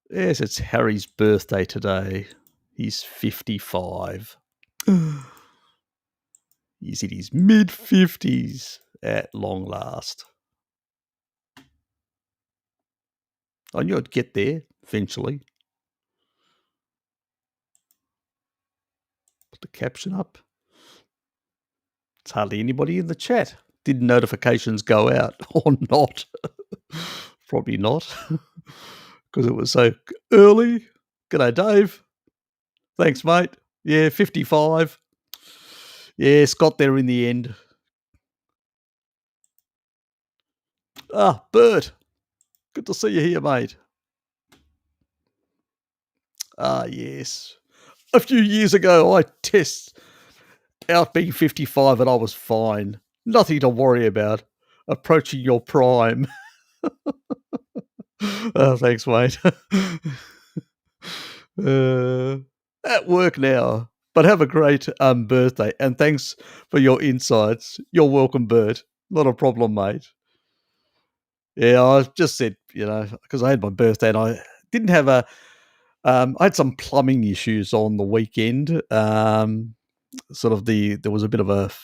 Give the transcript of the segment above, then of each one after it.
Yes, it's Harry's birthday today. He's 55. He's in his mid-50s at long last. I knew I'd get there eventually. Put the caption up. It's hardly anybody in the chat. Did notifications go out or not? Probably not, because it was so early. G'day, Dave. Thanks, mate. Yeah, 55. Yes, got there in the end. Ah, Bert. Good to see you here, mate. Ah, yes. A few years ago, I tested out being 55 and I was fine. Nothing to worry about. Approaching your prime. Oh, thanks, mate. At work now. But have a great birthday. And thanks for your insights. You're welcome, Bert. Not a problem, mate. Yeah, I just said, because I had my birthday and I didn't have I had some plumbing issues on the weekend. There was a bit of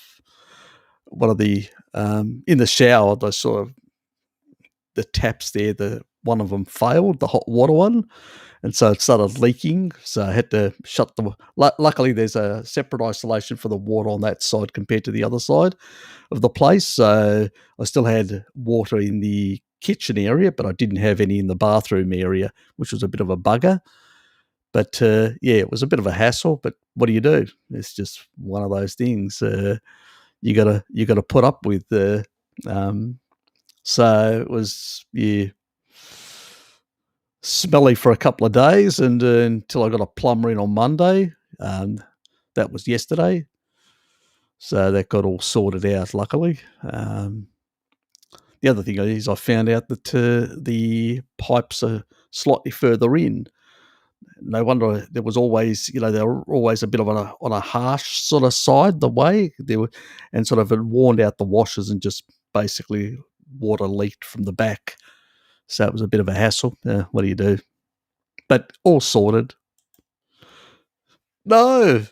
one of the, in the shower, the taps there, one of them failed, the hot water one. And so it started leaking. So I had to shut luckily there's a separate isolation for the water on that side compared to the other side of the place. So I still had water in the kitchen area, but I didn't have any in the bathroom area, which was a bit of a bugger. But it was a bit of a hassle. But what do you do? It's just one of those things you gotta put up with. So it was smelly for a couple of days, and until I got a plumber in on Monday. That was yesterday, so that got all sorted out. Luckily, the other thing is I found out that the pipes are slightly further in. No wonder there was always, they were always a bit of on a harsh sort of side the way they were, and sort of had worn out the washers and just basically water leaked from the back. So it was a bit of a hassle. What do you do? But all sorted. No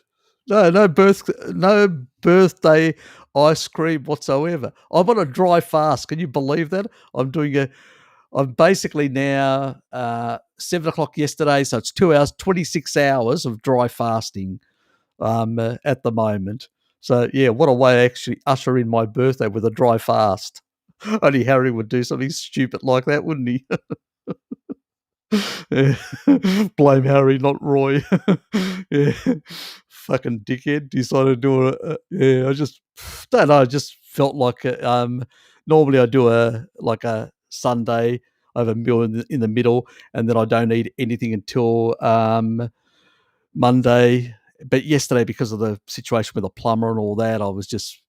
birthday ice cream whatsoever. I'm on a dry fast. Can you believe that? I'm basically now 7 o'clock yesterday, so it's 2 hours, 26 hours of dry fasting at the moment. So yeah, what a way to actually usher in my birthday with a dry fast. Only Harry would do something stupid like that, wouldn't he? Blame Harry, not Roy. Yeah, fucking dickhead decided to do it. I just don't know. I just felt like normally I do a Sunday. I have a meal in the middle, and then I don't eat anything until Monday. But yesterday, because of the situation with the plumber and all that, I was just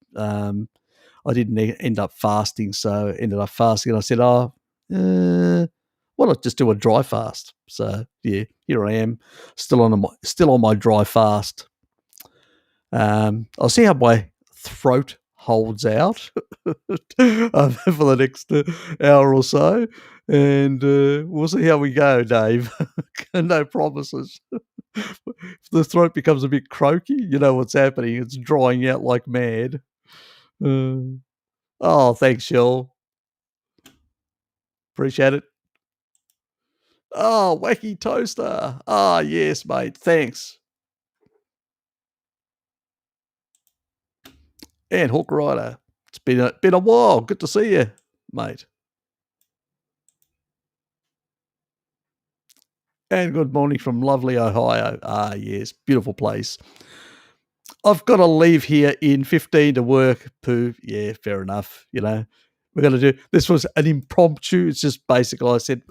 I didn't end up fasting, so I ended up fasting. And I said, why not just do a dry fast? So yeah, here I am, still on my dry fast. I'll see how my throat holds out for the next hour or so, and we'll see how we go, Dave. No promises. If the throat becomes a bit croaky, you know what's happening. It's drying out like mad. Oh, thanks, Shell. Appreciate it. Oh, Wacky Toaster. Ah, yes, mate. Thanks. And Hook Rider. It's been a while. Good to see you, mate. And good morning from lovely Ohio. Ah, yes, beautiful place. I've got to leave here in 15 to work. Pooh. Yeah, fair enough. We're going to do this. Was an impromptu. It's just basically I said,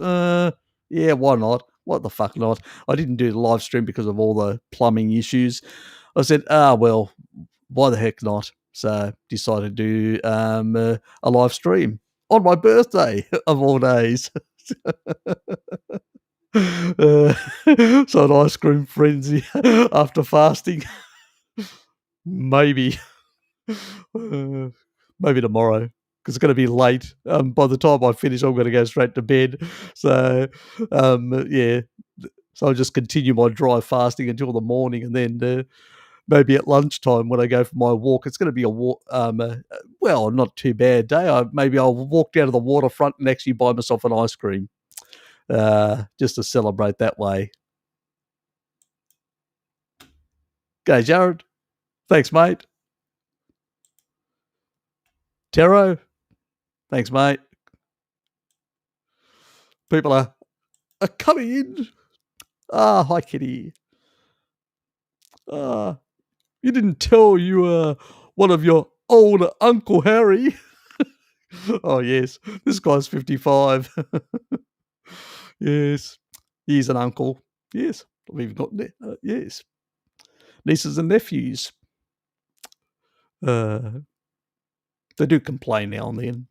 yeah, why not? What the fuck not? I didn't do the live stream because of all the plumbing issues. I said, well, why the heck not? So decided to do a live stream on my birthday of all days. So an ice cream frenzy after fasting. Maybe. Maybe tomorrow. because it's going to be late. By the time I finish, I'm going to go straight to bed. So, yeah. So I'll just continue my dry fasting until the morning, and then maybe at lunchtime when I go for my walk, it's going to be a walk. Well, not too bad day. Maybe I'll walk down to the waterfront and actually buy myself an ice cream, just to celebrate that way. Okay, Jared. Thanks, mate. Tero. Thanks, mate. People are coming in. Hi, Kitty. You didn't tell you were one of your old Uncle Harry. Oh, yes. This guy's 55. Yes. He's an uncle. Yes. We've got, yes, nieces and nephews. They do complain now and then.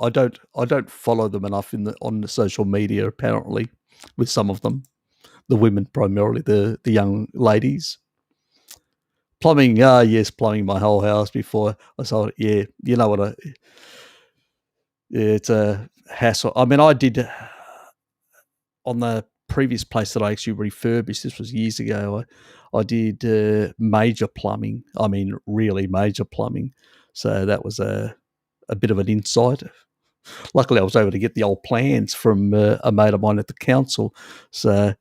I don't follow them enough on the social media, apparently, with some of them. The women primarily, the young ladies. Plumbing, yes, plumbing my whole house before I saw it. Yeah, you know what? It's a hassle. I mean, I did on the previous place that I actually refurbished. This was years ago. I did major plumbing. I mean, really major plumbing. So that was a bit of an insight. Luckily, I was able to get the old plans from a mate of mine at the council. So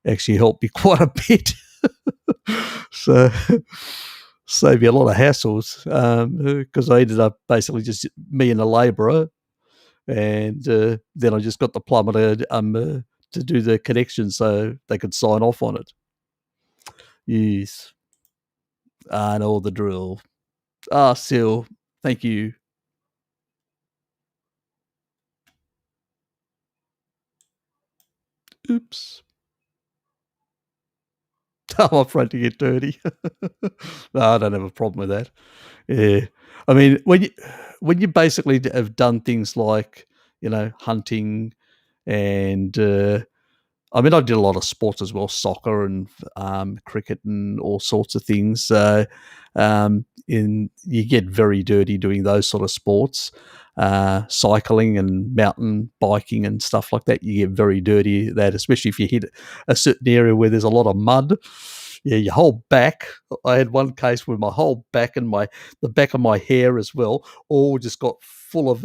actually helped me quite a bit. So saved me a lot of hassles because I ended up basically just me and a labourer, and then I just got the plumber to do the connection so they could sign off on it. Yes, I know the drill. Sil, thank you. Oops. I'm afraid to get dirty. No, I don't have a problem with that. Yeah, I mean, when you basically have done things like hunting and I mean, I did a lot of sports as well, soccer and cricket and all sorts of things. So, you get very dirty doing those sort of sports, cycling and mountain biking and stuff like that. You get very dirty at that, especially if you hit a certain area where there's a lot of mud. Yeah, your whole back. I had one case where my whole back and the back of my hair as well, all just got full of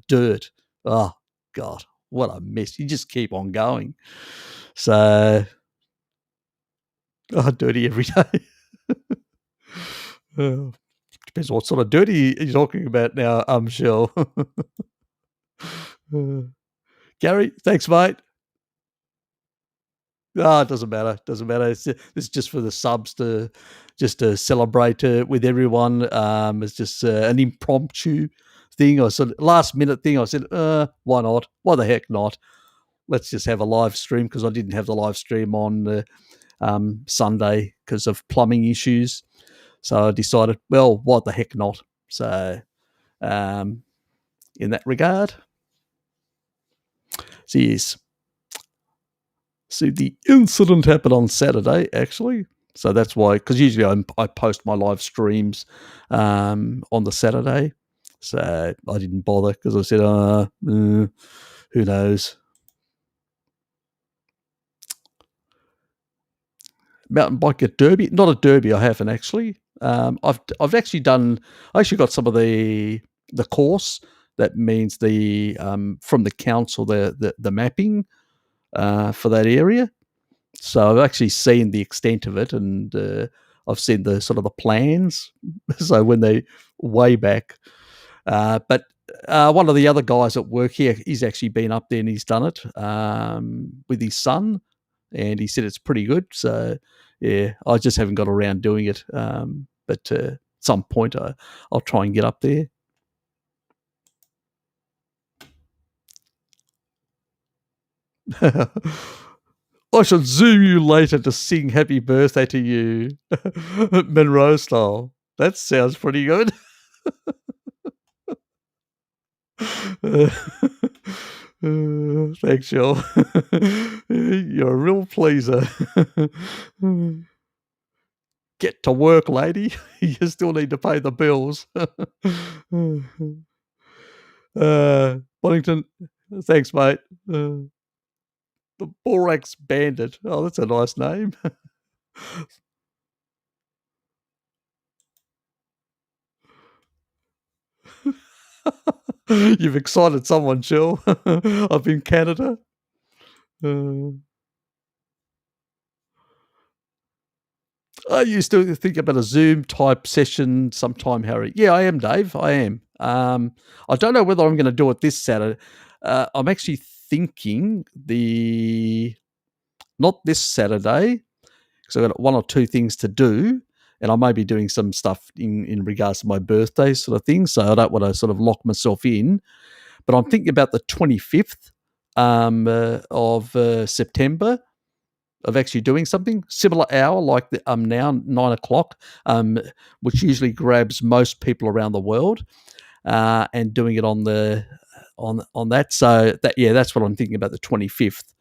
dirt. Oh God, what a mess. You just keep on going. So, dirty every day. Oh, depends what sort of dirty you're talking about now, Shell. Gary, thanks, mate. It doesn't matter. Doesn't matter. It's just for the subs to celebrate with everyone. It's just an impromptu thing. I said last minute thing. I said, why not? Why the heck not? Let's just have a live stream because I didn't have the live stream on Sunday because of plumbing issues. So I decided, well, what the heck not? So in that regard, so yes. So the incident happened on Saturday, actually. So that's why, because usually I post my live streams on the Saturday. So I didn't bother because I said, who knows? Mountain bike at Derby, not a Derby. I haven't actually. I've actually done. I actually got some of the course. That means the from the council the mapping for that area. So I've actually seen the extent of it, and I've seen the sort of the plans. So when they way back, but one of the other guys at work here, he's actually been up there and he's done it with his son, and he said it's pretty good. So yeah, I just haven't got around doing it, but at some point I'll try and get up there. I should zoom you later to sing happy birthday to you, Monroe style. That sounds pretty good. Thanks, Joel. You're a real pleaser. Get to work, lady. You still need to pay the bills. Bonington, thanks, mate. The Borax Bandit. Oh, that's a nice name. You've excited someone, Chill. Up in Canada. Uh, I used to think about a Zoom type session sometime, Harry. Yeah, I am, Dave. I am. I don't know whether I'm going to do it this Saturday. I'm actually thinking not this Saturday because I've got one or two things to do, and I may be doing some stuff in regards to my birthday sort of thing. So I don't want to sort of lock myself in. But I'm thinking about the 25th of September of actually doing something similar hour like now 9 o'clock, which usually grabs most people around the world, and doing it on that. So that's what I'm thinking about, the 25th.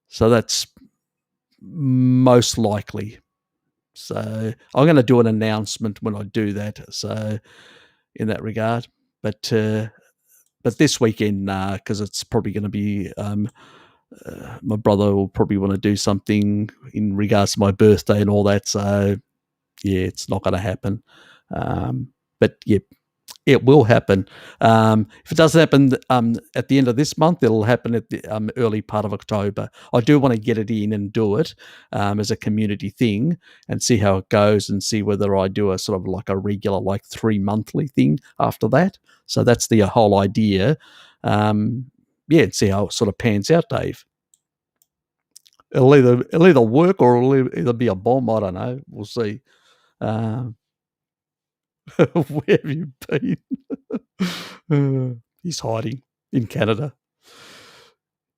So that's most likely. So I'm going to do an announcement when I do that. So in that regard, but this weekend, because it's probably going to be my brother will probably want to do something in regards to my birthday and all that. So yeah, it's not going to happen. But yeah, it will happen. If it doesn't happen at the end of this month, it'll happen at the early part of October. I do want to get it in and do it as a community thing and see how it goes and see whether I do a sort of like a regular, like 3 monthly thing after that. So that's the whole idea. Yeah, and see how it sort of pans out, Dave. It'll either work or it'll either be a bomb. I don't know. We'll see. Um, where have you been? He's hiding in Canada.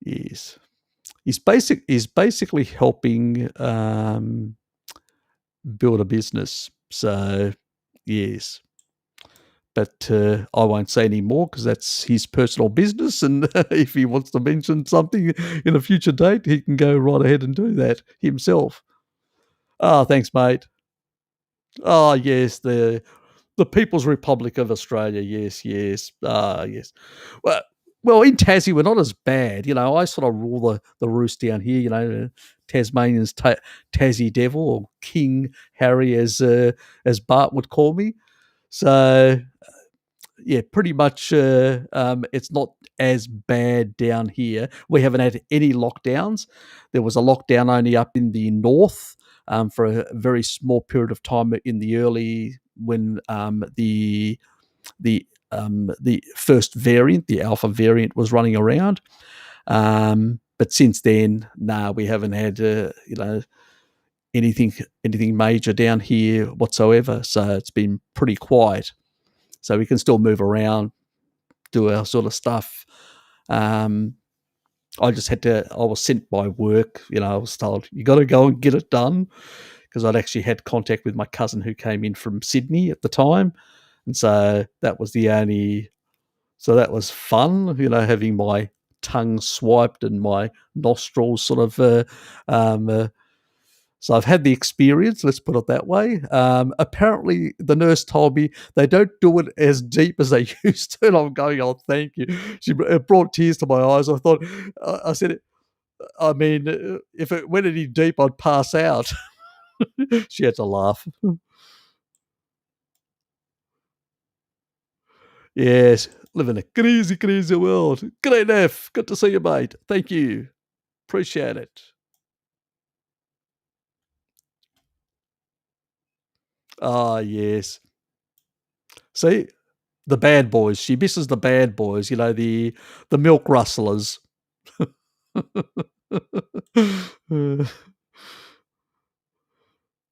Yes, he's basically helping build a business. So yes, but I won't say any more because that's his personal business. And if he wants to mention something in a future date, he can go right ahead and do that himself. Oh, thanks, mate. Oh, yes, the People's Republic of Australia. Yes, yes. Yes. Well, in Tassie, we're not as bad. I sort of rule the roost down here. Tasmanian's Tassie Devil, or King Harry, as Bart would call me. So yeah, pretty much. It's not as bad down here. We haven't had any lockdowns. There was a lockdown only up in the north for a very small period of time in the early when the first variant, the alpha variant, was running around. But since then, we haven't had anything major down here whatsoever. So it's been pretty quiet. So we can still move around, do our sort of stuff. I just I was sent by work, I was told, you got to go and get it done, because I'd actually had contact with my cousin who came in from Sydney at the time. And so that was that was fun, having my tongue swiped and my nostrils sort of so I've had the experience, let's put it that way. Apparently, the nurse told me they don't do it as deep as they used to. And I'm going, oh, thank you. It brought tears to my eyes. I thought, I said, I mean, if it went any deep, I'd pass out. She had to laugh. Yes, live in a crazy, crazy world. Great, Neff. Good to see you, mate. Thank you. Appreciate it. Ah, yes. See, the bad boys. She misses the bad boys. The milk rustlers.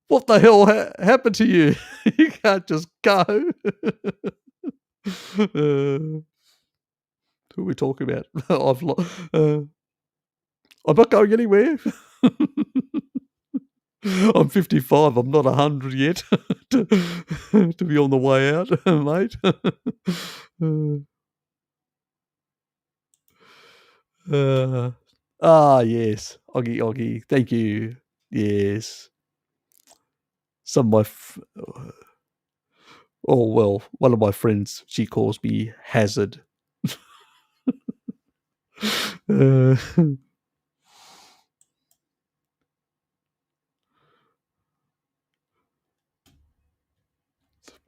What the hell happened to you? You can't just go. Who are we talking about? I'm not going anywhere. I'm 55. I'm not 100 yet to be on the way out, mate. Yes. Oggy, Oggy. Thank you. Yes. Some of my Oh, well, one of my friends, she calls me Hazard. Uh,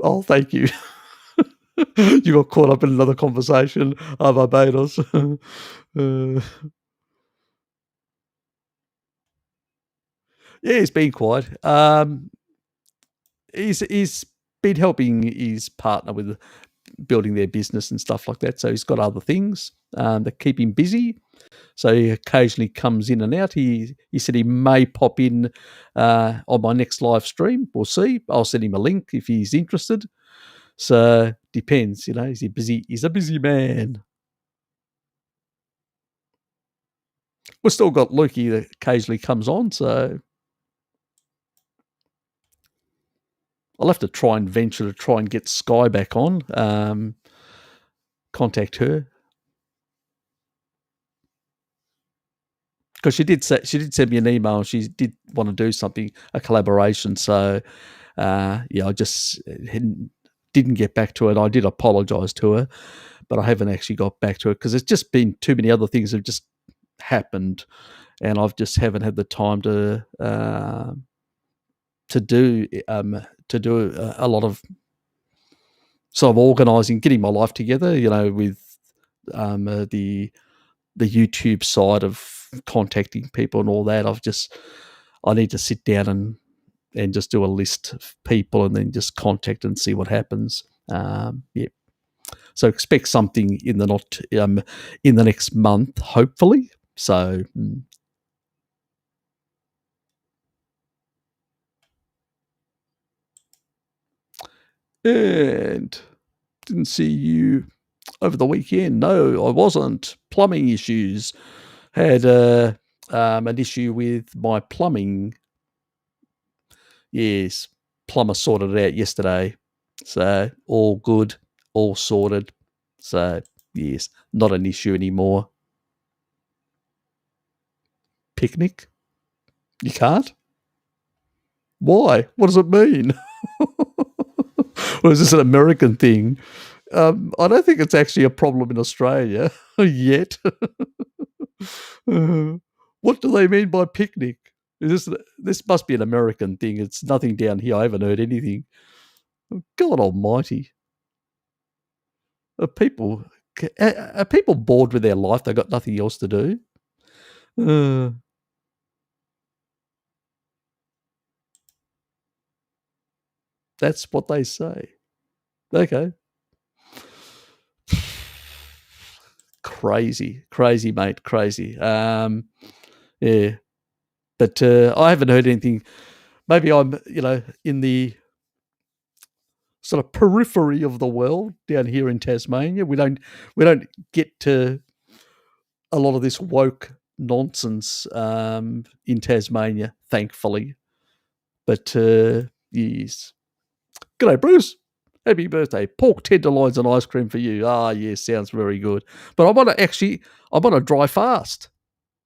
oh, thank you. You got caught up in another conversation. Barbados. Uh, yeah, he's been quiet. He's been helping his partner with building their business and stuff like that. So he's got other things that keep him busy. So he occasionally comes in and out. He said he may pop in on my next live stream. We'll see. I'll send him a link if he's interested. So depends, Is he busy? He's a busy man. We've still got Lukey that occasionally comes on. So I'll have to try and venture to try and get Sky back on. Contact her because she did send me an email. She did want to do something, a collaboration. So I just didn't get back to it. I did apologise to her, but I haven't actually got back to it because there's just been too many other things that have just happened, and I've just haven't had the time to do a lot of sort of organising, getting my life together. With the YouTube side of contacting people and all that. I need to sit down and just do a list of people and then just contact and see what happens. Yeah. So expect something in the next month, hopefully. So and didn't see you over the weekend. No, I wasn't. Plumbing issues. Had an issue with my plumbing. Yes, plumber sorted it out yesterday. So all good, all sorted. So yes, not an issue anymore. Picnic? You can't? Why? What does it mean? Or is this an American thing? I don't think it's actually a problem in Australia yet. What do they mean by picnic? This must be an American thing. It's nothing down here. I haven't heard anything. God Almighty! Are people bored with their life? They've got nothing else to do. Uh, that's what they say. Okay. Crazy, mate, crazy. Yeah, but I haven't heard anything. Maybe I'm, in the sort of periphery of the world down here in Tasmania. We don't get to a lot of this woke nonsense in Tasmania, thankfully. But yes. G'day, Bruce. Happy birthday. Pork tenderloins and ice cream for you. Ah, yes, sounds very good. But I'm on a dry fast.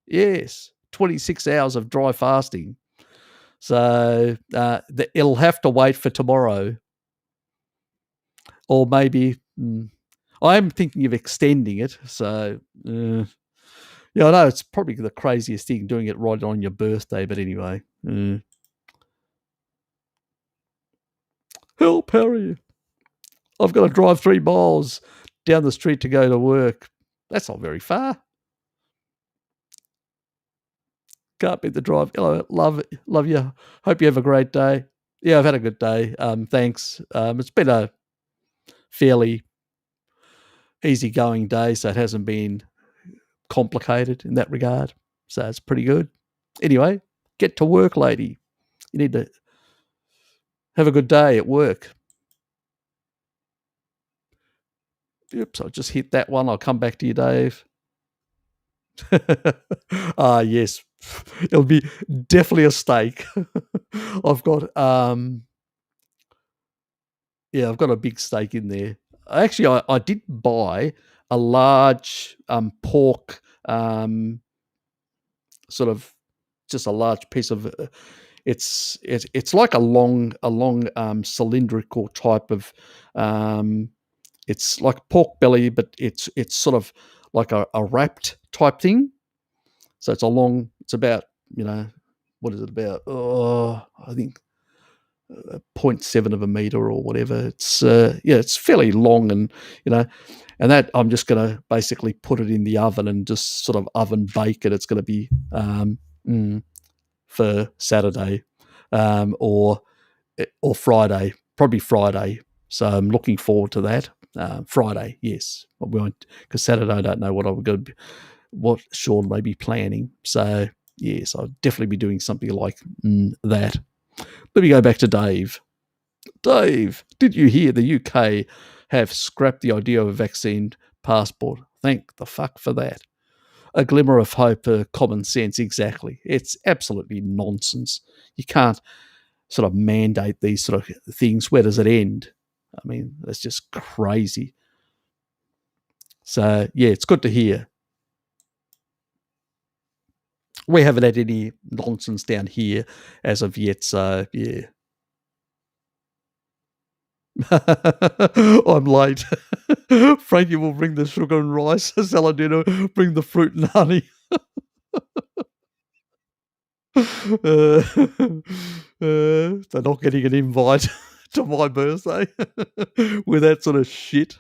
Yes, 26 hours of dry fasting. So it'll have to wait for tomorrow. Or maybe I'm thinking of extending it. So, I know it's probably the craziest thing doing it right on your birthday. But anyway. Help, Harry. I've got to drive 3 miles down the street to go to work. That's not very far. Can't beat the drive. Hello, love you. Hope you have a great day. Yeah, I've had a good day. Thanks. It's been a fairly easygoing day, so it hasn't been complicated in that regard. So it's pretty good. Anyway, get to work, lady. You need to have a good day at work. Oops, I just hit that one. I'll come back to you, Dave. Yes. It'll be definitely a steak. I've got I've got a big steak in there. Actually, I did buy a large pork, sort of just a large piece of It's like a long cylindrical type of it's like pork belly, but it's sort of like a wrapped type thing. So it's about, you know, what is it about? Oh, I think 0.7 of a meter or whatever. It's fairly long, and you know, and that I'm just going to basically put it in the oven and just sort of oven bake it. It's going to be mm, for Saturday, or Friday, probably Friday. So I'm looking forward to that. Friday, yes, we won't, because Saturday I don't know what I'm going to, what Sean may be planning. So yes, I'll definitely be doing something like that. Let me go back to Dave. Dave, did you hear the UK have scrapped the idea of a vaccine passport? Thank the fuck for that. A glimmer of hope, common sense, exactly. It's absolutely nonsense. You can't sort of mandate these sort of things. Where does it end? I mean, that's just crazy. So, yeah, it's good to hear. We haven't had any nonsense down here as of yet, so yeah. I'm late. Frankie will bring the sugar and rice. Saladino bring the fruit and honey. They're not getting an invite to my birthday with that sort of shit.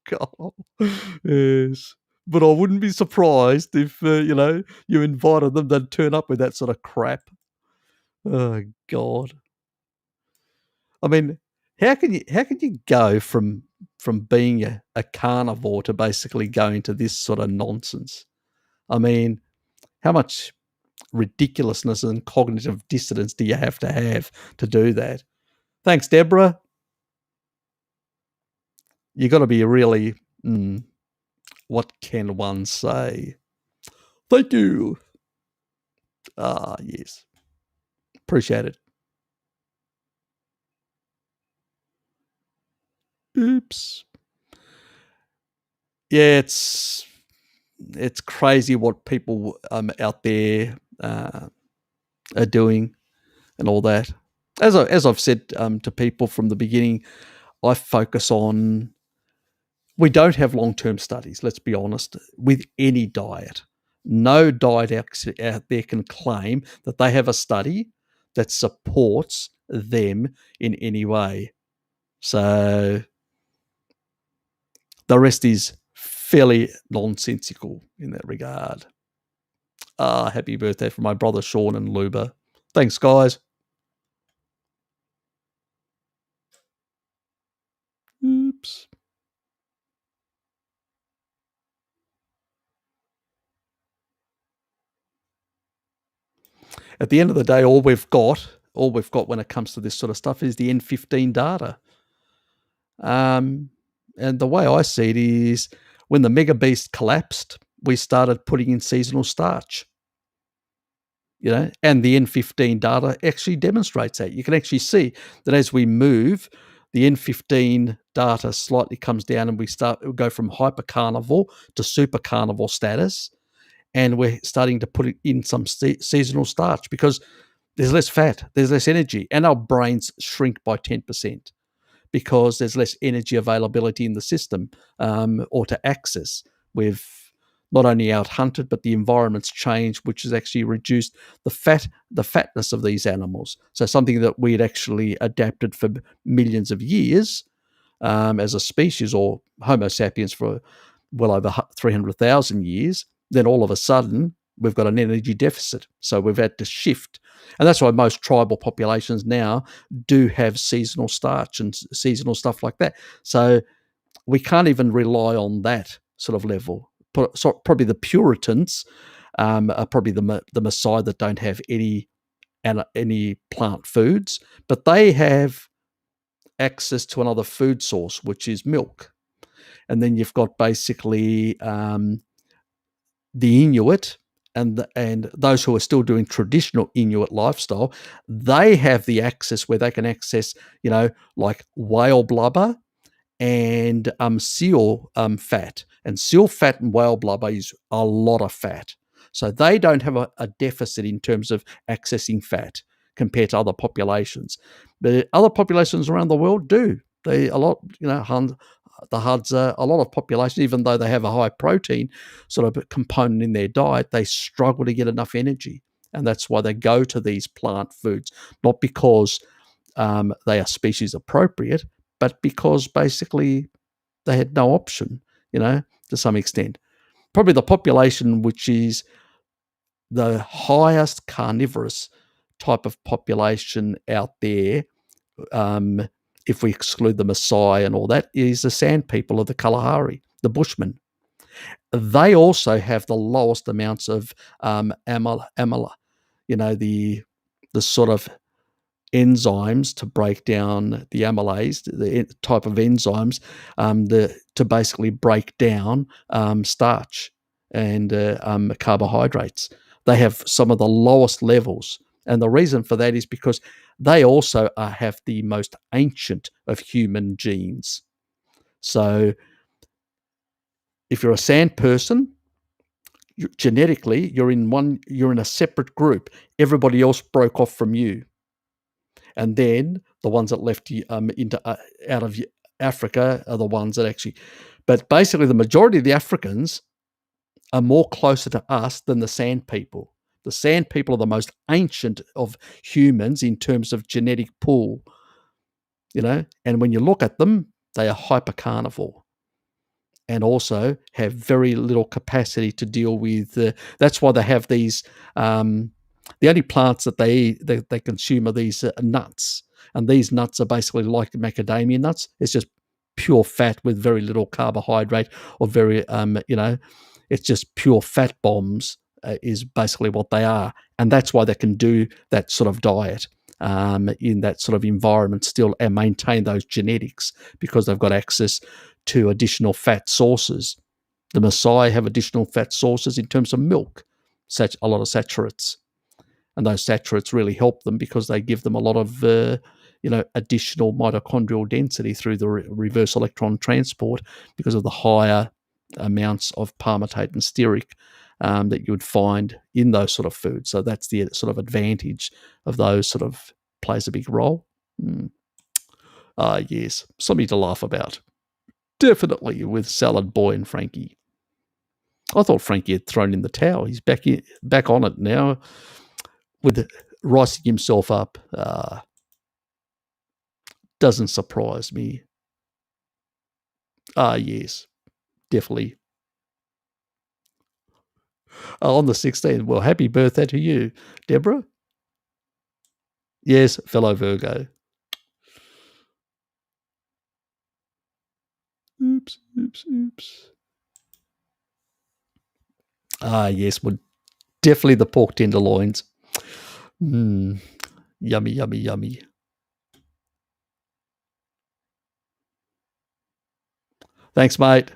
God. Yes. But I wouldn't be surprised if, you invited them, they'd turn up with that sort of crap. Oh, God. I mean, how can you go from being a carnivore to basically going to this sort of nonsense? I mean, how much ridiculousness and cognitive dissonance do you have to do that? Thanks, Deborah. You got to be really. What can one say? Thank you. Ah, yes, appreciate it. Oops. Yeah, it's crazy what people out there are doing and all that. As I've said to people from the beginning, I focus on. We don't have long term studies. Let's be honest. With any diet, no diet out there can claim that they have a study that supports them in any way. So the rest is fairly nonsensical in that regard. Happy birthday from my brother Sean and Luba. Thanks, guys. Oops. At the end of the day, all we've got when it comes to this sort of stuff is the N15 data. And the way I see it is, when the mega beast collapsed, we started putting in seasonal starch. And the N15 data actually demonstrates that. You can actually see that as we move, the N15 data slightly comes down, and we go from hypercarnivore to supercarnivore status, and we're starting to put in some seasonal starch, because there's less fat, there's less energy, and our brains shrink by 10%, because there's less energy availability in the system, or to access. We've not only out hunted, but the environment's changed, which has actually reduced the fatness of these animals. So something that we had actually adapted for millions of years, as a species, or Homo sapiens for well over 300,000 years, then all of a sudden we've got an energy deficit. So we've had to shift. And that's why most tribal populations now do have seasonal starch and seasonal stuff like that. So we can't even rely on that sort of level. So probably the Puritans are probably the Maasai that don't have any plant foods, but they have access to another food source, which is milk. And then you've got basically the Inuit, and those who are still doing traditional Inuit lifestyle. They have the access where they can access, like whale blubber and seal fat. And seal fat and whale blubber is a lot of fat. So they don't have a deficit in terms of accessing fat. compared to other populations. But other populations around the world do. A lot, the Hadza, a lot of population, even though they have a high protein sort of component in their diet, they struggle to get enough energy. And that's why they go to these plant foods, not because they are species appropriate, but because basically they had no option, to some extent. Probably the population which is the highest carnivorous type of population out there, if we exclude the Maasai and all that, is the Sand people of the Kalahari, the Bushmen. They also have the lowest amounts of amyla, the sort of enzymes to break down the amylase, the type of enzymes to basically break down starch and carbohydrates. They have some of the lowest levels. And the reason for that is because they also have the most ancient of human genes. So if you're a sand person, genetically, you're in a separate group. Everybody else broke off from you. And then the ones that left out of Africa are the ones that actually. But basically, the majority of the Africans are more closer to us than the Sand people. The Sand people are the most ancient of humans in terms of genetic pool. And when you look at them, they are hypercarnivore and also have very little capacity to deal with. That's why they have these. The only plants that they consume are these nuts, and these nuts are basically like macadamia nuts. It's just pure fat with very little carbohydrate, or it's just pure fat bombs. Is basically what they are, and that's why they can do that sort of diet in that sort of environment still and maintain those genetics, because they've got access to additional fat sources. The Maasai have additional fat sources in terms of milk, a lot of saturates. And those saturates really help them because they give them a lot of, additional mitochondrial density through the reverse electron transport because of the higher amounts of palmitate and stearic that you would find in those sort of foods. So that's the sort of advantage of those sort of plays a big role. Yes, something to laugh about. Definitely with Salad Boy and Frankie. I thought Frankie had thrown in the towel. He's back on it now with ricing himself up. Doesn't surprise me. Yes, definitely. On the 16th. Well, happy birthday to you, Deborah. Yes, fellow Virgo. Oops. Yes, well, definitely the pork tenderloins. Yummy, yummy, yummy. Thanks, mate.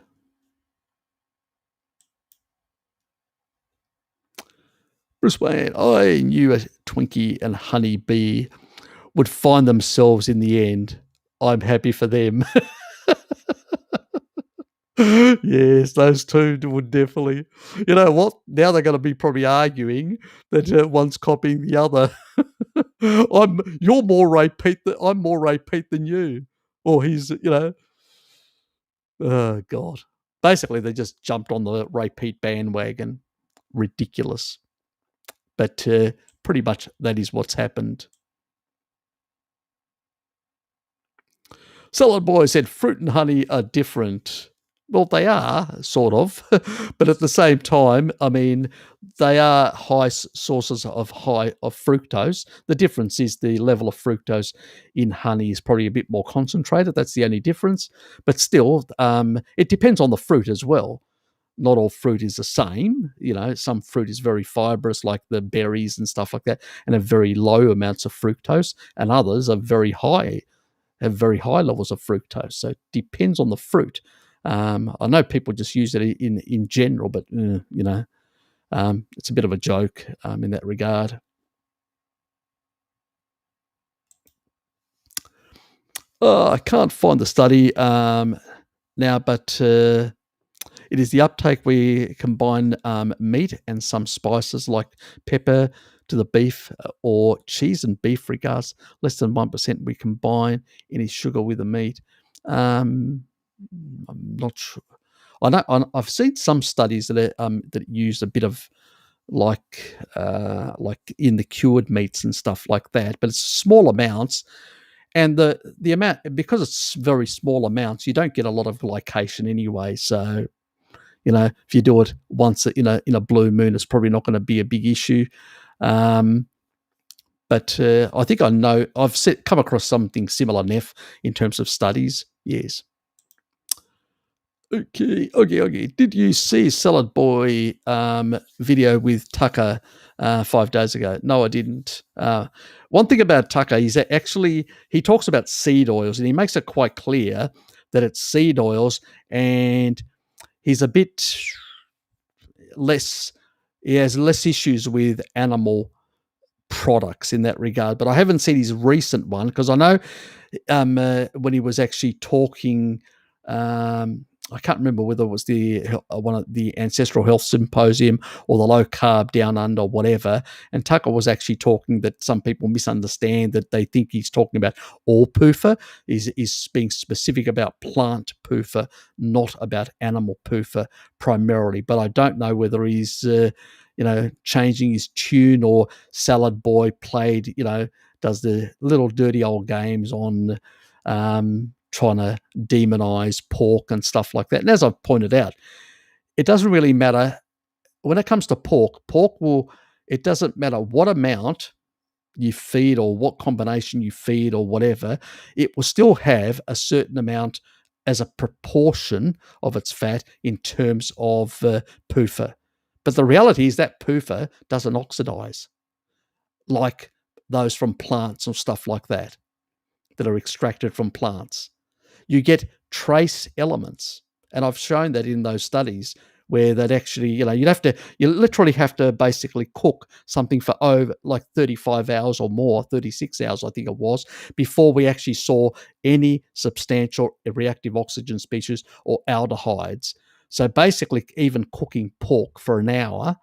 Bruce Wayne, I knew a Twinkie and Honey Bee would find themselves in the end. I'm happy for them. Yes, those two would definitely. You know what? Now they're going to be probably arguing that one's copying the other. You're more Ray Pete. I'm more Ray Pete than you. Or he's, oh God. Basically, they just jumped on the Ray Pete bandwagon. Ridiculous. But pretty much that is what's happened. Salad Boy said fruit and honey are different. Well, they are, sort of. But at the same time, I mean, they are high sources of fructose. The difference is the level of fructose in honey is probably a bit more concentrated. That's the only difference. But still, it depends on the fruit as well. Not all fruit is the same. Some fruit is very fibrous, like the berries and stuff like that, and have very low amounts of fructose, and others are very high, have very high levels of fructose. So it depends on the fruit. I know people just use it in general, but it's a bit of a joke in that regard. I can't find the study now, but it is the uptake where we combine meat and some spices like pepper to the beef or cheese and beef regards. Less than 1% we combine any sugar with the meat. I'm not sure. I've seen some studies that use a bit of like in the cured meats and stuff like that, but it's small amounts. And the amount, because it's very small amounts, you don't get a lot of glycation anyway. So if you do it once in a blue moon, it's probably not going to be a big issue. But I think I've come across something similar, Neff, in terms of studies. Yes. Okay. Did you see Salad Boy video with Tucker 5 days ago? No, I didn't. One thing about Tucker is that actually he talks about seed oils, and he makes it quite clear that it's seed oils, and he's a bit less. He has less issues with animal products in that regard. But I haven't seen his recent one, because I know when he was actually talking. I can't remember whether it was one of the Ancestral Health Symposium or the Low Carb Down Under, whatever. And Tucker was actually talking that some people misunderstand, that they think he's talking about all PUFA. He's being specific about plant PUFA, not about animal PUFA primarily. But I don't know whether he's changing his tune, or Salad Boy does the little dirty old games on trying to demonize pork and stuff like that. And as I've pointed out, it doesn't really matter when it comes to pork. It doesn't matter what amount you feed or what combination you feed or whatever, it will still have a certain amount as a proportion of its fat in terms of PUFA. But the reality is that PUFA doesn't oxidize like those from plants or stuff like that are extracted from plants. You get trace elements. And I've shown that in those studies where that actually, you literally have to basically cook something for over like 35 hours or more, 36 hours, I think it was, before we actually saw any substantial reactive oxygen species or aldehydes. So basically, even cooking pork for an hour,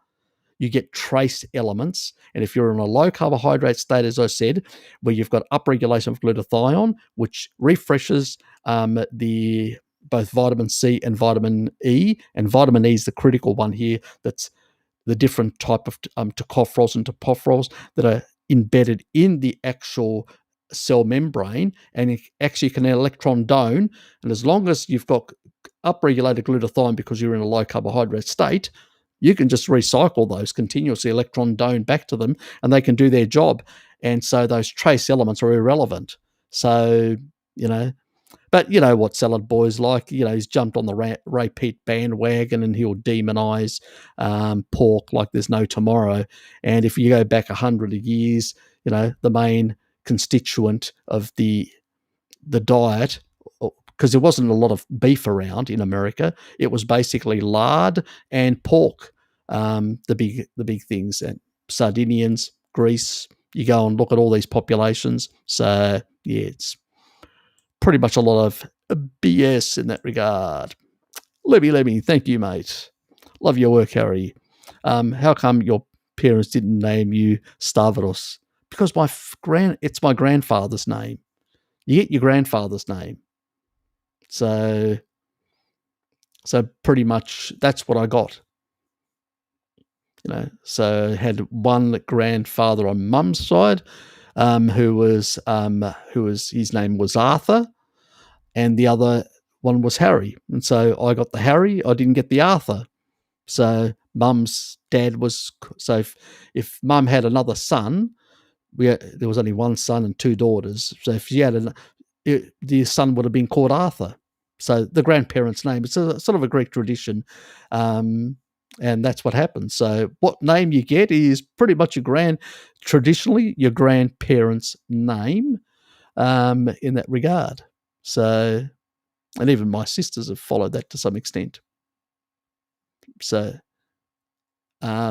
you get trace elements. And if you're in a low carbohydrate state, as I said, where you've got upregulation of glutathione, which refreshes both vitamin C and vitamin E, and vitamin E is the critical one here. That's the different type of tocopherols and topopherols that are embedded in the actual cell membrane, and it actually can electron down. And as long as you've got upregulated glutathione because you're in a low carbohydrate state, you can just recycle those continuously, electron down back to them, and they can do their job. And so those trace elements are irrelevant. So, but you know what Salad Boy's like. He's jumped on the Ray Peat bandwagon, and he'll demonize pork like there's no tomorrow. And if you go back 100 years, the main constituent of the diet, because there wasn't a lot of beef around in America, it was basically lard and pork, the big things. And Sardinians, Greece, you go and look at all these populations. So yeah, it's pretty much a lot of BS in that regard. Lebby, thank you, mate. Love your work, Harry. How come your parents didn't name you Stavros? Because it's my grandfather's name. You get your grandfather's name. So pretty much that's what I got. So I had one grandfather on mum's side, who was his name was Arthur, and the other one was Harry. And so I got the Harry, I didn't get the Arthur. So mum's dad was, so if mum had another son, there was only one son and two daughters. So if she had the son would have been called Arthur. So the grandparents' name, it's a sort of a Greek tradition. And that's what happens. So what name you get is pretty much traditionally your grandparents' name, in that regard. So, and even my sisters have followed that to some extent. So, I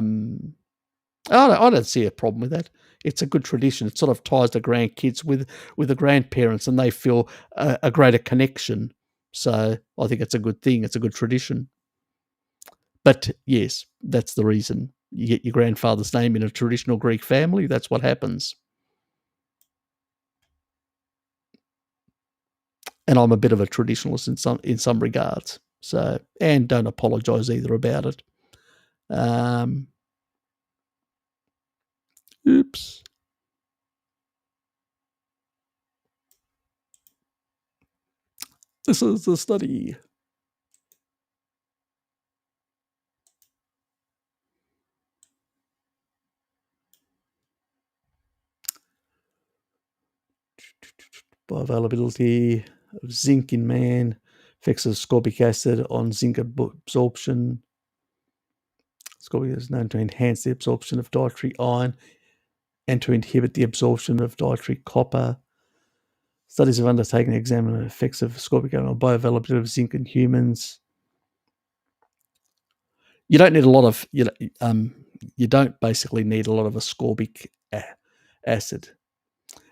don't see a problem with that. It's a good tradition. It sort of ties the grandkids with the grandparents, and they feel a greater connection. So I think it's a good thing. It's a good tradition. But yes, that's the reason. You get your grandfather's name in a traditional Greek family, that's what happens. And I'm a bit of a traditionalist in some regards. So, and don't apologise either about it. Oops. This is the study. Bioavailability of zinc in man, effects of ascorbic acid on zinc absorption. Ascorbic is known to enhance the absorption of dietary iron and to inhibit the absorption of dietary copper. Studies have undertaken to examine the effects of ascorbic acid on bioavailability of zinc in humans. You don't need a lot of, you don't basically need a lot of ascorbic acid.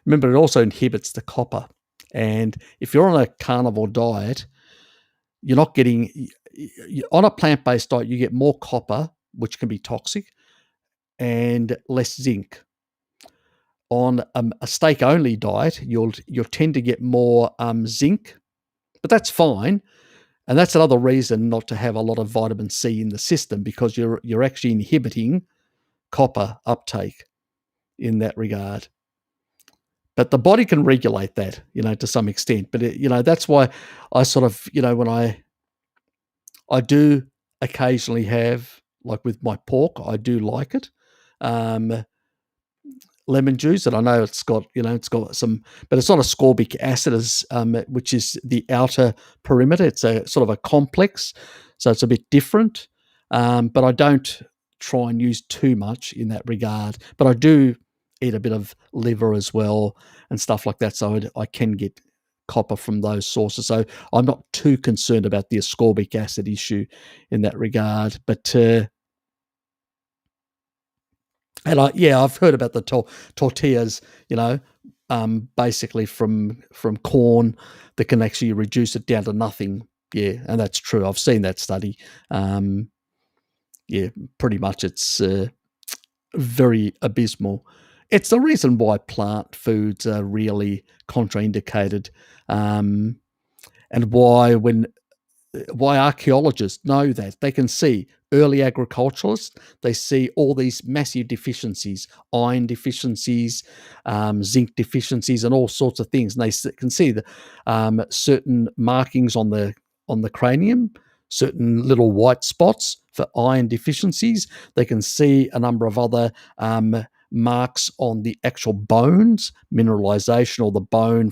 Remember, it also inhibits the copper. And if you're on a carnivore diet, you're not getting, on a plant-based diet, you get more copper, which can be toxic, and less zinc. On a steak-only diet, you'll tend to get more zinc, but that's fine. And that's another reason not to have a lot of vitamin C in the system, because you're actually inhibiting copper uptake in that regard. But the body can regulate that, to some extent. But, that's why I sort of, when I do occasionally have, like with my pork, I do like it. Lemon juice, and I know it's got some, but it's not ascorbic acid, which is the outer perimeter. It's a sort of a complex, so it's a bit different. But I don't try and use too much in that regard. But I do eat a bit of liver as well and stuff like that, so I can get copper from those sources. So I'm not too concerned about the ascorbic acid issue in that regard. But and I've heard about the tortillas, basically from corn that can actually reduce it down to nothing. Yeah, and that's true. I've seen that study. Pretty much it's very abysmal. It's the reason why plant foods are really contraindicated, and why archaeologists know that. They can see early agriculturalists, they see all these massive deficiencies, iron deficiencies, zinc deficiencies, and all sorts of things. And they can see the certain markings on the cranium, certain little white spots for iron deficiencies. They can see a number of other marks on the actual bones, mineralization, or the bone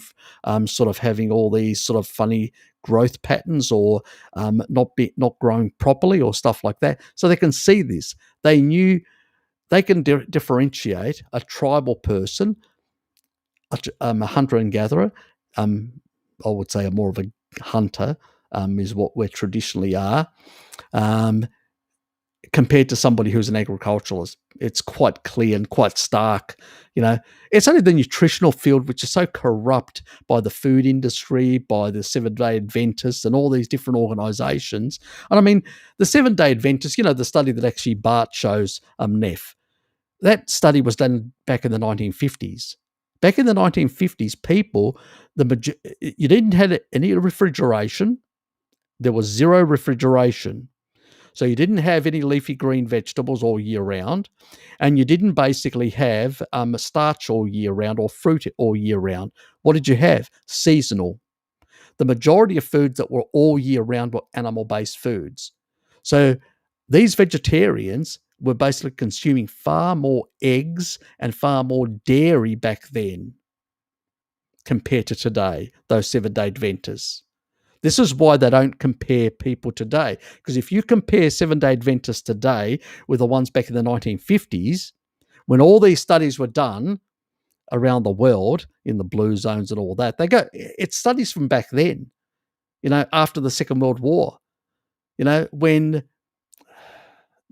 sort of having all these sort of funny growth patterns, or not growing properly, or stuff like that. So they can see this. They can differentiate a tribal person, a hunter and gatherer. I would say more of a hunter is what we traditionally are, compared to somebody who's an agriculturalist. It's quite clear and quite stark. It's only the nutritional field, which is so corrupt by the food industry, by the Seventh-day Adventists and all these different organizations. And I mean, the Seventh-day Adventists, the study that actually Bart shows, Neff, that study was done back in the 1950s. Back in the 1950s, you didn't have any refrigeration. There was zero refrigeration. So you didn't have any leafy green vegetables all year round, and you didn't basically have starch all year round or fruit all year round. What did you have? Seasonal. The majority of foods that were all year round were animal-based foods. So these vegetarians were basically consuming far more eggs and far more dairy back then compared to today, those Seventh-day Adventists. This is why they don't compare people today. Because if you compare Seventh-day Adventists today with the ones back in the 1950s, when all these studies were done around the world in the blue zones and all that, it's studies from back then, after the Second World War, when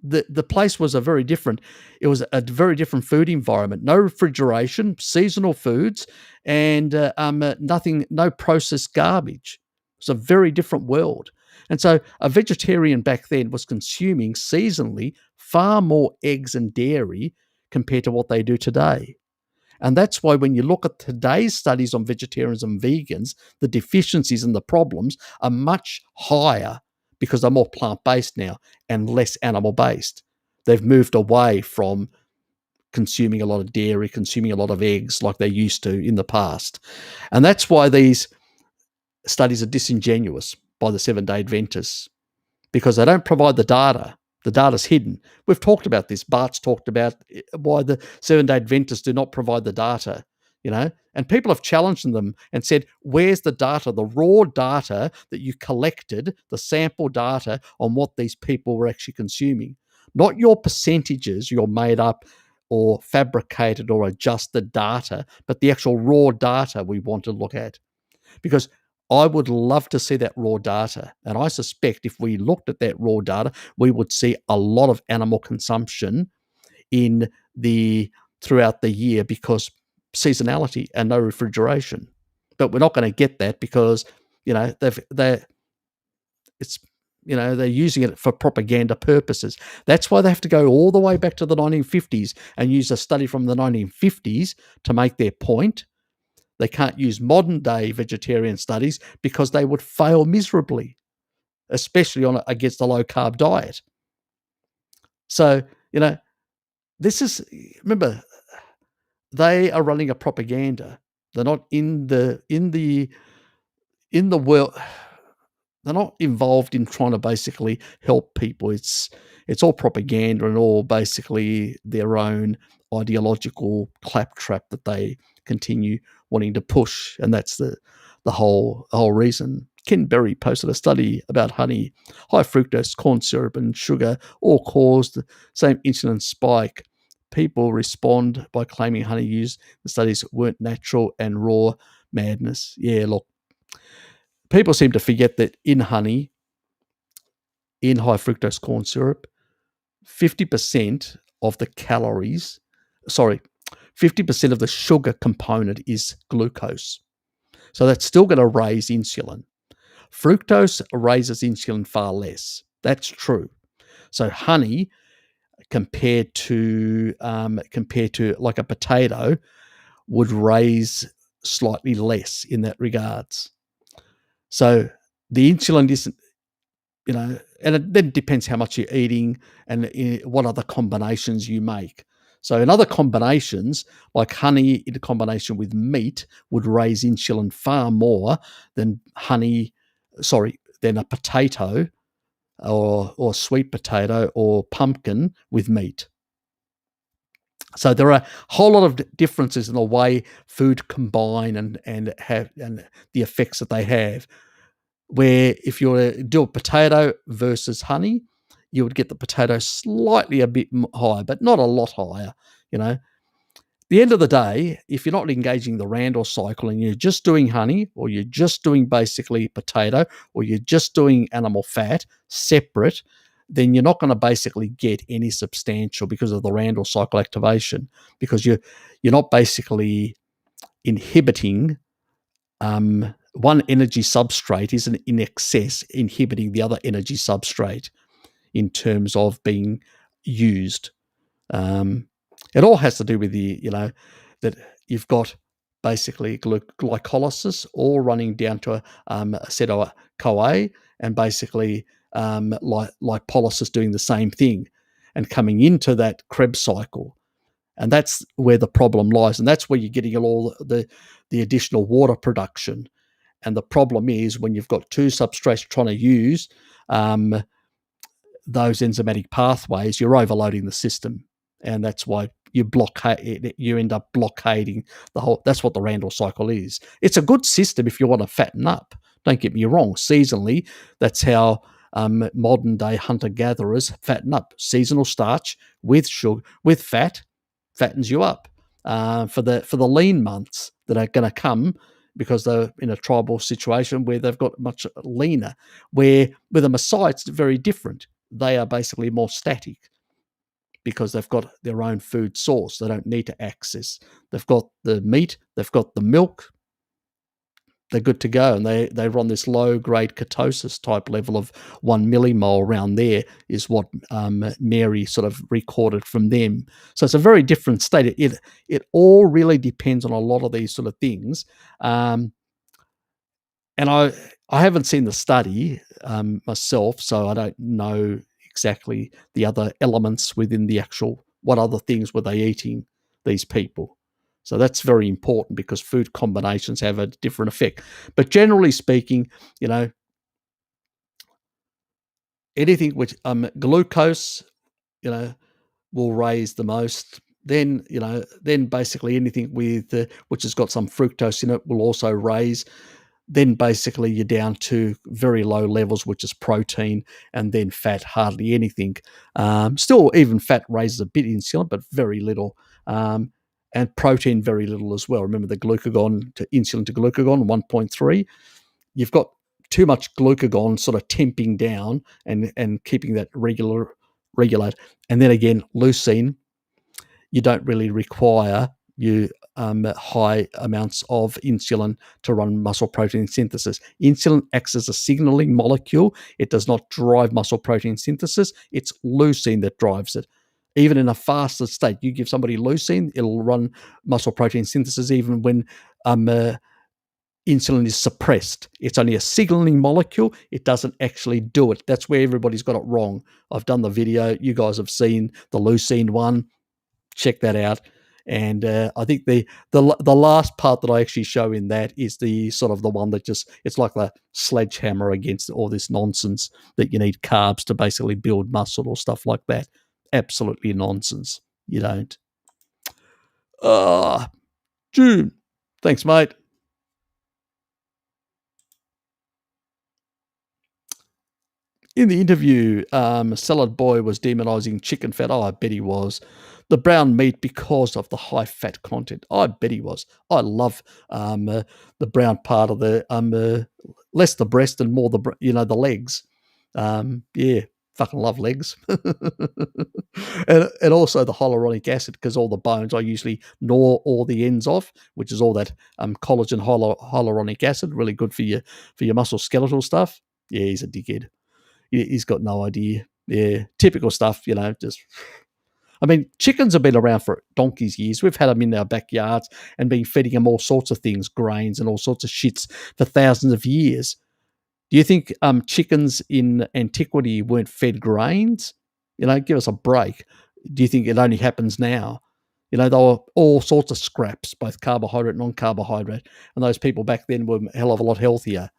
the place was it was a very different food environment. No refrigeration, seasonal foods, and nothing, no processed garbage. It's a very different world. And so a vegetarian back then was consuming seasonally far more eggs and dairy compared to what they do today. And that's why when you look at today's studies on vegetarians and vegans, the deficiencies and the problems are much higher because they're more plant-based now and less animal-based. They've moved away from consuming a lot of dairy, consuming a lot of eggs like they used to in the past. And that's why these studies are disingenuous by the Seventh-day Adventists, because they don't provide the data. The data's hidden. We've talked about this. Bart's talked about why the Seventh-day Adventists do not provide the data, and people have challenged them and said, where's the data, the raw data that you collected, the sample data on what these people were actually consuming? Not your percentages, your made up or fabricated or adjusted data, but the actual raw data we want to look at. Because I would love to see that raw data. And I suspect if we looked at that raw data, we would see a lot of animal consumption throughout the year because seasonality and no refrigeration. But we're not going to get that because, they're using it for propaganda purposes. That's why they have to go all the way back to the 1950s and use a study from the 1950s to make their point. They can't use modern day vegetarian studies because they would fail miserably, especially against a low carb diet. So, remember, they are running a propaganda. They're not in the world. They're not involved in trying to basically help people. It's all propaganda and all basically their own ideological claptrap that they continue wanting to push, and that's the whole reason. Ken Berry posted a study about honey, high fructose corn syrup, and sugar all cause the same insulin spike. People respond by claiming honey used in the studies weren't natural and raw. Madness. Yeah, look, people seem to forget that in honey, in high fructose corn syrup, 50% of the calories, 50% of the sugar component is glucose. So that's still going to raise insulin. Fructose raises insulin far less. That's true. So honey, compared to like a potato, would raise slightly less in that regards. So the insulin isn't, and it then depends how much you're eating and what other combinations you make. So in other combinations, like honey in combination with meat would raise insulin far more than than a potato or sweet potato or pumpkin with meat. So there are a whole lot of differences in the way food combine and the effects that they have. Where if you were to do a potato versus honey, you would get the potato slightly a bit higher, but not a lot higher. The end of the day, if you're not engaging the Randall cycle and you're just doing honey, or you're just doing basically potato, or you're just doing animal fat separate, then you're not going to basically get any substantial because of the Randall cycle activation, because you're not basically inhibiting one energy substrate isn't in excess inhibiting the other energy substrate in terms of being used. It all has to do with that you've got basically glycolysis all running down to acetyl-CoA, and basically lipolysis doing the same thing and coming into that Krebs cycle. And that's where the problem lies. And that's where you're getting all the additional water production. And the problem is when you've got two substrates trying to use those enzymatic pathways, you're overloading the system. And that's why you end up blockading the whole. That's what the Randall cycle is. It's a good system if you want to fatten up. Don't get me wrong. Seasonally, that's how modern day hunter gatherers fatten up. Seasonal starch with sugar, with fat, fattens you up. For the lean months that are going to come, because they're in a tribal situation where they've got much leaner. Where with a Maasai, it's very different. They are basically more static because they've got their own food source. They don't need to access. They've got the meat, they've got the milk, they're good to go, and they run this low grade ketosis type level of 1 millimole. Around there is what Mary sort of recorded from them. So it's a very different state. It all really depends on a lot of these sort of things. And I haven't seen the study myself, so I don't know exactly the other elements within the actual, what other things were they eating, these people. So that's very important because food combinations have a different effect. But generally speaking, anything which glucose, will raise the most. Then basically anything with which has got some fructose in it will also raise. Then basically you're down to very low levels, which is protein, and then fat, hardly anything. Still, even fat raises a bit insulin, but very little. And protein, very little as well. Remember the glucagon to insulin to glucagon, 1.3. You've got too much glucagon sort of temping down and keeping that regulate. And then again, leucine, you don't really require high amounts of insulin to run muscle protein synthesis. Insulin acts as a signaling molecule. It does not drive muscle protein synthesis. It's leucine that drives it. Even in a fasted state, you give somebody leucine, it'll run muscle protein synthesis even when insulin is suppressed. It's only a signaling molecule. It doesn't actually do it. That's where everybody's got it wrong. I've done the video. You guys have seen the leucine one. Check that out. And I think the last part that I actually show in that is the sort of the one that just, it's like a sledgehammer against all this nonsense that you need carbs to basically build muscle or stuff like that. Absolutely nonsense. You don't. June. Thanks, mate. In the interview, Salad Boy was demonizing chicken fat. Oh, I bet he was. The brown meat because of the high fat content. I bet he was. I love the brown part of the less the breast and more the legs. Yeah, fucking love legs. and also the hyaluronic acid, because all the bones I usually gnaw all the ends off, which is all that collagen hyaluronic acid, really good for your muscle skeletal stuff. Yeah, he's a dickhead. He's got no idea. Yeah, typical stuff, just. I mean, chickens have been around for donkey's years. We've had them in our backyards and been feeding them all sorts of things, grains and all sorts of shits for thousands of years. Do you think chickens in antiquity weren't fed grains? Give us a break. Do you think it only happens now? They were all sorts of scraps, both carbohydrate and non-carbohydrate. And those people back then were a hell of a lot healthier.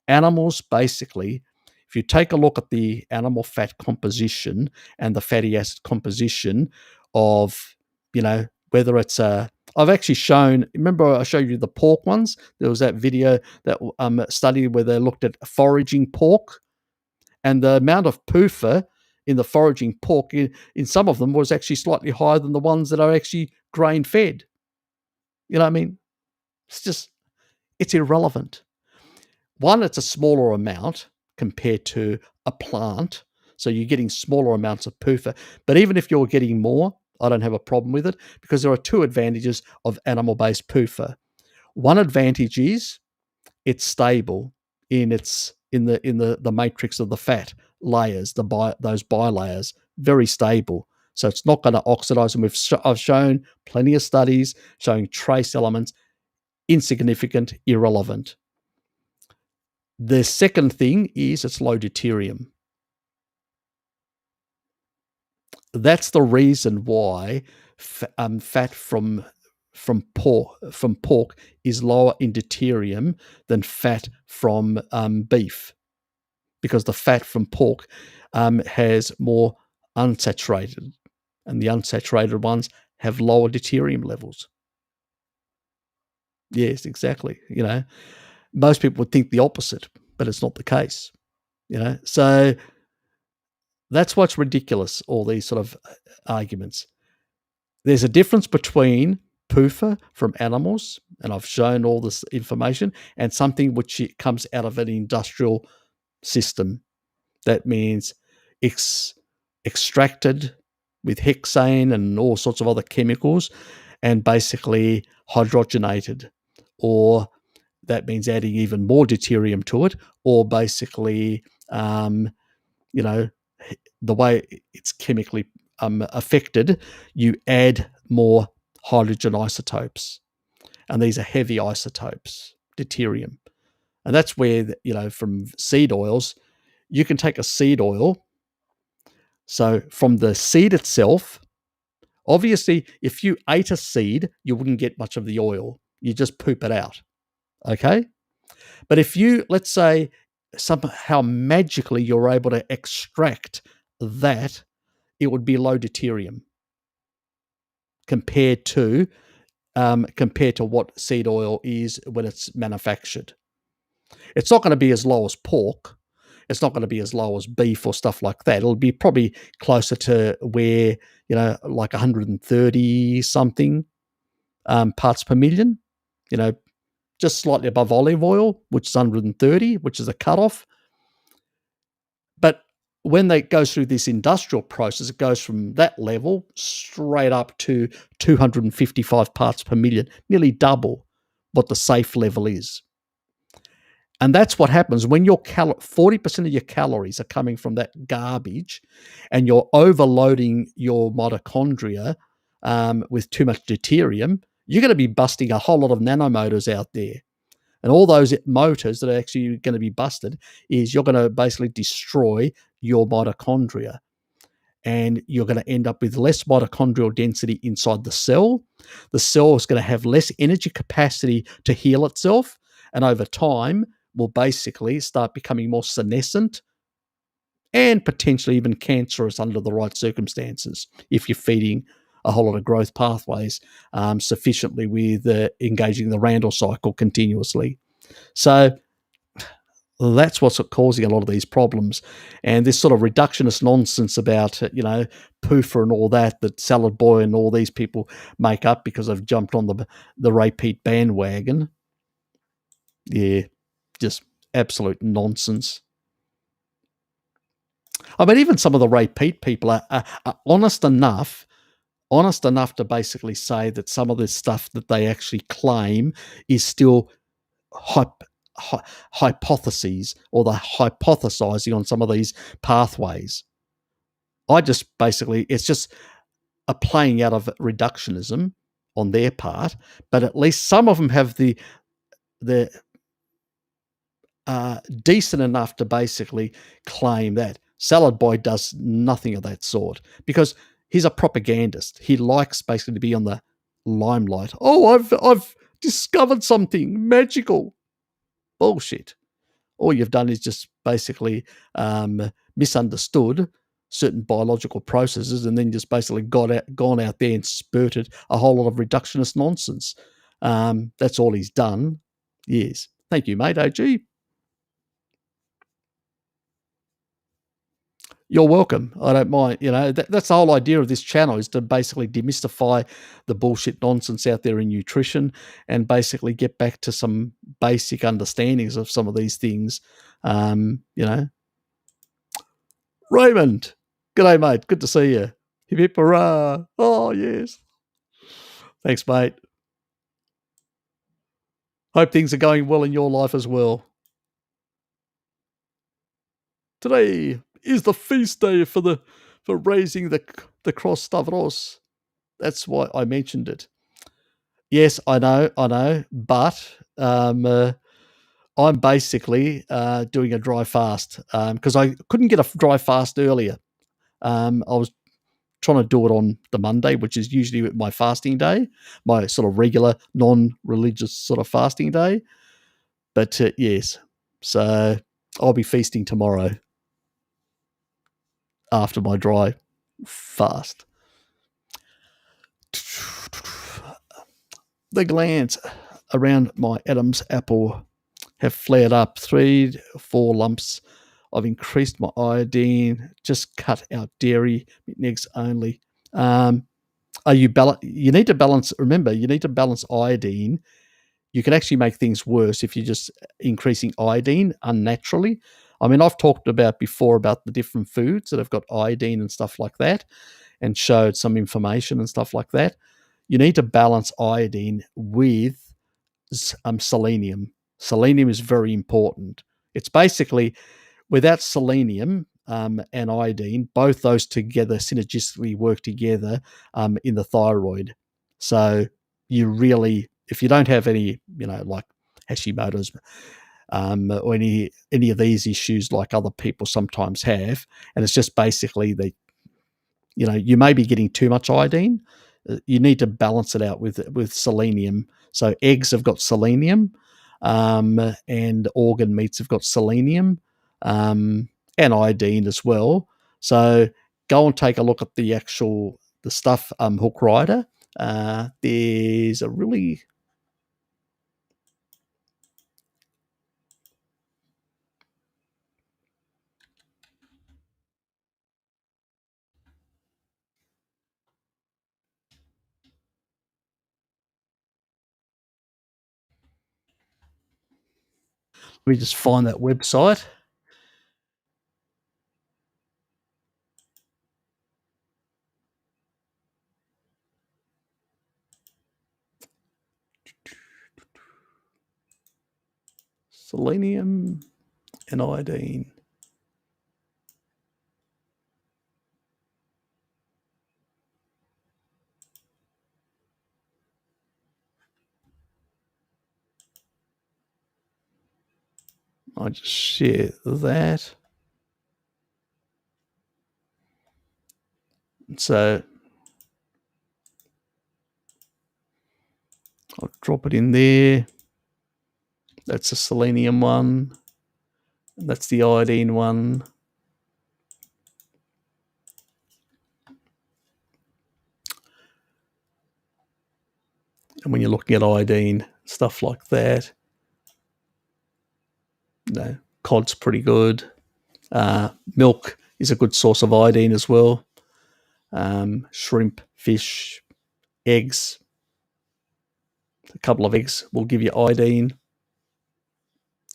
Animals, basically, if you take a look at the animal fat composition and the fatty acid composition of, whether it's I've actually shown, remember I showed you the pork ones? There was that video, that study where they looked at foraging pork, and the amount of PUFA in the foraging pork in some of them was actually slightly higher than the ones that are actually grain fed. You know what I mean? It's irrelevant. One, it's a smaller amount compared to a plant. So you're getting smaller amounts of PUFA. But even if you're getting more, I don't have a problem with it, because there are two advantages of animal-based PUFA. One advantage is it's stable in the matrix of the fat layers, those bilayers, very stable. So it's not going to oxidize. And I've shown plenty of studies showing trace elements, insignificant, irrelevant. The second thing is it's low deuterium. That's the reason why fat from pork is lower in deuterium than fat from beef, because the fat from pork has more unsaturated, and the unsaturated ones have lower deuterium levels. Yes, exactly. Most people would think the opposite, but it's not the case. So that's what's ridiculous, all these sort of arguments. There's a difference between PUFA from animals, and I've shown all this information, and something which comes out of an industrial system. That means it's extracted with hexane and all sorts of other chemicals, and basically hydrogenated or that means adding even more deuterium to it, or basically, the way it's chemically affected, you add more hydrogen isotopes. And these are heavy isotopes, deuterium. And that's where, from seed oils, you can take a seed oil. So from the seed itself, obviously, if you ate a seed, you wouldn't get much of the oil. You just poop it out. Okay? But if you, let's say, somehow magically you're able to extract that, it would be low deuterium compared to what seed oil is when it's manufactured. It's not going to be as low as pork. It's not going to be as low as beef or stuff like that. It'll be probably closer to where, like 130 something parts per million, just slightly above olive oil, which is 130, which is a cutoff. But when they go through this industrial process, it goes from that level straight up to 255 parts per million, nearly double what the safe level is. And that's what happens when 40% of your calories are coming from that garbage, and you're overloading your mitochondria with too much deuterium. You're going to be busting a whole lot of nanomotors out there. And all those motors that are actually going to be busted is you're going to basically destroy your mitochondria. And you're going to end up with less mitochondrial density inside the cell. The cell is going to have less energy capacity to heal itself. And over time, will basically start becoming more senescent and potentially even cancerous under the right circumstances if you're feeding a whole lot of growth pathways sufficiently with engaging the Randall cycle continuously. So that's what's causing a lot of these problems. And this sort of reductionist nonsense about, PUFA and all that Salad Boy and all these people make up because they've jumped on the repeat bandwagon. Yeah, just absolute nonsense. I mean, even some of the repeat people are honest enough to basically say that some of this stuff that they actually claim is still hypotheses, or the hypothesizing on some of these pathways. It's just a playing out of reductionism on their part, but at least some of them have the decent enough to basically claim that. Salad Boy does nothing of that sort because he's a propagandist. He likes basically to be on the limelight. Oh, I've discovered something magical. Bullshit. All you've done is just basically misunderstood certain biological processes, and then just basically gone out there and spurted a whole lot of reductionist nonsense. That's all he's done. Yes. Thank you, mate. OG. You're welcome. I don't mind. That's the whole idea of this channel, is to basically demystify the bullshit nonsense out there in nutrition and basically get back to some basic understandings of some of these things. Raymond, g'day, mate. Good to see you. Hip hip hurrah. Oh, yes. Thanks, mate. Hope things are going well in your life as well. Today is the feast day for raising the cross Stavros. That's why I mentioned it. Yes, I know, but I'm basically doing a dry fast because I couldn't get a dry fast earlier. I was trying to do it on the Monday, which is usually my fasting day, my sort of regular non-religious sort of fasting day. But yes, so I'll be feasting tomorrow after my dry fast. The glands around my Adam's apple have flared up. 3 to 4 lumps. I've increased my iodine, just cut out dairy, eggs only. You need to balance, remember, you need to balance iodine. You can actually make things worse if you're just increasing iodine unnaturally. I mean, I've talked about before about the different foods that have got iodine and stuff like that, and showed some information and stuff like that. You need to balance iodine with selenium. Selenium is very important. It's basically, without selenium and iodine, both those together synergistically work together in the thyroid. So you really, if you don't have any, like Hashimoto's or any of these issues like other people sometimes have, and it's just basically you may be getting too much iodine. You need to balance it out with selenium. So eggs have got selenium, and organ meats have got selenium, and iodine as well. So go and take a look at the stuff, Hook Rider. There's a really, let me just find that website. Selenium and iodine. I'll just share that. So I'll drop it in there. That's a selenium one. That's the iodine one. And when you're looking at iodine, stuff like that, cod's pretty good. Milk is a good source of iodine as well. Shrimp, fish, eggs. A couple of eggs will give you iodine.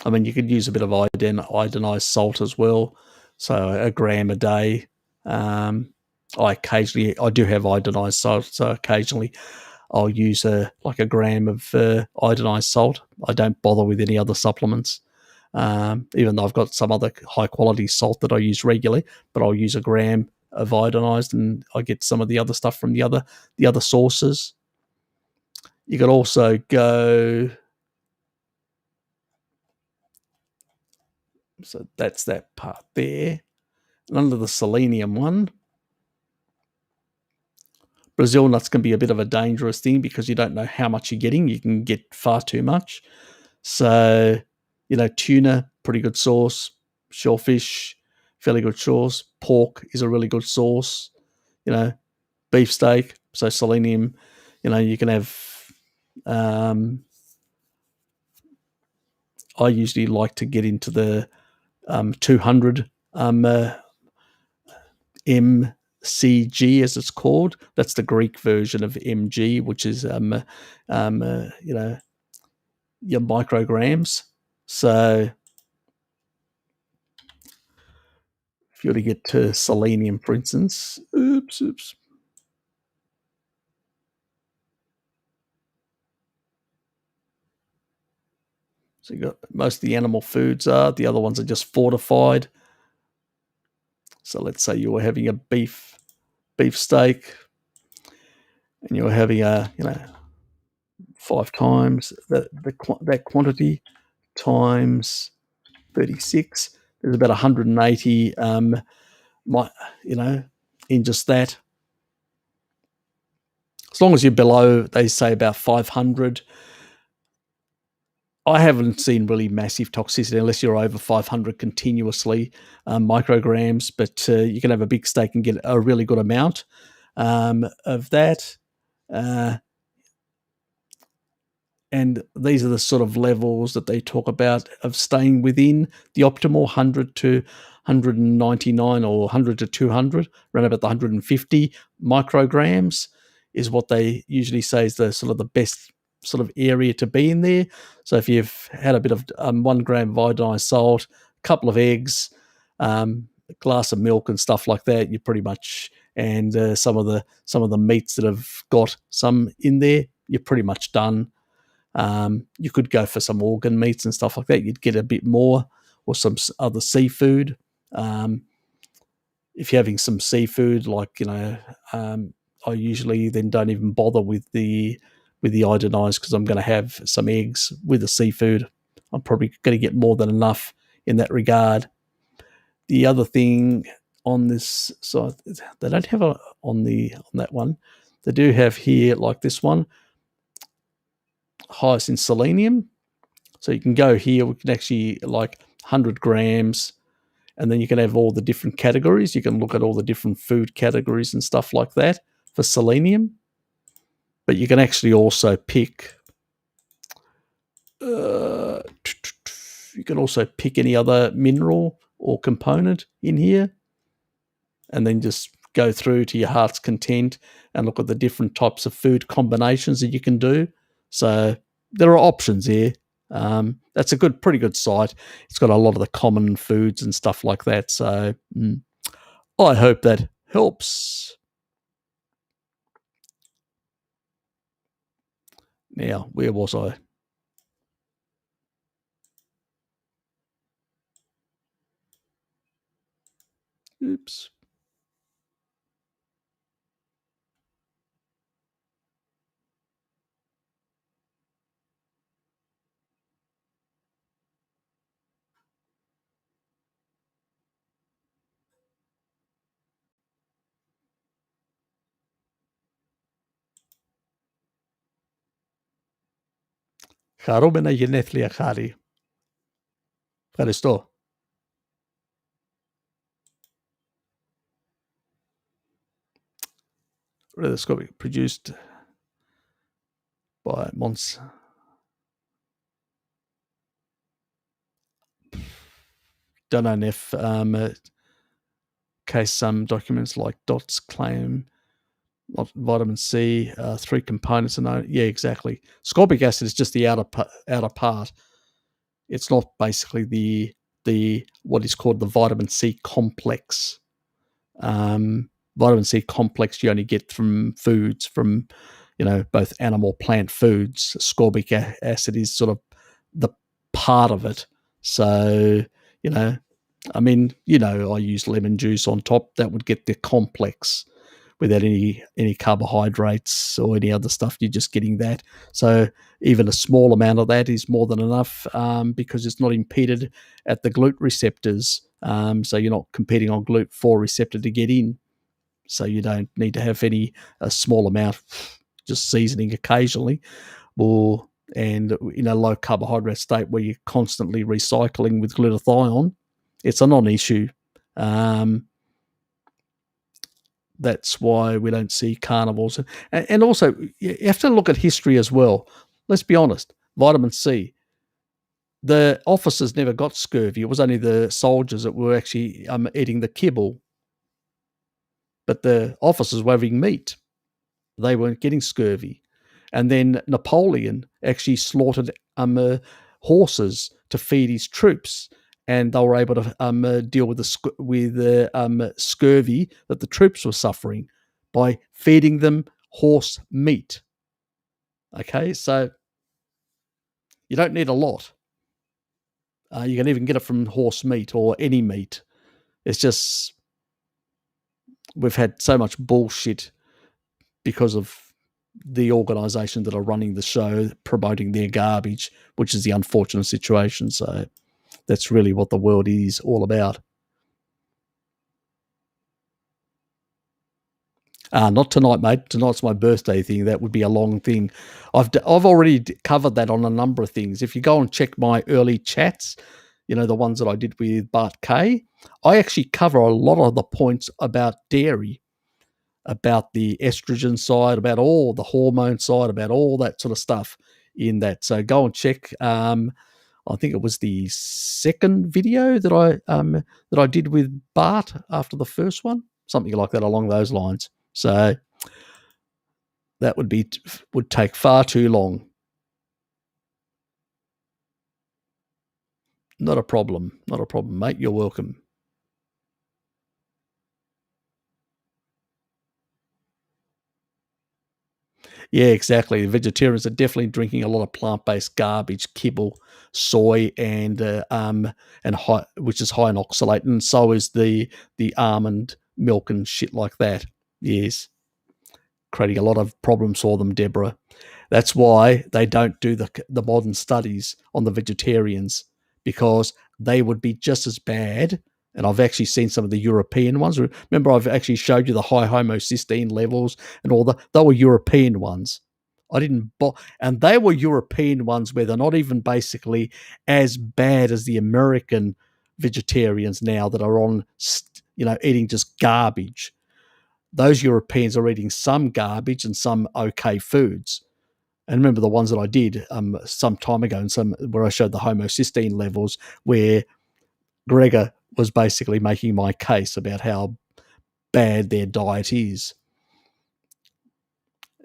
I mean, you could use a bit of iodinized salt as well. So a gram a day. I do have iodinized salt, so occasionally I'll use like a gram of iodinized salt. I don't bother with any other supplements, even though I've got some other high quality salt that I use regularly. But I'll use a gram of iodinized, and I get some of the other stuff from the other sources. You could also go. So that's that part there. And under the selenium one, Brazil nuts can be a bit of a dangerous thing because you don't know how much you're getting. You can get far too much. So, tuna, pretty good source. Shellfish, fairly good source. Pork is a really good source. Beefsteak, so selenium. You can have. I usually like to get into the 200 MCG, as it's called. That's the Greek version of mg, which is your micrograms. So if you were to get to selenium, for instance, oops. So you got most of the animal foods the other ones are just fortified. So let's say you were having a beef steak, and you were having 5 times that quantity times 36. There's about 180 in just that. As long as you're below, they say about 500. I haven't seen really massive toxicity unless you're over 500 continuously micrograms, but you can have a big steak and get a really good amount of that. And these are the sort of levels that they talk about of staying within the optimal 100 to 199 or 100 to 200, around about the 150 micrograms is what they usually say is the sort of the best sort of area to be in there. So if you've had a bit of 1 gram of iodinized salt, a couple of eggs, a glass of milk and stuff like that, you pretty much, and some of the meats that have got some in there, you're pretty much done. You could go for some organ meats and stuff like that. You'd get a bit more, or some other seafood. If you're having some seafood, like I usually then don't even bother with the iodinized, because I'm going to have some eggs with the seafood. I'm probably going to get more than enough in that regard. The other thing on this side, they don't have on that one. They do have here, like this one, highest in selenium. So you can go here. We can actually, like, 100 grams, and then you can have all the different categories. You can look at all the different food categories and stuff like that for selenium. But you can actually also pick. You can also pick any other mineral or component in here, and then just go through to your heart's content and look at the different types of food combinations that you can do. So there are options here. That's a pretty good site. It's got a lot of the common foods and stuff like that. So I hope that helps. Now, where was I? Oops. Χαρούμενα γενέθλια, Χάρη. Ευχαριστώ. Radioscopic, produced by Mons. Don't know if case some documents like DOTS claim vitamin C, 3 components. Yeah, exactly. Scorbic acid is just the outer part. It's not basically the what is called the vitamin C complex. Vitamin C complex you only get from foods, from both animal, plant foods. Scorbic acid is sort of the part of it. So I use lemon juice on top. That would get the complex without any carbohydrates or any other stuff. You're just getting that. So even a small amount of that is more than enough, because it's not impeded at the GLUT receptors. So you're not competing on GLUT4 receptor to get in. So you don't need to have a small amount, just seasoning occasionally, and in a low carbohydrate state where you're constantly recycling with glutathione, it's a non-issue. That's why we don't see carnivores. And also, you have to look at history as well. Let's be honest, vitamin C, the officers never got scurvy. It was only the soldiers that were actually eating the kibble. But the officers were having meat. They weren't getting scurvy. And then Napoleon actually slaughtered horses to feed his troops, and they were able to deal with the scurvy that the troops were suffering by feeding them horse meat. Okay, so you don't need a lot. You can even get it from horse meat or any meat. It's just we've had so much bullshit because of the organisation that are running the show promoting their garbage, which is the unfortunate situation. So that's really what the world is all about. Not tonight, mate. Tonight's my birthday thing. That would be a long thing. I've already covered that on a number of things. If you go and check my early chats, the ones that I did with Bart K, I actually cover a lot of the points about dairy, about the estrogen side, about all the hormone side, about all that sort of stuff in that. So go and check. I think it was the second video that I did with Bart after the first one, something like that along those lines. So that would take far too long. Not a problem, mate. You're welcome. Yeah, exactly. Vegetarians are definitely drinking a lot of plant-based garbage, kibble, soy, and high, which is high in oxalate, and so is the almond milk and shit like that. Yes, creating a lot of problems for them, Deborah. That's why they don't do the modern studies on the vegetarians, because they would be just as bad. And I've actually seen some of the European ones. Remember, I've actually showed you the high homocysteine levels and all that. They were European ones. I didn't, and they were European ones where they're not even basically as bad as the American vegetarians now that are on, eating just garbage. Those Europeans are eating some garbage and some okay foods. And remember the ones that I did some time ago, and some where I showed the homocysteine levels, where Gregor was basically making my case about how bad their diet is.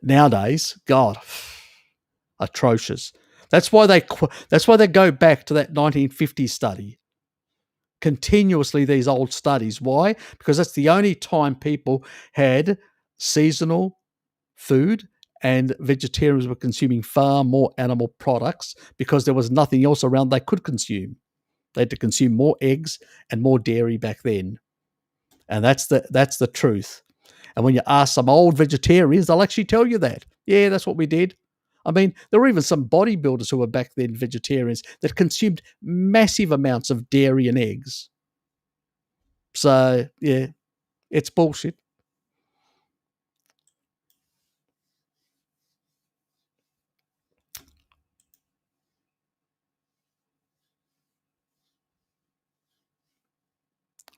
Nowadays, God, atrocious. That's why they go back to that 1950 study continuously. These old studies. Why? Because that's the only time people had seasonal food, and vegetarians were consuming far more animal products because there was nothing else around they could consume. They had to consume more eggs and more dairy back then. And that's the truth. And when you ask some old vegetarians, they'll actually tell you that. Yeah, that's what we did. I mean, there were even some bodybuilders who were back then vegetarians that consumed massive amounts of dairy and eggs. So, yeah, it's bullshit.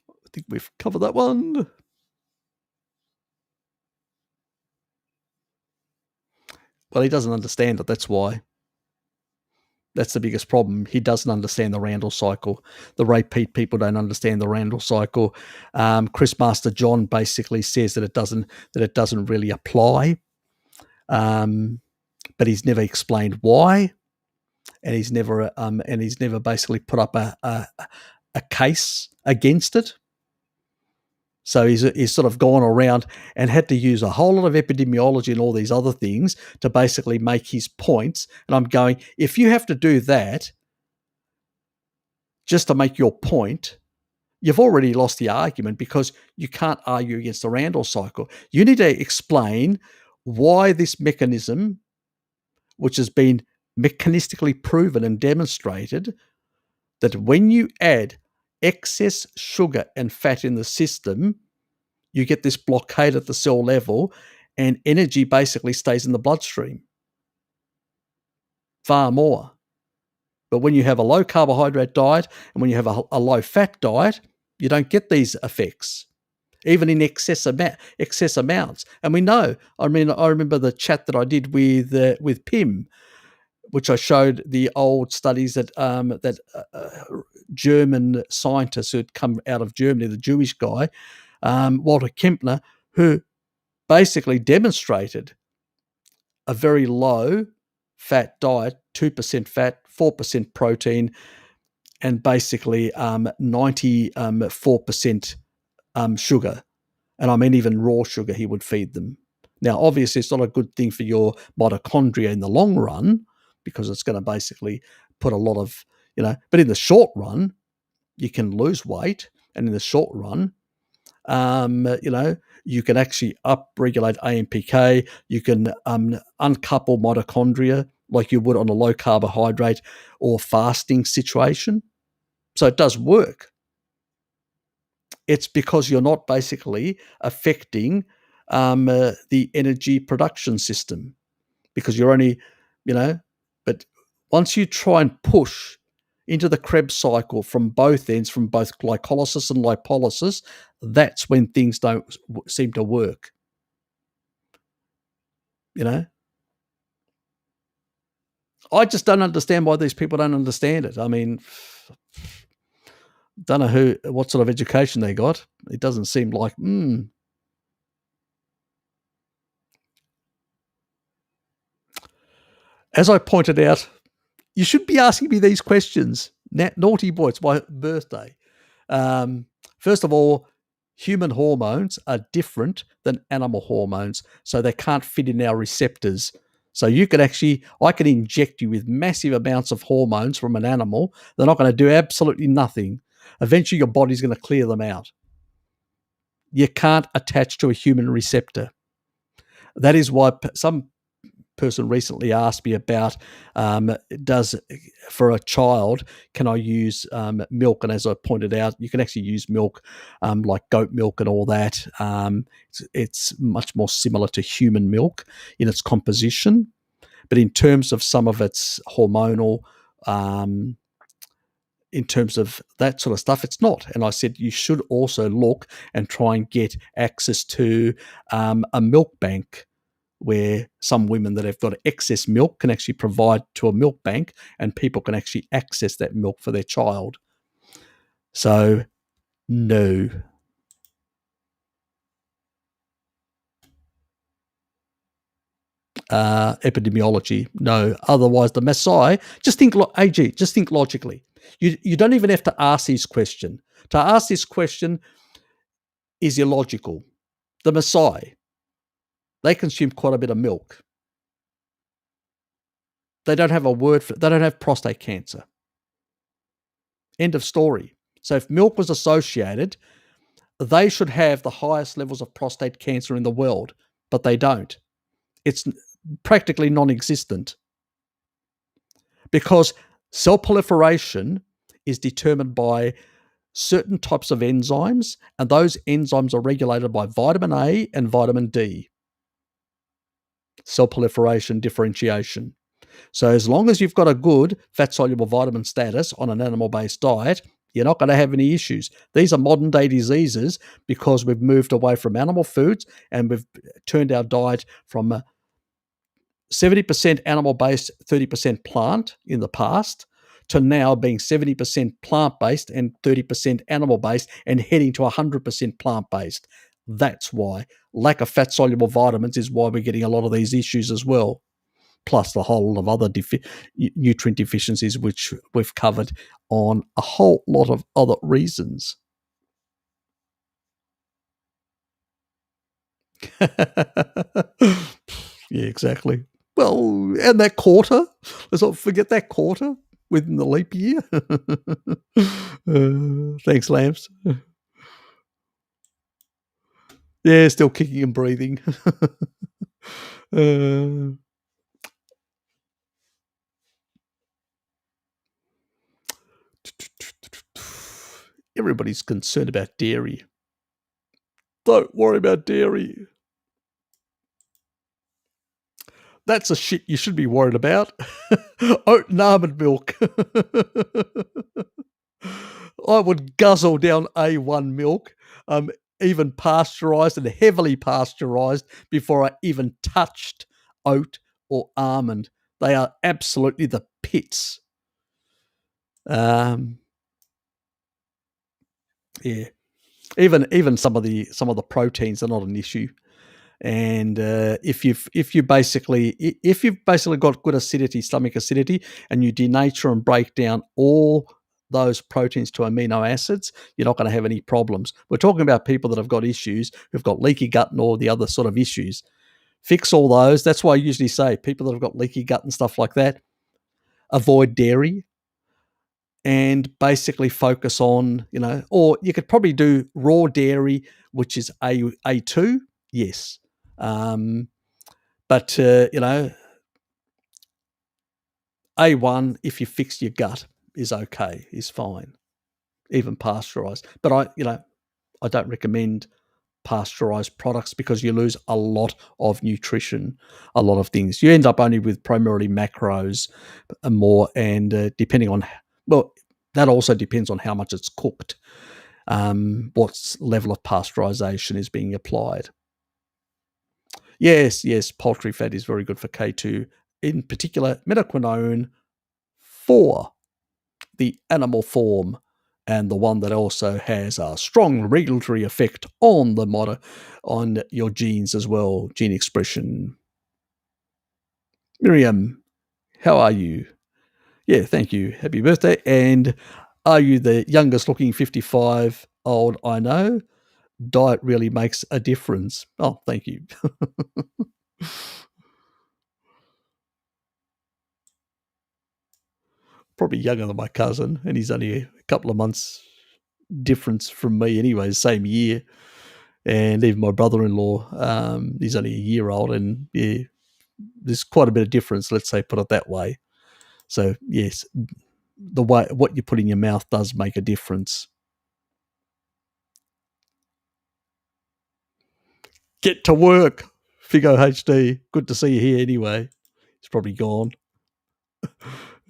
I think we've covered that one. Well, he doesn't understand it. That's why. That's the biggest problem. He doesn't understand the Randall cycle. The repeat people don't understand the Randall cycle. Chris Master John basically says that it doesn't really apply, but he's never explained why, and he's never basically put up a case against it. So he's sort of gone around and had to use a whole lot of epidemiology and all these other things to basically make his points. And I'm going, if you have to do that just to make your point, you've already lost the argument, because you can't argue against the Randall cycle. You need to explain why this mechanism, which has been mechanistically proven and demonstrated, that when you add excess sugar and fat in the system, you get this blockade at the cell level, and energy basically stays in the bloodstream far more. But when you have a low carbohydrate diet and when you have a low fat diet, you don't get these effects, even in excess amounts. And we know. I mean, I remember the chat that I did with Pim, which I showed the old studies that German scientists who had come out of Germany, the Jewish guy, Walter Kempner, who basically demonstrated a very low fat diet, 2% fat, 4% protein, and basically 94% sugar. And I mean, even raw sugar he would feed them. Now, obviously, it's not a good thing for your mitochondria in the long run, because it's going to basically put a lot of, but in the short run, you can lose weight. And in the short run, you can actually upregulate AMPK. You can uncouple mitochondria like you would on a low carbohydrate or fasting situation. So it does work. It's because you're not basically affecting the energy production system, because you're only, but once you try and push into the Krebs cycle from both ends, from both glycolysis and lipolysis, that's when things don't seem to work. I just don't understand why these people don't understand it. I mean, don't know what sort of education they got. It doesn't seem like, As I pointed out, you should be asking me these questions. Naughty boy, it's my birthday. First of all, Human hormones are different than animal hormones, so they can't fit in our receptors. So I can inject you with massive amounts of hormones from an animal. They're not going to do absolutely nothing. Eventually, your body's going to clear them out. You can't attach to a human receptor. That is why some person recently asked me about does for a child can I use milk, and as I pointed out, you can actually use milk like goat milk and all that. It's much more similar to human milk in its composition, but in terms of some of its hormonal in terms of that sort of stuff, it's not. And I said you should also look and try and get access to a milk bank where some women that have got excess milk can actually provide to a milk bank, and people can actually access that milk for their child. So, no. Epidemiology, no. Otherwise, the Maasai, just think logically. You don't even have to ask this question. To ask this question is illogical. The Maasai, they consume quite a bit of milk. They don't have a word for it. They don't have prostate cancer. End of story. So if milk was associated, they should have the highest levels of prostate cancer in the world, but they don't. It's practically non-existent because cell proliferation is determined by certain types of enzymes, and those enzymes are regulated by vitamin A and vitamin D. Cell proliferation, differentiation. So as long as you've got a good fat-soluble vitamin status on an animal-based diet, you're not going to have any issues. These are modern-day diseases because we've moved away from animal foods and we've turned our diet from 70% animal-based, 30% plant in the past to now being 70% plant-based and 30% animal-based and heading to 100% plant-based. That's why. Lack of fat-soluble vitamins is why we're getting a lot of these issues as well, plus the whole of other nutrient deficiencies, which we've covered on a whole lot of other reasons. Yeah, exactly. Well, and that quarter, let's not forget that quarter within the leap year. Thanks, Lamps. Yeah, still kicking and breathing. Everybody's concerned about dairy. Don't worry about dairy. That's a shit you should be worried about. Oat and almond milk. I would guzzle down A1 milk, even pasteurized and heavily pasteurized, before I even touched oat or almond. They are absolutely the pits. Yeah. Even some of the proteins are not an issue. And if you've basically got good acidity, stomach acidity, and you denature and break down all those proteins to amino acids, you're not going to have any problems. We're talking about people that have got issues, who've got leaky gut and all the other sort of issues. Fix all those. That's why I usually say people that have got leaky gut and stuff like that, avoid dairy and basically focus on, or you could probably do raw dairy, which is A2, yes. But A1, if you fix your gut, is okay, is fine, even pasteurized. But I don't recommend pasteurized products because you lose a lot of nutrition, a lot of things. You end up only with primarily macros and more, and depending on, well, that also depends on how much it's cooked, what level of pasteurization is being applied. Yes, poultry fat is very good for K2, in particular metaquinone for the animal form, and the one that also has a strong regulatory effect on on your genes as well, gene expression. Miriam, how are you? Yeah, thank you. Happy birthday. And are you the youngest looking 55-old I know? Diet really makes a difference. Oh, thank you. Probably younger than my cousin, and he's only a couple of months difference from me anyway, same year. And even my brother-in-law, he's only a year old, and yeah, there's quite a bit of difference, let's say, put it that way. So yes, the way what you put in your mouth does make a difference. Get to work, Figo HD. Good to see you here anyway. He's probably gone.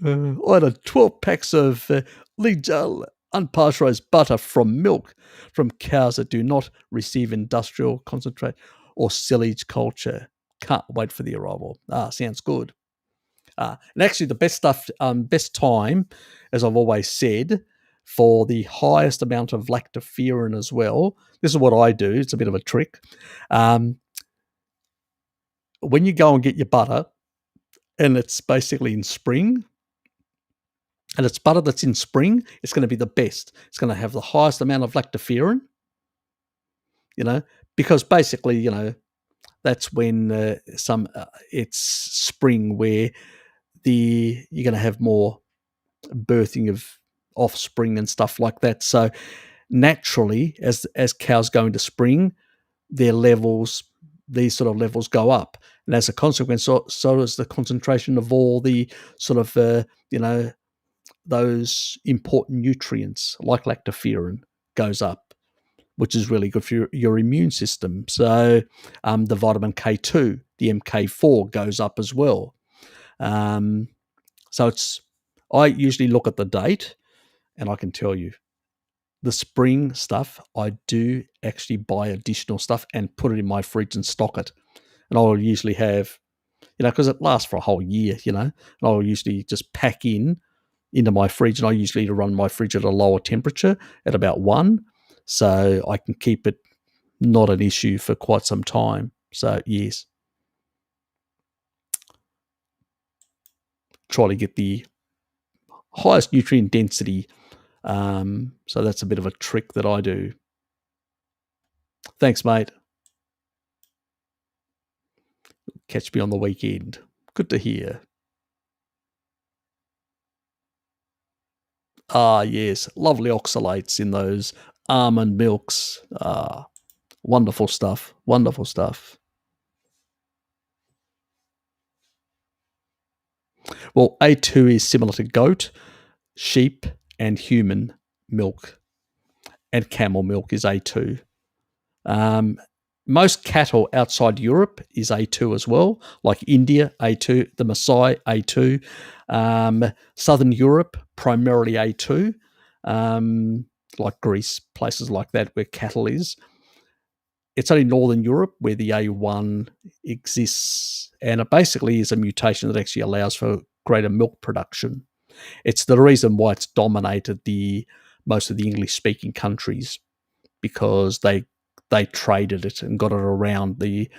I had 12 packs of legal unpasteurized butter from milk from cows that do not receive industrial concentrate or silage culture. Can't wait for the arrival. Sounds good. And actually, the best stuff, best time, as I've always said, for the highest amount of lactoferrin as well. This is what I do. It's a bit of a trick. When you go and get your butter, and it's basically in spring, and it's butter that's in spring, it's going to be the best. It's going to have the highest amount of lactoferrin, because basically, that's when it's spring where you're going to have more birthing of offspring and stuff like that. So naturally, as cows go into spring, their levels, these sort of levels go up, and as a consequence, so does the concentration of all the sort of those important nutrients like lactoferrin goes up, which is really good for your immune system. So the vitamin K2, the MK4 goes up as well. So I usually look at the date, and I can tell you the spring stuff, I do actually buy additional stuff and put it in my fridge and stock it. And I'll usually have, because it lasts for a whole year, and I'll usually just pack into my fridge, and I usually run my fridge at a lower temperature at about 1, so I can keep it not an issue for quite some time. So yes, try to get the highest nutrient density. So that's a bit of a trick that I do. Thanks, mate. Catch me on the weekend. Good to hear. Yes, lovely oxalates in those almond milks. Wonderful stuff. Wonderful stuff. Well, A2 is similar to goat, sheep, and human milk, and camel milk is A2. Most cattle outside Europe is A2 as well, like India, A2, the Maasai, A2. Southern Europe, primarily A2, like Greece, places like that where cattle is. It's only Northern Europe where the A1 exists, and it basically is a mutation that actually allows for greater milk production. It's the reason why it's dominated most of the English-speaking countries, because they traded it and got it around the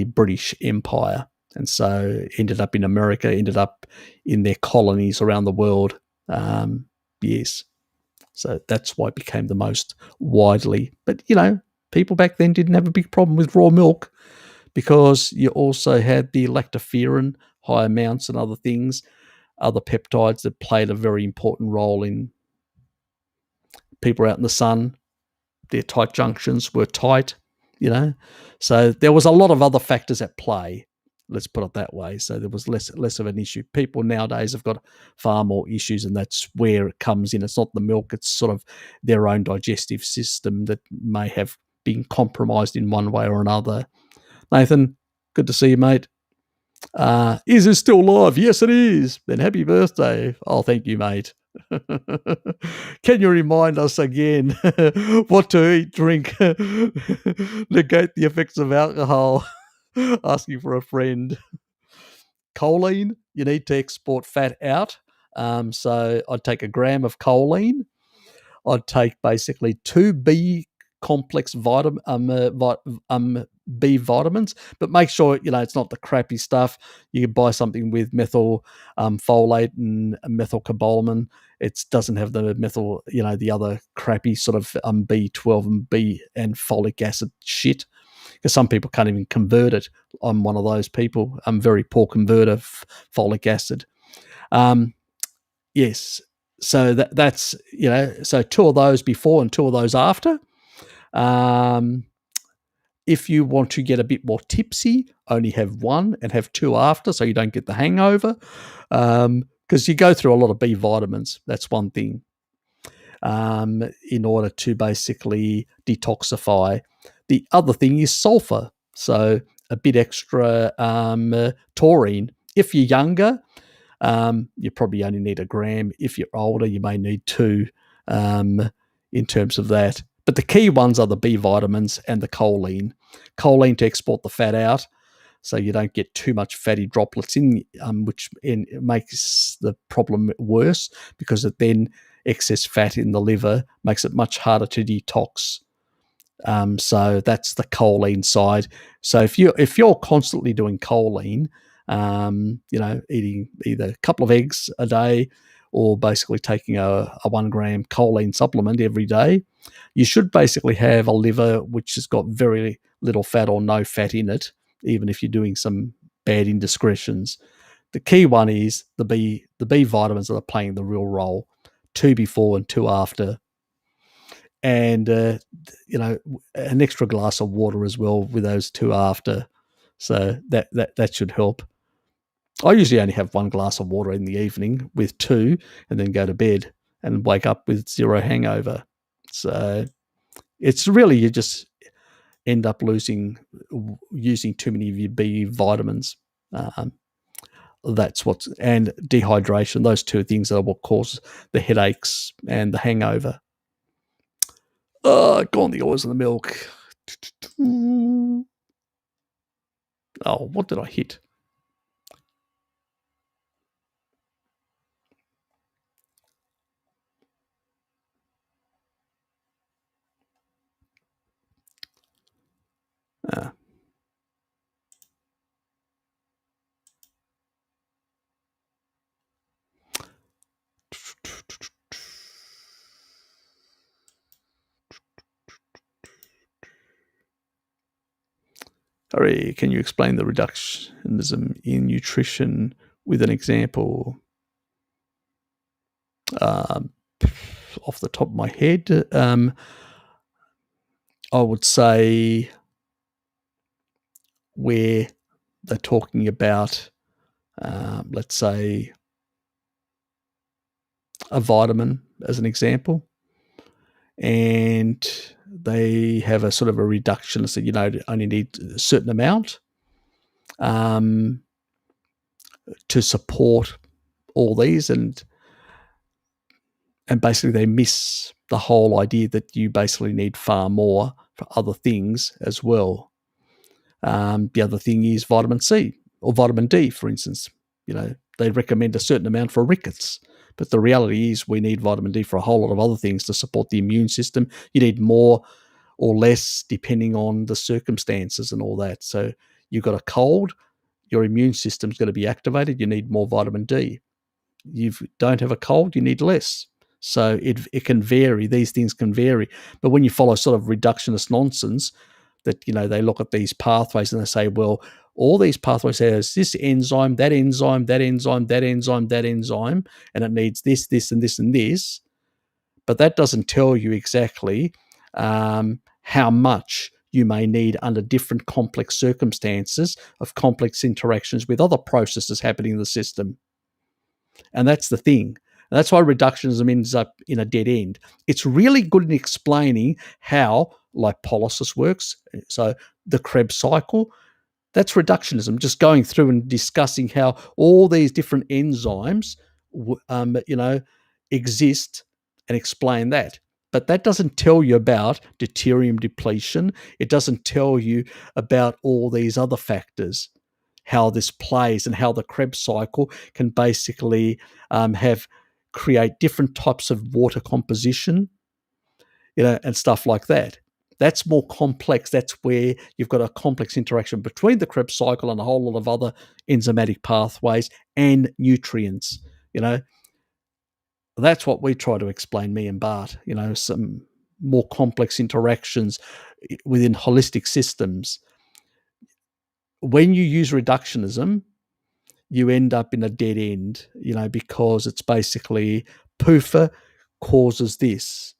British Empire, and so ended up in America, ended up in their colonies around the world. Yes, so that's why it became the most widely. But people back then didn't have a big problem with raw milk, because you also had the lactoferrin, high amounts, and other things, other peptides that played a very important role in people out in the sun. Their tight junctions were tight, So there was a lot of other factors at play. Let's put it that way. So there was less of an issue. People nowadays have got far more issues, and that's where it comes in. It's not the milk; it's sort of their own digestive system that may have been compromised in one way or another. Nathan, good to see you, mate. Is it still live? Yes, it is. Then happy birthday. Oh, thank you, mate. Can you remind us again what to eat, drink, negate the effects of alcohol? Asking for a friend. Choline, you need to export fat out. So I'd take a gram of choline. I'd take basically 2 B complex B vitamins, but make sure, it's not the crappy stuff. You can buy something with methyl folate and methylcobalamin. It doesn't have the methyl, the other crappy sort of B12 and B and folic acid shit, because some people can't even convert it. I'm one of those people. I'm very poor converter of folic acid. Yes. So that's, so 2 of those before and 2 of those after. If you want to get a bit more tipsy, only have 1 and have 2 after, so you don't get the hangover. Because you go through a lot of B vitamins. That's one thing. In order to basically detoxify. The other thing is sulfur. So a bit extra taurine. If you're younger, you probably only need 1 gram. If you're older, you may need 2 in terms of that. But the key ones are the B vitamins and the choline. Choline to export the fat out, so you don't get too much fatty droplets in, which makes the problem worse, because it then excess fat in the liver makes it much harder to detox. So that's the choline side. So if you're constantly doing choline, eating either a couple of eggs a day or basically taking a 1 gram choline supplement every day, you should basically have a liver which has got very little fat or no fat in it, even if you're doing some bad indiscretions. The key one is the B vitamins that are playing the real role, 2 before and 2 after. And, an extra glass of water as well with those 2 after. So that should help. I usually only have 1 glass of water in the evening with 2, and then go to bed and wake up with 0 hangover. So it's really, you just end up using too many of your B vitamins. That's and dehydration. Those 2 things are what cause the headaches and the hangover. Gone the oils and the milk. Oh, what did I hit? Harry, can you explain the reductionism in nutrition with an example? Off the top of my head, I would say where they're talking about, let's say, a vitamin as an example, and they have a sort of a reductionist that, only need a certain amount to support all these, and basically they miss the whole idea that you basically need far more for other things as well. The other thing is vitamin C or vitamin D, for instance. They recommend a certain amount for rickets, but the reality is we need vitamin D for a whole lot of other things to support the immune system. You need more or less depending on the circumstances and all that. So you've got a cold, your immune system's going to be activated, you need more vitamin D. You don't have a cold, you need less. So it can vary. These things can vary. But when you follow sort of reductionist nonsense, that, they look at these pathways and they say, well, all these pathways has this enzyme, that enzyme, that enzyme, that enzyme, that enzyme, and it needs this, this, and this, and this. But that doesn't tell you exactly how much you may need under different complex circumstances of complex interactions with other processes happening in the system. And that's the thing. And that's why reductionism ends up in a dead end. It's really good in explaining how lipolysis works. So the Krebs cycle, that's reductionism, just going through and discussing how all these different enzymes, exist, and explain that. But that doesn't tell you about deuterium depletion. It doesn't tell you about all these other factors, how this plays, and how the Krebs cycle can basically create different types of water composition, and stuff like that. That's more complex. That's where you've got a complex interaction between the Krebs cycle and a whole lot of other enzymatic pathways and nutrients. That's what we try to explain, me and Bart. Some more complex interactions within holistic systems. When you use reductionism, you end up in a dead end, because it's basically PUFA causes this.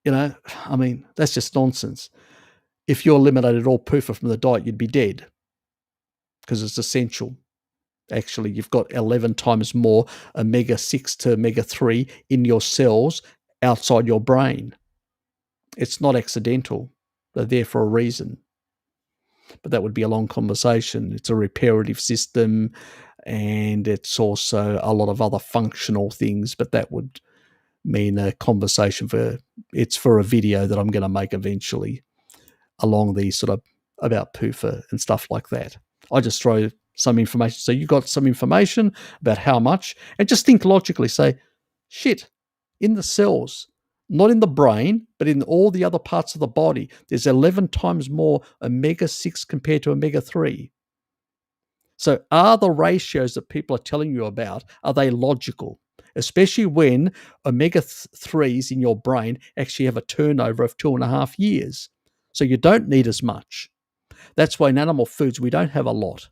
That's just nonsense. If you eliminated all PUFA from the diet, you'd be dead because it's essential. Actually, you've got 11 times more omega-6 to omega-3 in your cells outside your brain. It's not accidental. They're there for a reason. But that would be a long conversation. It's a reparative system, and it's also a lot of other functional things, but that would mean a conversation for a video that I'm going to make eventually along these sort of about PUFA and stuff like that. I just throw some information. So you got some information about how much, and just think logically, say, shit, in the cells, not in the brain, but in all the other parts of the body, there's 11 times more omega-6 compared to omega-3. So are the ratios that people are telling you about, are they logical? Especially when omega-3s in your brain actually have a turnover of 2.5 years. So you don't need as much. That's why in animal foods, we don't have a lot.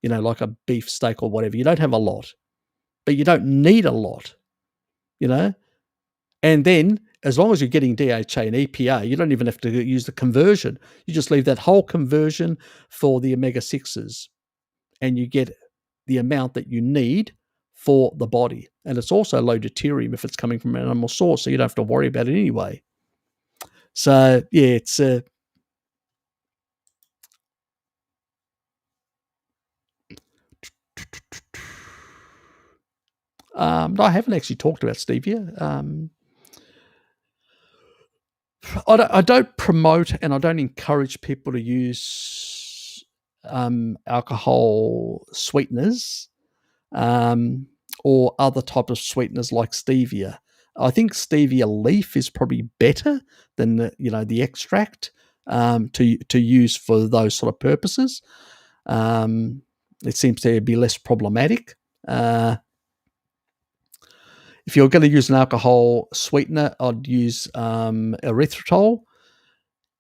Like a beef steak or whatever, you don't have a lot. But you don't need a lot, And then, as long as you're getting DHA and EPA, you don't even have to use the conversion. You just leave that whole conversion for the omega-6s, and you get the amount that you need for the body. And it's also low deuterium if it's coming from an animal source, so you don't have to worry about it anyway. So, yeah, it's no, I haven't actually talked about stevia. I don't promote and I don't encourage people to use alcohol sweeteners or other type of sweeteners like stevia. I think stevia leaf is probably better than the extract to use for those sort of purposes. It seems to be less problematic. If you're going to use an alcohol sweetener, I'd use erythritol.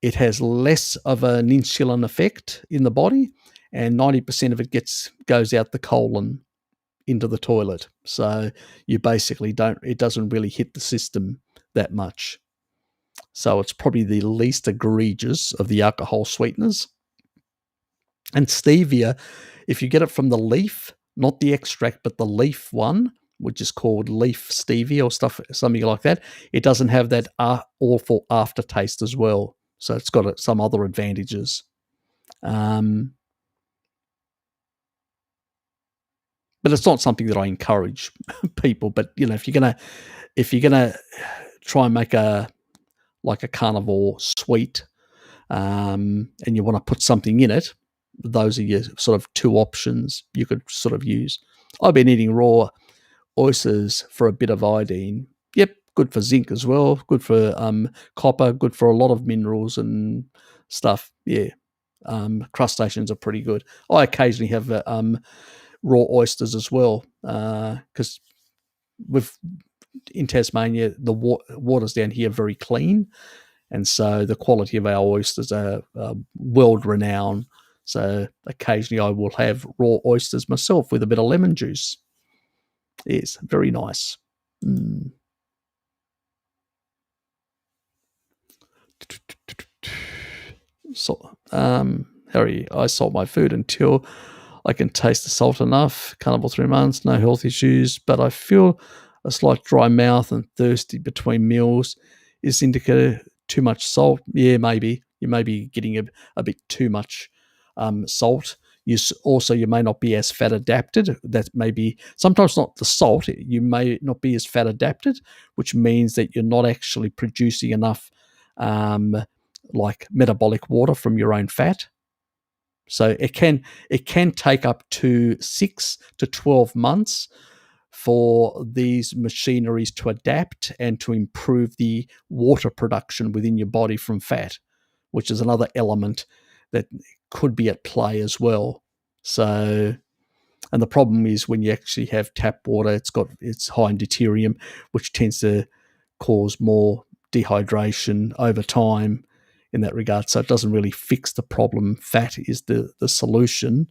It has less of an insulin effect in the body, and 90% of it goes out the colon into the toilet. So you basically it doesn't really hit the system that much. So it's probably the least egregious of the alcohol sweeteners. And stevia, if you get it from the leaf, not the extract, but the leaf one, which is called leaf stevia or something like that, it doesn't have that awful aftertaste as well. So it's got some other advantages. But it's not something that I encourage people. But if you're gonna try and make a carnivore sweet, and you want to put something in it, those are your sort of two options you could sort of use. I've been eating raw oysters for a bit of iodine. Yep, good for zinc as well, good for copper, good for a lot of minerals and stuff. Yeah, crustaceans are pretty good. I occasionally have raw oysters as well because in Tasmania the waters down here are very clean, and so the quality of our oysters are world renowned. So occasionally I will have raw oysters myself with a bit of lemon juice. Yes, very nice. So, Harry, I salt my food until I can taste the salt enough. Carnivore 3 months, no health issues, but I feel a slight dry mouth and thirsty between meals. Is indicator too much salt? Yeah, maybe. You may be getting a bit too much salt. You may not be as fat adapted. That may be sometimes not the salt. You may not be as fat adapted, which means that you're not actually producing enough like metabolic water from your own fat. So it can take up to 6 to 12 months for these machineries to adapt and to improve the water production within your body from fat, which is another element that could be at play as well. So, and the problem is when you actually have tap water, it's high in deuterium, which tends to cause more dehydration over time in that regard. So it doesn't really fix the problem. Fat is the solution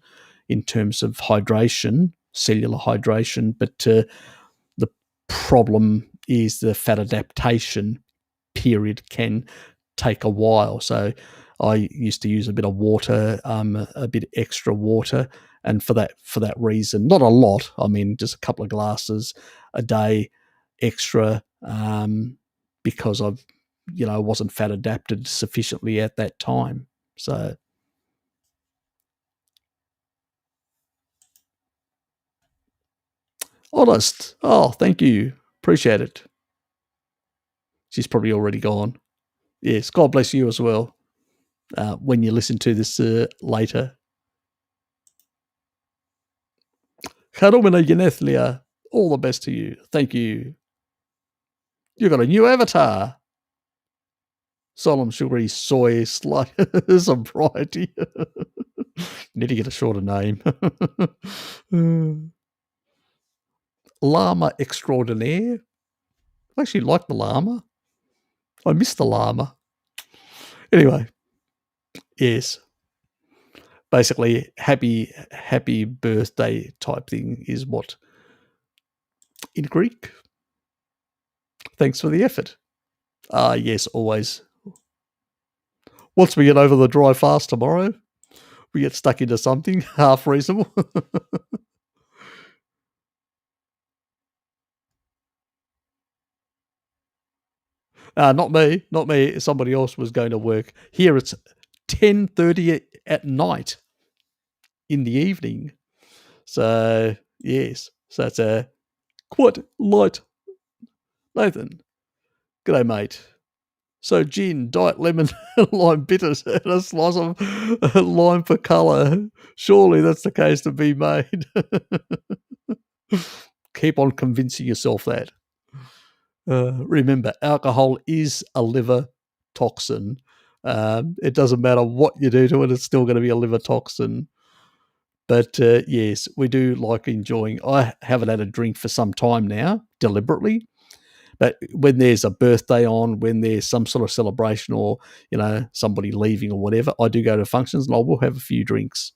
in terms of hydration, cellular hydration, but the problem is the fat adaptation period can take a while. So I used to use a bit of water, a bit extra water, and for that reason, not a lot. I mean, just a couple of glasses a day extra, because I wasn't fat adapted sufficiently at that time. So honest. Oh, thank you. Appreciate it. She's probably already gone. Yes, God bless you as well. When you listen to this later. Harumina Genethlia, all the best to you. Thank you. You got a new avatar. Solemn sugary soy sobriety. Need to get a shorter name. Llama extraordinaire. I actually like the llama. I miss the llama. Anyway, yes. Basically, happy birthday type thing is what in Greek. Thanks for the effort. Yes, always. Once we get over the dry fast tomorrow, we get stuck into something half reasonable. Not me. Somebody else was going to work. Here it's 10:30 at night in the evening. So, yes. So it's quite light. Nathan, g'day, mate. So gin, diet lemon, lime bitters, and a slice of lime for colour. Surely that's the case to be made. Keep on convincing yourself that. Remember, alcohol is a liver toxin. It doesn't matter what you do to it, it's still going to be a liver toxin. But yes, we do like enjoying. I haven't had a drink for some time now, deliberately. But when there's a birthday on, when there's some sort of celebration or, somebody leaving or whatever, I do go to functions and I will have a few drinks.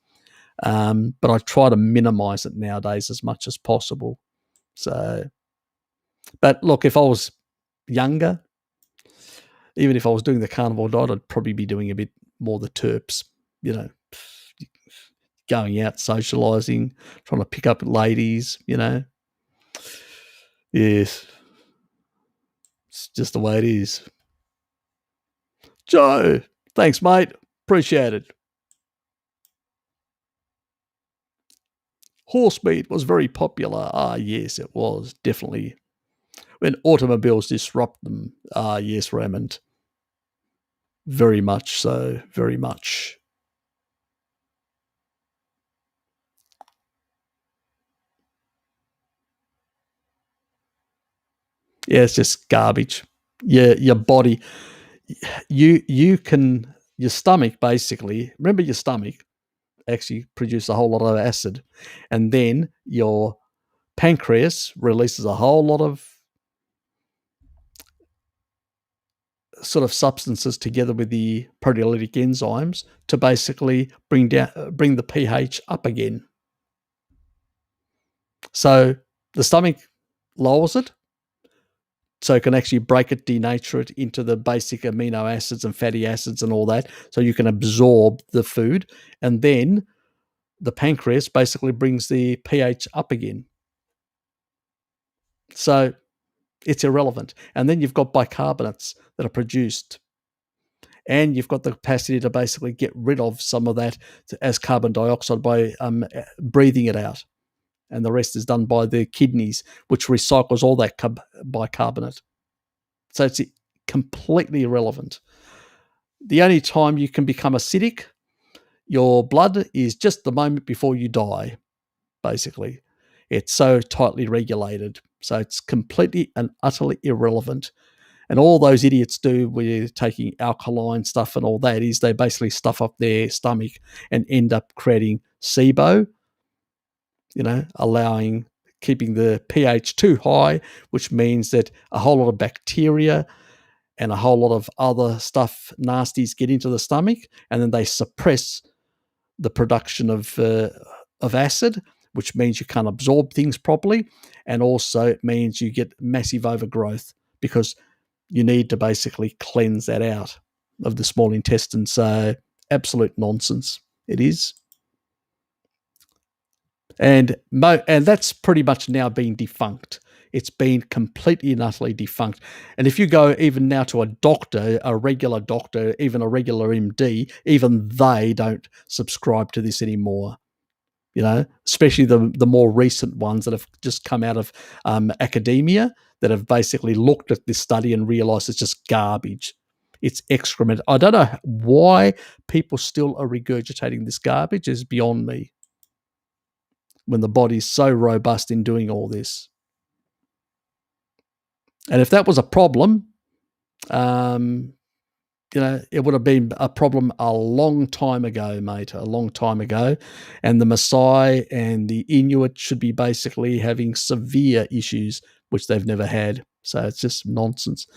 But I try to minimize it nowadays as much as possible. So, but look, if I was younger, even if I was doing the carnivore diet, I'd probably be doing a bit more the terps, going out, socializing, trying to pick up ladies, Yes. It's just the way it is. Joe, thanks, mate. Appreciate it. Horse meat was very popular. Yes, it was, definitely. When automobiles disrupt them. Yes, Raymond. Very much so, very much. Yeah, it's just garbage. Your body, you can, your stomach basically, remember your stomach actually produces a whole lot of acid, and then your pancreas releases a whole lot of sort of substances together with the proteolytic enzymes to basically bring the pH up again. So the stomach lowers it, so it can actually break it, denature it into the basic amino acids and fatty acids and all that, so you can absorb the food, and then the pancreas basically brings the pH up again. So it's irrelevant. And then you've got bicarbonates that are produced, and you've got the capacity to basically get rid of some of that as carbon dioxide by breathing it out. And the rest is done by the kidneys, which recycles all that bicarbonate. So it's completely irrelevant. The only time you can become acidic, your blood, is just the moment before you die, basically. It's so tightly regulated. So it's completely and utterly irrelevant. And all those idiots do with taking alkaline stuff and all that is they basically stuff up their stomach and end up creating SIBO, keeping the pH too high, which means that a whole lot of bacteria and a whole lot of other stuff, nasties, get into the stomach, and then they suppress the production of acid, which means you can't absorb things properly, and also it means you get massive overgrowth because you need to basically cleanse that out of the small intestine. So absolute nonsense it is. And that's pretty much now been defunct. It's been completely and utterly defunct. And if you go even now to a doctor, a regular doctor, even a regular MD, even they don't subscribe to this anymore. Especially the more recent ones that have just come out of academia that have basically looked at this study and realized it's just garbage. It's excrement. I don't know why people still are regurgitating this garbage. Is beyond me when the body's so robust in doing all this. And if that was a problem, it would have been a problem a long time ago, mate, a long time ago. And the Maasai and the Inuit should be basically having severe issues, which they've never had. So it's just nonsense.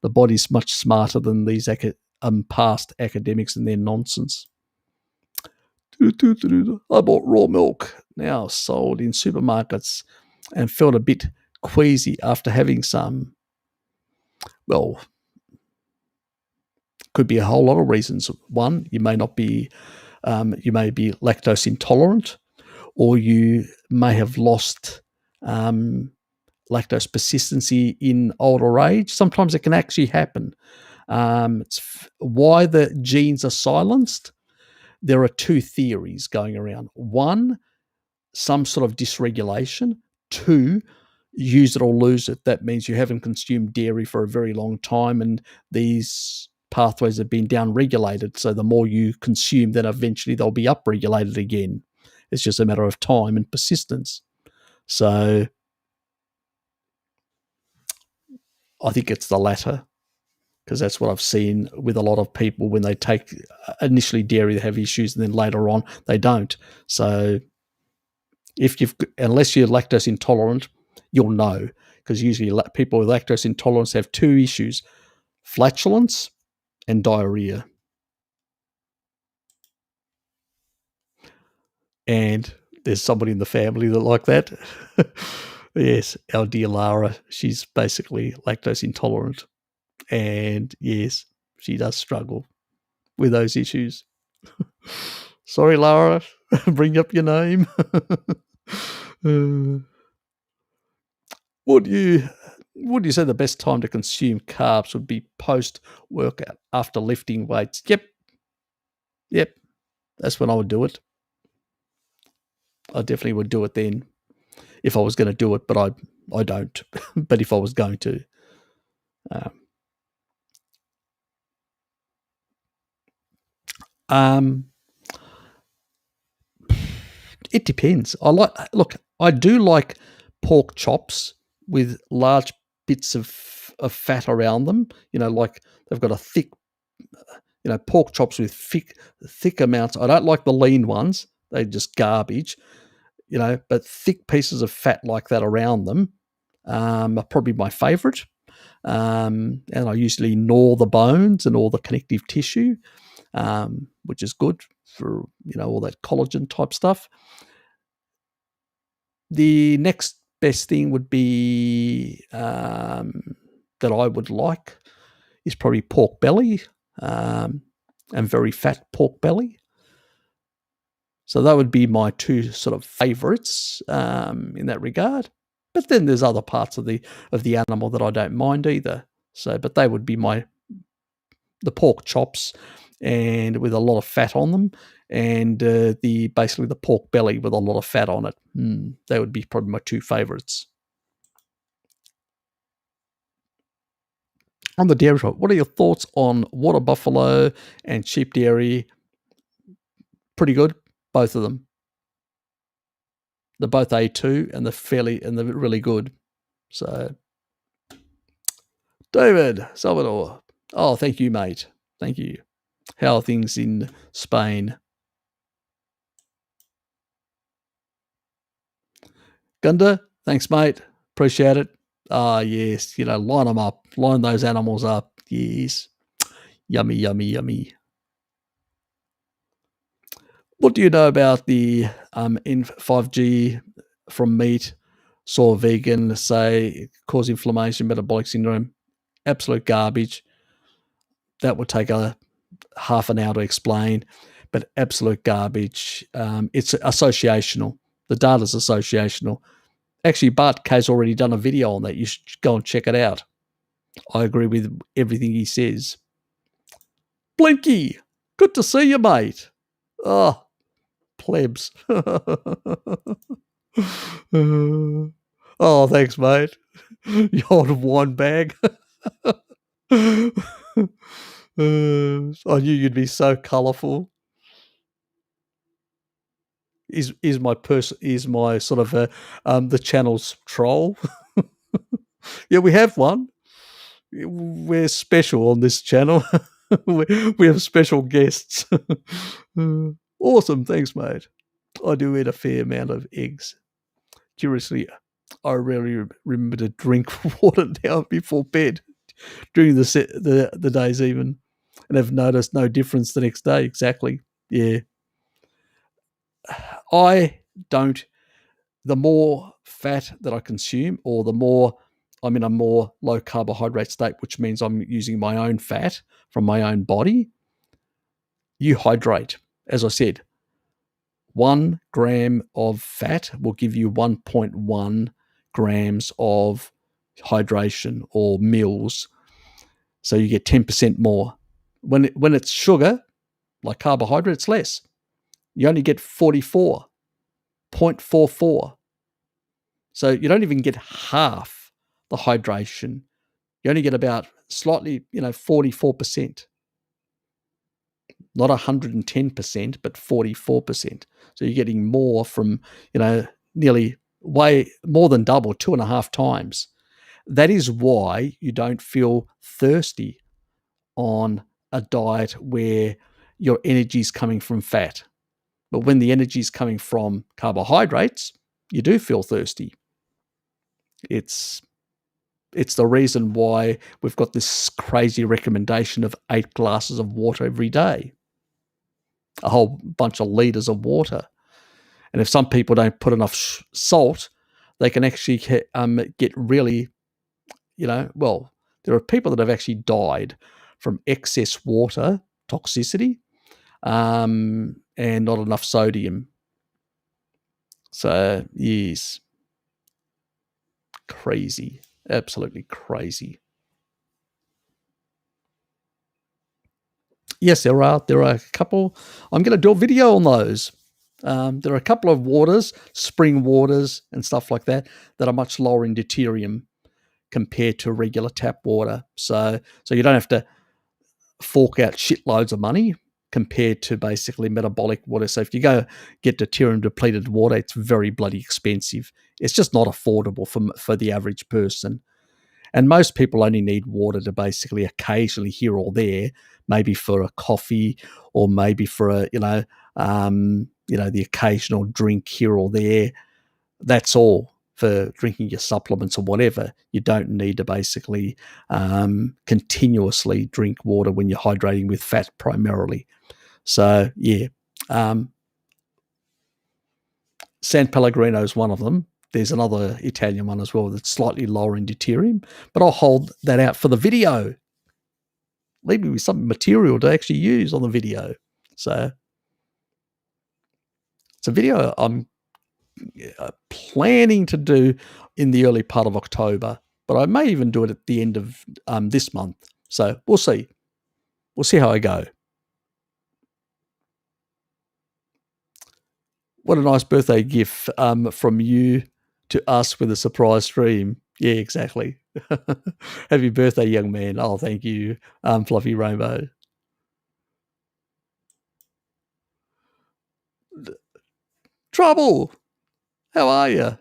The body's much smarter than these past academics and their nonsense. I bought raw milk, now sold in supermarkets, and felt a bit queasy after having some. Well, could be a whole lot of reasons. One, you may be lactose intolerant, or you may have lost lactose persistency in older age. Sometimes it can actually happen. It's why the genes are silenced. There are two theories going around. One, some sort of dysregulation. Two, use it or lose it. That means you haven't consumed dairy for a very long time, and these pathways have been down-regulated. So the more you consume, then eventually they'll be up-regulated again. It's just a matter of time and persistence. So I think it's the latter, because that's what I've seen with a lot of people when they take initially dairy, they have issues, and then later on they don't. So unless you're lactose intolerant, you'll know, because usually people with lactose intolerance have two issues: flatulence and diarrhea. And there's somebody in the family that like that. Yes, our dear Lara, she's basically lactose intolerant. And yes, she does struggle with those issues. Sorry, Lara, bring up your name. Would you say the best time to consume carbs would be post-workout after lifting weights? Yep. That's when I would do it. I definitely would do it then if I was going to do it, but I don't. But if I was going to. It depends. I do like pork chops with large bits of fat around them. Like they've got a thick, pork chops with thick amounts. I don't like the lean ones. They're just garbage, but thick pieces of fat like that around them are probably my favourite. And I usually gnaw the bones and all the connective tissue, which is good for, all that collagen type stuff. The next best thing would be that I would like is probably pork belly, and very fat pork belly. So that would be my two sort of favourites in that regard. But then there's other parts of the animal that I don't mind either. So, but they would be the pork chops, and with a lot of fat on them, and basically the pork belly with a lot of fat on it. They would be probably my two favourites. On the dairy front, what are your thoughts on water buffalo and sheep dairy? Pretty good, both of them. They're both A2 and they're really good. So, David Salvador. Oh, thank you, mate. Thank you. How are things in Spain? Gunda, thanks, mate. Appreciate it. Ah, yes. Line them up. Line those animals up. Yes. Yummy, yummy, yummy. What do you know about the N5G from meat? Saw a vegan say cause inflammation, metabolic syndrome. Absolute garbage. That would take a half an hour to explain, but absolute garbage. It's associational. The data's associational. Actually, Bart K's already done a video on that. You should go and check it out. I agree with everything he says. Blinky, good to see you, mate. Oh, plebs. Oh, thanks, mate. You old wine bag. I knew you'd be so colourful. Is my sort of the channel's troll? Yeah, we have one. We're special on this channel. we have special guests. Awesome, thanks, mate. I do eat a fair amount of eggs. Curiously, I rarely remember to drink water now before bed during the days even, and I've noticed no difference the next day. Exactly. Yeah, I don't. The more fat that I consume, or the more I'm in a more low carbohydrate state, which means I'm using my own fat from my own body, you hydrate. As I said, 1 gram of fat will give you 1.1 grams of hydration or mils. So you get 10% more. When it's sugar, like carbohydrate, it's less. You only get 44.44. So you don't even get half the hydration. You only get about slightly, 44%. Not 110%, but 44%. So you're getting more from, nearly way more than double, 2.5 times. That is why you don't feel thirsty on a diet where your energy is coming from fat. But when the energy is coming from carbohydrates, you do feel thirsty. It's the reason why we've got this crazy recommendation of 8 glasses of water every day, a whole bunch of liters of water. And if some people don't put enough salt, they can actually get really, there are people that have actually died from excess water toxicity and not enough sodium. So, yes, crazy, absolutely crazy. Yes, there are a couple. I'm going to do a video on those. There are a couple of waters, spring waters and stuff like that are much lower in deuterium compared to regular tap water. So you don't have to fork out shitloads of money compared to basically metabolic water. So if you go get deuterium depleted water, it's very bloody expensive. It's just not affordable for the average person. And most people only need water to basically occasionally here or there, maybe for a coffee or maybe for a, the occasional drink here or there. That's all. For drinking your supplements or whatever. You don't need to basically continuously drink water when you're hydrating with fat primarily. So, yeah. San Pellegrino is one of them. There's another Italian one as well that's slightly lower in deuterium, but I'll hold that out for the video. Leave me with some material to actually use on the video. So it's a video I'm planning to do in the early part of October, but I may even do it at the end of this month. So we'll see. We'll see how I go. What a nice birthday gift from you to us with a surprise stream. Yeah, exactly. Happy birthday, young man. Oh, thank you, Fluffy Rainbow. Trouble. How are you?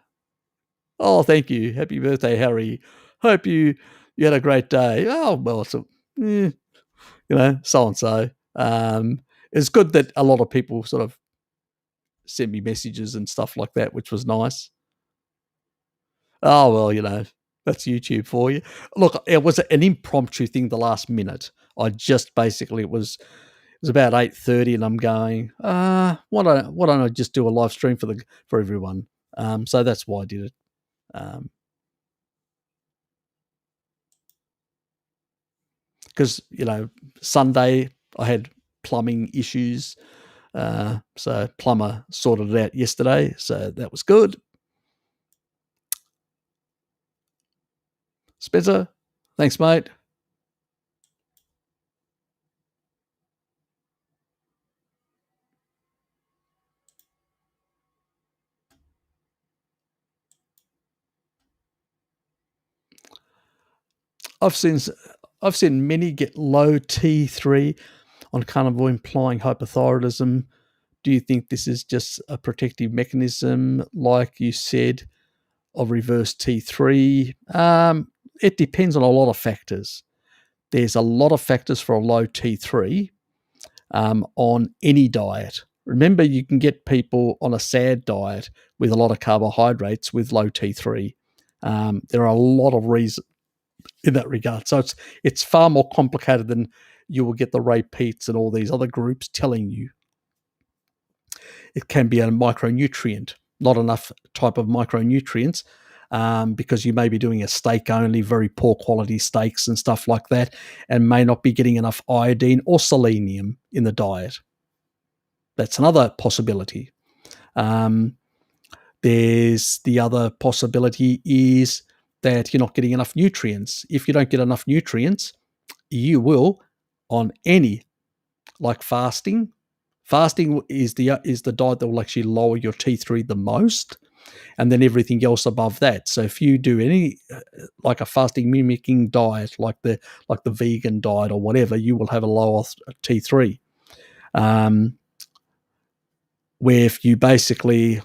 Oh, thank you. Happy birthday, Harry. Hope you had a great day. Oh, well, so and so. It's good that a lot of people sort of send me messages and stuff like that, which was nice. Oh, well, that's YouTube for you. Look, it was an impromptu thing the last minute. I just basically, it was about 8:30 and I'm going, why don't I just do a live stream for everyone? So that's why I did it. Because, Sunday I had plumbing issues. So plumber sorted it out yesterday. So that was good. Spencer, thanks, mate. I've seen I've seen many get low T3 on kind of implying hypothyroidism. Do you think this is just a protective mechanism, like you said, of reverse T3? It depends on a lot of factors. There's a lot of factors for a low T3 on any diet. Remember, you can get people on a SAD diet with a lot of carbohydrates with low T3. There are a lot of reasons in that regard. So it's far more complicated than you will get the Ray Peats and all these other groups telling you. It can be a micronutrient, not enough type of micronutrients, because you may be doing a steak only, very poor quality steaks and stuff like that, and may not be getting enough iodine or selenium in the diet. That's another possibility. There's the other possibility is that you're not getting enough nutrients. If you don't get enough nutrients, you will, on any, like fasting. Fasting is the diet that will actually lower your T3 the most, and then everything else above that. So if you do any like a fasting mimicking diet, like the vegan diet or whatever, you will have a lower T3. Where if you basically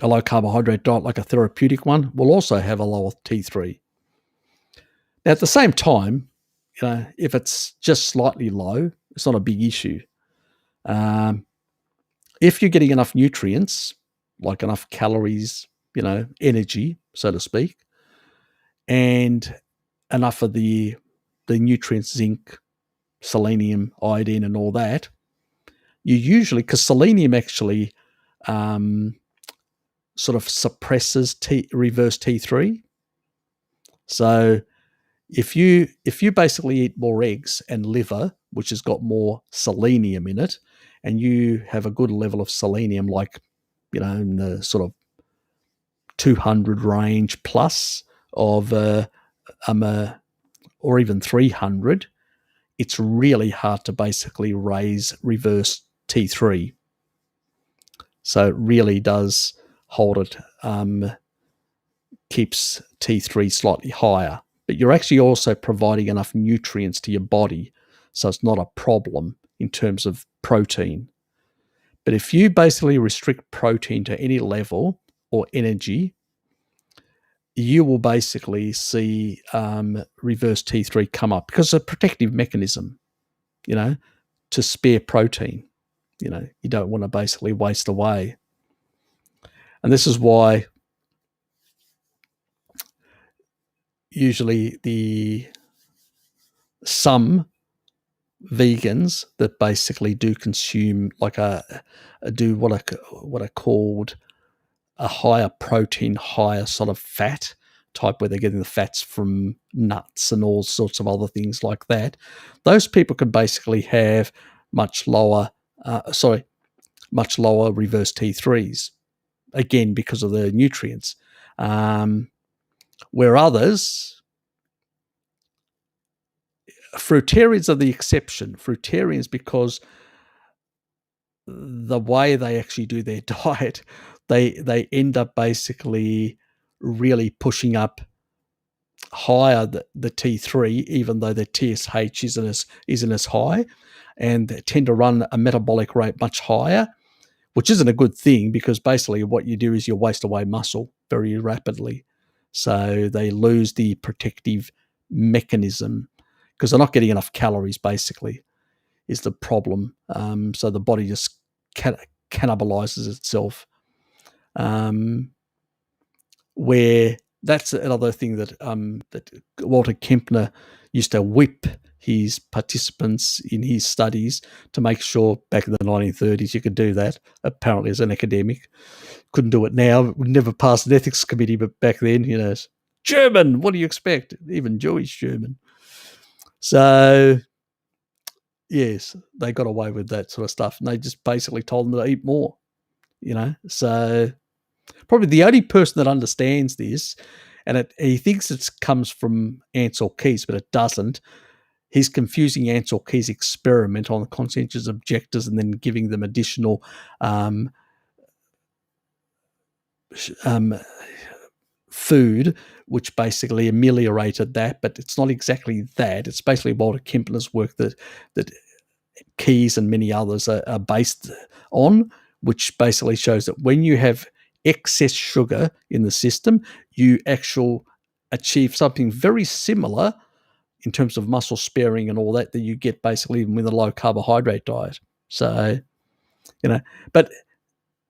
a low carbohydrate diet, like a therapeutic one, will also have a lower T3. Now, at the same time, if it's just slightly low, it's not a big issue. If you're getting enough nutrients, like enough calories, energy, so to speak, and enough of the nutrients, zinc, selenium, iodine, and all that, you usually, because selenium actually sort of suppresses reverse T3. So if you basically eat more eggs and liver, which has got more selenium in it, and you have a good level of selenium, like in the sort of 200 range plus of or even 300, it's really hard to basically raise reverse T3. So it really does hold it, keeps T3 slightly higher. But you're actually also providing enough nutrients to your body, so it's not a problem in terms of protein. But if you basically restrict protein to any level or energy, you will basically see reverse T3 come up because it's a protective mechanism, to spare protein. You don't want to basically waste away. And this is why usually some vegans that basically do consume like do what are called a higher protein, higher sort of fat type, where they're getting the fats from nuts and all sorts of other things like that. Those people can basically have much lower reverse T3s, again because of the nutrients. Where others, fruitarians are the exception. Fruitarians, because the way they actually do their diet, they end up basically really pushing up higher the T3, even though the TSH isn't as high, and they tend to run a metabolic rate much higher, which isn't a good thing because basically what you do is you waste away muscle very rapidly. So they lose the protective mechanism because they're not getting enough calories, basically, is the problem. So the body just cannibalizes itself. Where that's another thing that Walter Kempner used to whip his participants in his studies to make sure back in the 1930s you could do that, apparently, as an academic. Couldn't do it now. Would never pass an ethics committee, but back then, German, what do you expect? Even Jewish German. So, yes, they got away with that sort of stuff, and they just basically told them to eat more, So probably the only person that understands this, and he thinks it comes from Ansel Keys, but it doesn't. He's confusing Ansel Keys' experiment on the conscientious objectors and then giving them additional food, which basically ameliorated that, but it's not exactly that. It's basically Walter Kempner's work that Keys and many others are based on, which basically shows that when you have excess sugar in the system, you actually achieve something very similar in terms of muscle sparing and all that you get basically even with a low carbohydrate diet. So, but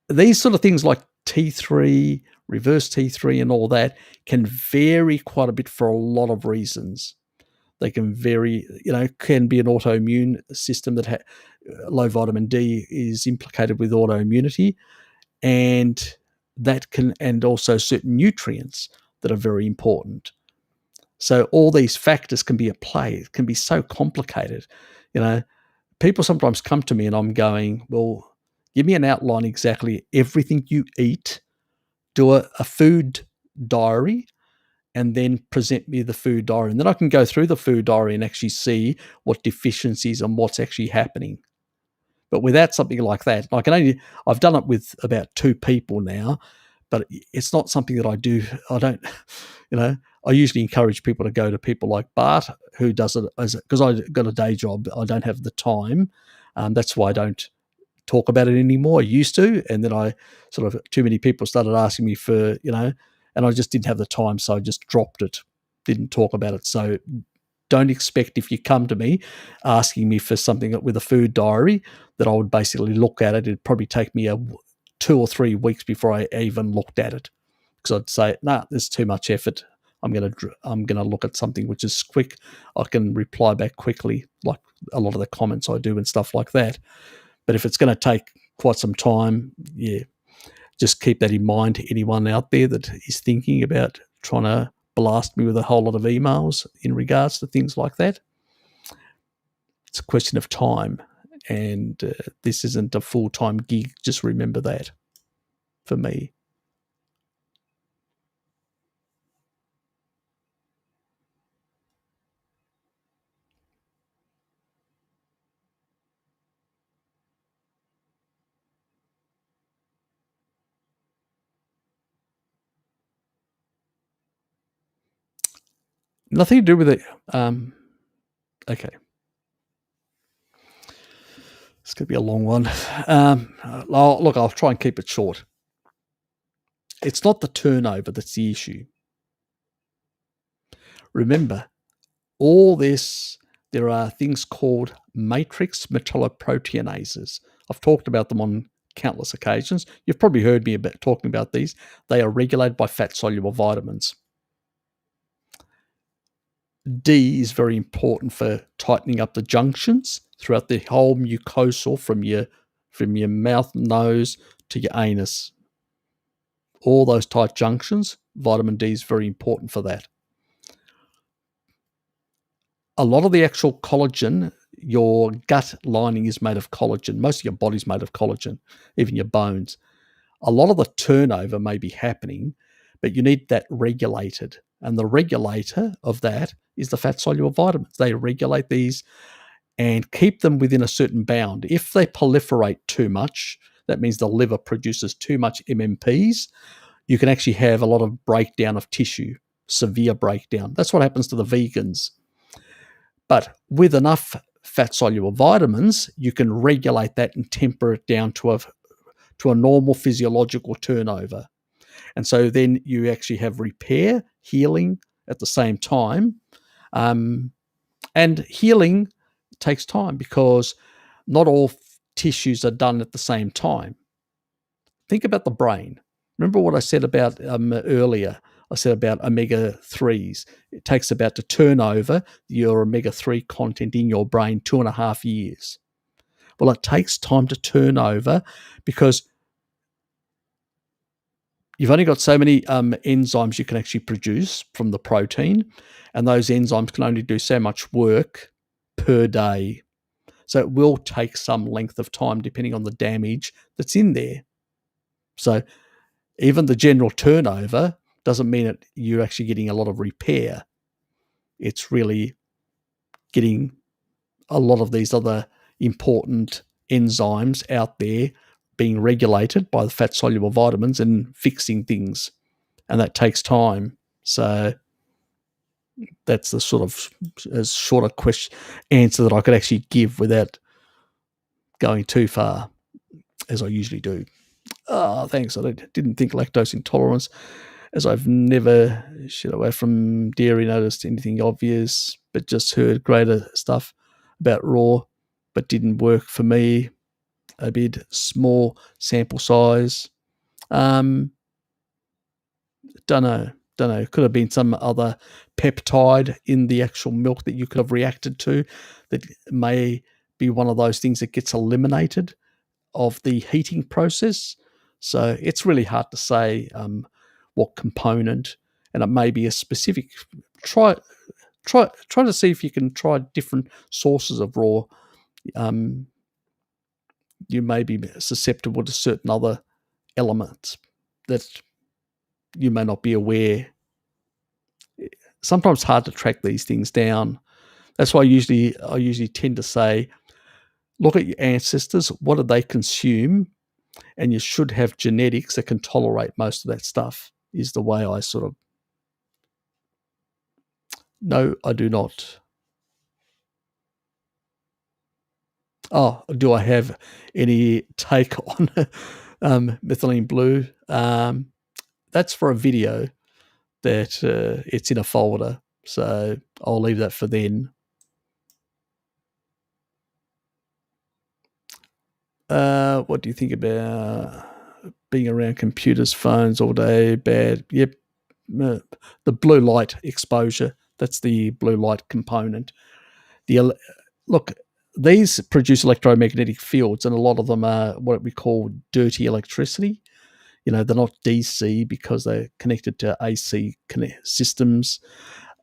these sort of things like T3, reverse T3 and all that can vary quite a bit for a lot of reasons. They can vary, can be an autoimmune system that low vitamin D is implicated with autoimmunity, and and also certain nutrients that are very important. So all these factors can be at play. It can be so complicated. People sometimes come to me and I'm going, well, give me an outline exactly everything you eat, do a food diary, and then present me the food diary. And then I can go through the food diary and actually see what deficiencies and what's actually happening. But without something like that, I've done it with about 2 people now, but it's not something that I do. I don't, I usually encourage people to go to people like Bart, who does it because I've got a day job. I don't have the time. That's why I don't talk about it anymore. I used to, and then I sort of too many people started asking me for, and I just didn't have the time, so I just dropped it, didn't talk about it. So don't expect if you come to me asking me for something with a food diary that I would basically look at it. It'd probably take me 2 or 3 weeks before I even looked at it, because I'd say, nah, there's too much effort. I'm gonna look at something which is quick. I can reply back quickly, like a lot of the comments I do and stuff like that. But if it's going to take quite some time, just keep that in mind. Anyone out there that is thinking about trying to blast me with a whole lot of emails in regards to things like that, it's a question of time. And this isn't a full-time gig. Just remember that for me. Nothing to do with it. Okay. It's going to be a long one. I'll try and keep it short. It's not the turnover that's the issue. Remember, all this, there are things called matrix metalloproteinases. I've talked about them on countless occasions. You've probably heard me talking about these. They are regulated by fat-soluble vitamins. D is very important for tightening up the junctions throughout the whole mucosal from your mouth, nose to your anus. All those tight junctions, vitamin D is very important for that. A lot of the actual collagen, your gut lining is made of collagen. Most of your body's made of collagen, even your bones. A lot of the turnover may be happening, but you need that regulated. And the regulator of that is the fat-soluble vitamins. They regulate these and keep them within a certain bound. If they proliferate too much, that means the liver produces too much MMPs, you can actually have a lot of breakdown of tissue, severe breakdown. That's what happens to the vegans. But with enough fat-soluble vitamins, you can regulate that and temper it down to to a normal physiological turnover. And so then you actually have repair, healing at the same time. And healing takes time because not all tissues are done at the same time. Think about the brain. Remember what I said about earlier? I said about omega-3s. It takes about to turn over your omega-3 content in your brain 2.5 years. Well, it takes time to turn over because you've only got so many enzymes you can actually produce from the protein, and those enzymes can only do so much work per day. So it will take some length of time depending on the damage that's in there. So even the general turnover doesn't mean that you're actually getting a lot of repair. It's really getting a lot of these other important enzymes out there being regulated by the fat-soluble vitamins and fixing things. And that takes time. So that's the sort of as short a answer that I could actually give without going too far, as I usually do. Thanks. I didn't think lactose intolerance, as I've never shied away from dairy, noticed anything obvious, but just heard greater stuff about raw, but didn't work for me. A bit small sample size. Don't know. Could have been some other peptide in the actual milk that you could have reacted to that may be one of those things that gets eliminated of the heating process. So it's really hard to say what component, and it may be a specific. Try to see if you can try different sources of raw. You may be susceptible to certain other elements that you may not be aware. Sometimes hard to track these things down. That's why I usually tend to say, look at your ancestors. What did they consume? And you should have genetics that can tolerate most of that stuff, is the way I sort of. No, I do not. Oh, do I have any take on methylene blue? That's for a video that it's in a folder. So I'll leave that for then. What do you think about being around computers, phones all day? Bad. Yep. The blue light exposure. That's the blue light component. Look, these produce electromagnetic fields, and a lot of them are what we call dirty electricity. They're not DC because they're connected to AC systems.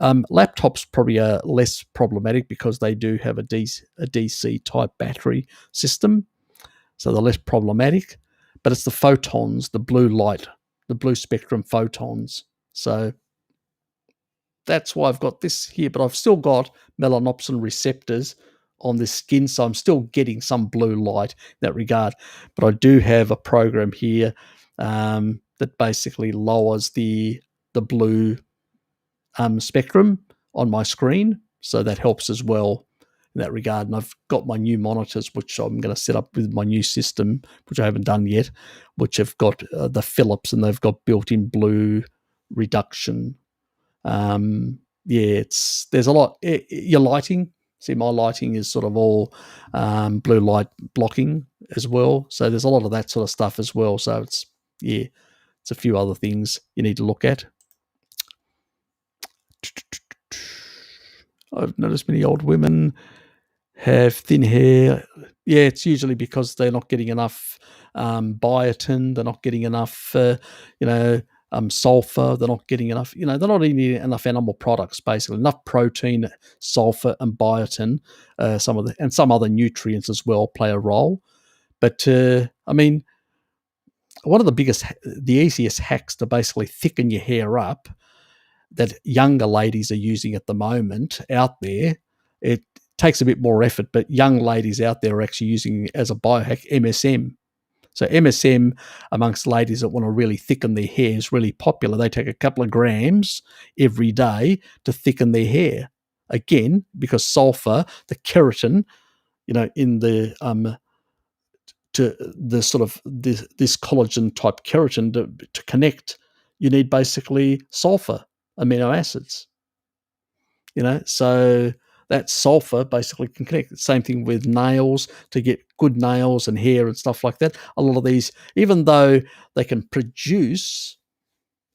Laptops probably are less problematic because they do have a DC type battery system, so they're less problematic. But it's the photons, the blue light, the blue spectrum photons. So that's why I've got this here, but I've still got melanopsin receptors on the skin, so I'm still getting some blue light in that regard. But I do have a program here that basically lowers the blue spectrum on my screen, so that helps as well in that regard. And I've got my new monitors, which I'm going to set up with my new system, which I haven't done yet, which have got the Philips, and they've got built-in blue reduction. There's a lot. Your lighting, see, my lighting is sort of all blue light blocking as well. So there's a lot of that sort of stuff as well. So it's a few other things you need to look at. I've noticed many old women have thin hair. Yeah, it's usually because they're not getting enough biotin. They're not getting enough, sulfur. They're not getting enough. They're not eating enough animal products. Basically, enough protein, sulfur, and biotin. Some other nutrients as well play a role. But one of the easiest hacks to basically thicken your hair up that younger ladies are using at the moment out there. It takes a bit more effort, but young ladies out there are actually using as a biohack MSM. So MSM amongst ladies that want to really thicken their hair is really popular. They take a couple of grams every day to thicken their hair. Again, because sulfur, the keratin, in the to the sort of this collagen type keratin to connect, you need basically sulfur amino acids. So that sulfur basically can connect. Same thing with nails, to get good nails and hair and stuff like that. A lot of these, even though they can produce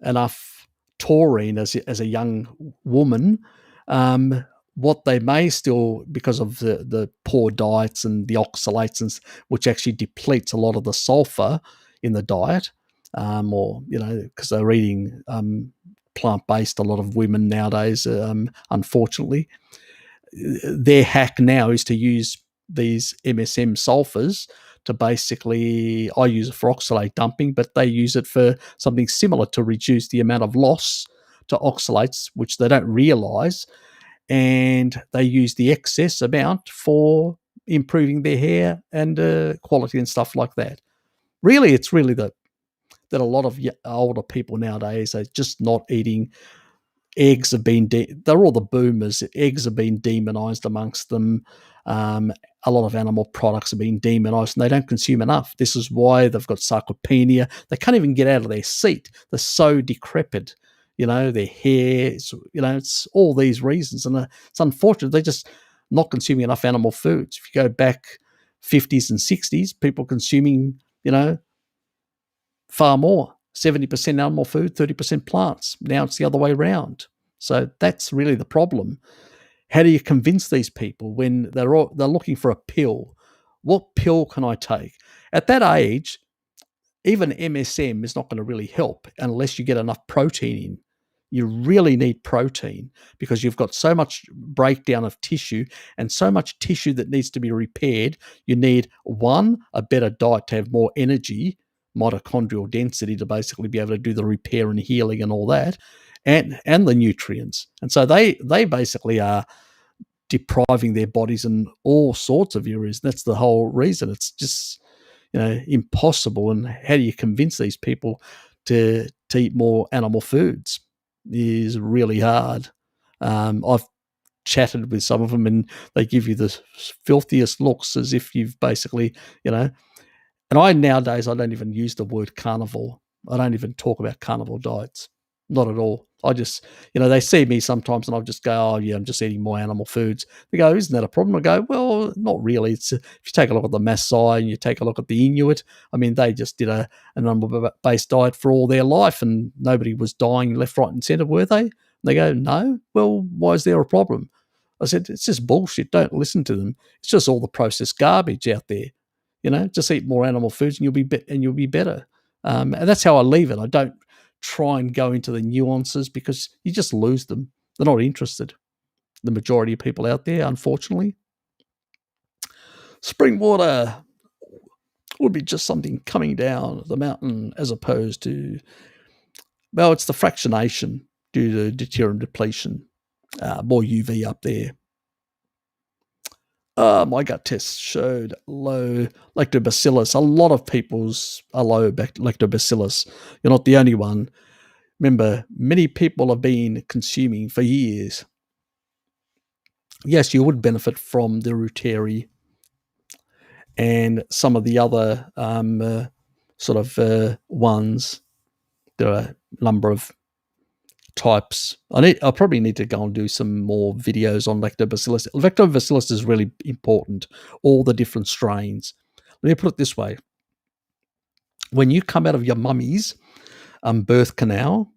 enough taurine as a young woman, what they may still, because of the poor diets and the oxalates, which actually depletes a lot of the sulfur in the diet, or because they're eating plant-based, a lot of women nowadays, unfortunately, their hack now is to use these MSM sulfurs to basically, I use it for oxalate dumping, but they use it for something similar to reduce the amount of loss to oxalates, which they don't realize. And they use the excess amount for improving their hair and quality and stuff like that. Really, it's really that a lot of older people nowadays are just not eating. Eggs have been, they're all the boomers. Eggs have been demonized amongst them. A lot of animal products have been demonized, and they don't consume enough. This is why they've got sarcopenia. They can't even get out of their seat. They're so decrepit. Their hair, it's all these reasons. And it's unfortunate. They're just not consuming enough animal foods. If you go back 50s and 60s, people consuming, far more. 70% animal food, 30% plants. Now it's the other way around. So that's really the problem. How do you convince these people when they're looking for a pill? What pill can I take? At that age, even MSM is not going to really help unless you get enough protein in. You really need protein because you've got so much breakdown of tissue and so much tissue that needs to be repaired. You need, one, a better diet to have more energy, mitochondrial density, to basically be able to do the repair and healing and all that, and the nutrients. And so they basically are depriving their bodies in all sorts of areas. That's the whole reason. It's just impossible. And how do you convince these people to eat more animal foods? Is really hard. I've chatted with some of them, and they give you the filthiest looks, as if you've basically, and nowadays I don't even use the word carnivore. I don't even talk about carnivore diets. Not at all. I just, they see me sometimes and I'll just go, oh yeah, I'm just eating more animal foods. They go, isn't that a problem? I go, well, not really. It's if you take a look at the Maasai and you take a look at the Inuit, I mean, they just did an animal-based diet for all their life and nobody was dying left, right and centre, were they? And they go, no. Well, why is there a problem? I said, it's just bullshit. Don't listen to them. It's just all the processed garbage out there. Just eat more animal foods and you'll be better. And that's how I leave it. I don't try and go into the nuances because you just lose them. They're not interested. The majority of people out there, unfortunately. Spring water would be just something coming down the mountain as opposed to, well, it's the fractionation due to deuterium depletion. More UV up there. My gut tests showed low lactobacillus. A lot of people's are low lactobacillus. You're not the only one. Remember, many people have been consuming for years. Yes, you would benefit from the Ruteri and some of the other ones. There are a number of types. I probably need to go and do some more videos on lactobacillus. Lactobacillus is really important, all the different strains. Let me put it this way. When you come out of your mummy's birth canal,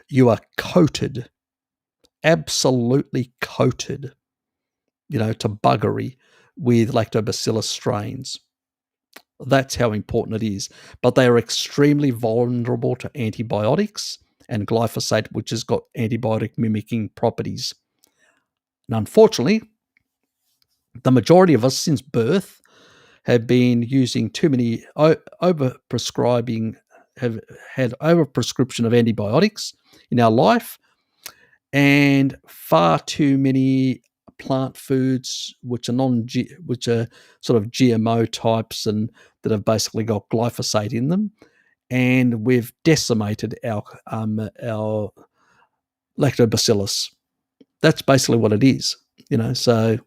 you are coated, absolutely coated, to buggery with lactobacillus strains. That's how important it is. But they are extremely vulnerable to antibiotics and glyphosate, which has got antibiotic mimicking properties. And unfortunately, the majority of us since birth have been using too many overprescribing, have had overprescription of antibiotics in our life, and far too many plant foods which are sort of GMO types and that have basically got glyphosate in them, and we've decimated our lactobacillus. That's basically what it is, So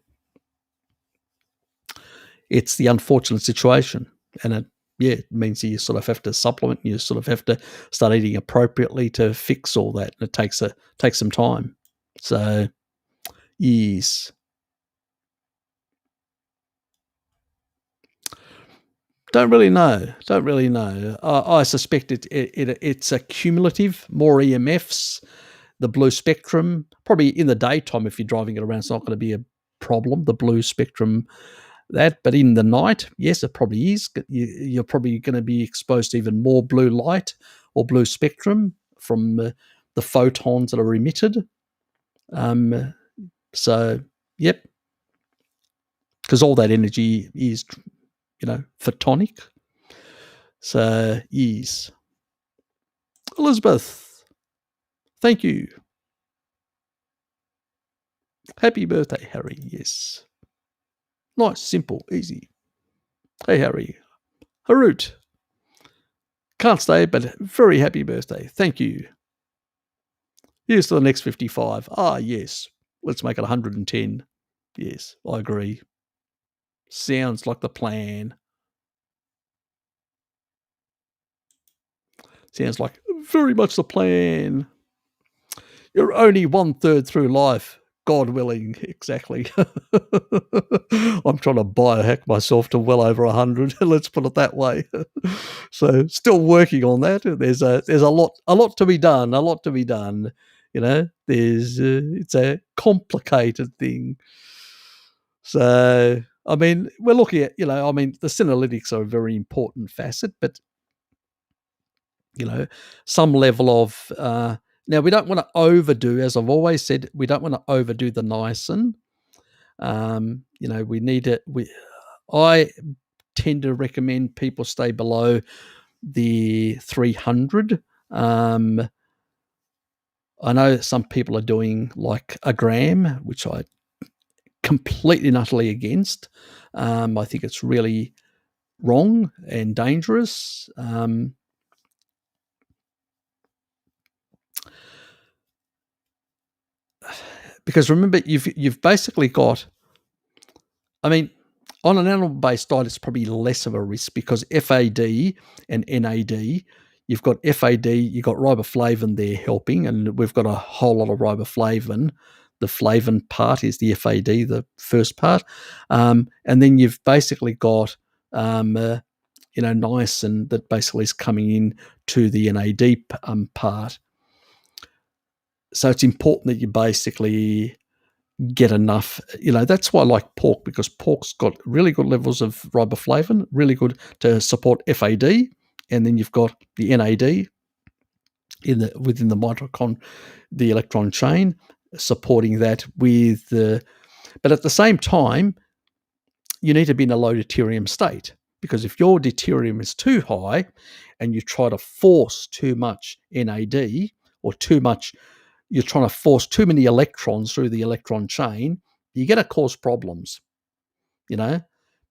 it's the unfortunate situation. And it means that you sort of have to supplement. You sort of have to start eating appropriately to fix all that, and it takes some time. So, yes. Don't really know. Don't really know. I suspect it's a cumulative, more EMFs, the blue spectrum. Probably in the daytime, if you're driving it around, it's not going to be a problem. The blue spectrum, but in the night, yes, it probably is. You're probably going to be exposed to even more blue light or blue spectrum from the photons that are emitted. So, yep, because all that energy is, photonic. So, yes. Elizabeth, thank you. Happy birthday, Harry. Yes. Nice, simple, easy. Hey, Harry. Harut. Can't stay, but very happy birthday. Thank you. Here's to the next 55. Ah, yes. Let's make it 110. Yes, I agree. Sounds like the plan. Sounds like very much the plan. You're only 1/3 through life. God willing, exactly. I'm trying to biohack myself to well over 100. Let's put it that way. So, still working on that. There's a lot to be done. A lot to be done. It's a complicated thing. So, I mean, we're looking at the senolytics are a very important facet, but some level of now we don't want to overdo, as I've always said, we don't want to overdo the niacin. We need it. I tend to recommend people stay below the 300. I know some people are doing like a gram, which I completely and utterly against. I think it's really wrong and dangerous. Because remember, you've basically got, I mean, on an animal-based diet, it's probably less of a risk because FAD and NAD, you've got FAD, you've got riboflavin there helping, and we've got a whole lot of riboflavin. The flavin part is the FAD, the first part. And then you've basically got, niacin that basically is coming in to the NAD part. So it's important that you basically get enough. That's why I like pork, because pork's got really good levels of riboflavin, really good to support FAD, and then you've got the NAD within the mitochondria, the electron chain, supporting that with the. But at the same time, you need to be in a low deuterium state, because if your deuterium is too high and you try to force too much NAD or you're trying to force too many electrons through the electron chain, you're going to cause problems,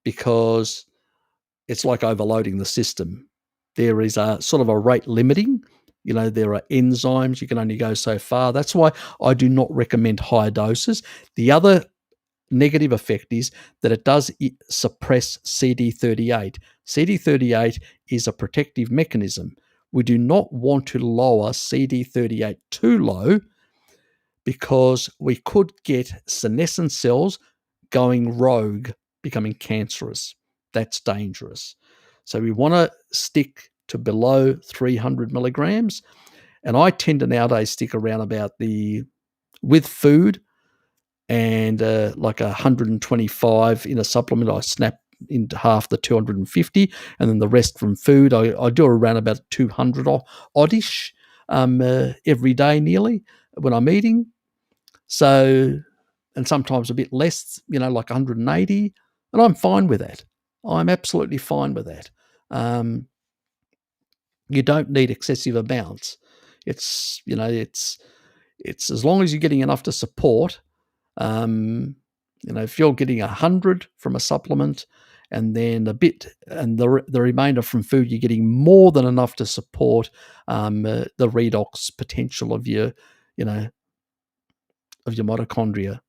because it's like overloading the system. There is a sort of a rate limiting. There are enzymes. You can only go so far. That's why I do not recommend higher doses. The other negative effect is that it does suppress CD38. CD38 is a protective mechanism. We do not want to lower CD38 too low, because we could get senescent cells going rogue, becoming cancerous. That's dangerous. So we want to stick to below 300 milligrams. And I tend to nowadays stick around about with food, and like 125 in a supplement. I snap into half the 250, and then the rest from food. I do around about 200 oddish every day nearly when I'm eating. So, and sometimes a bit less, like 180, and I'm fine with that. I'm absolutely fine with that. You don't need excessive amounts. It's as long as you're getting enough to support. If you're getting 100 from a supplement, and then a bit, and the remainder from food, you're getting more than enough to support the redox potential of your mitochondria.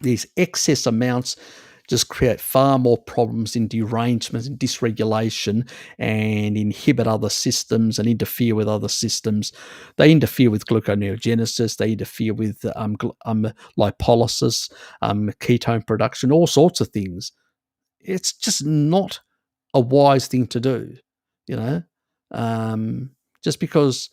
These excess amounts, just create far more problems in derangements and dysregulation and inhibit other systems and interfere with other systems. They interfere with gluconeogenesis, they interfere with lipolysis, ketone production, all sorts of things. It's just not a wise thing to do, you know. Just because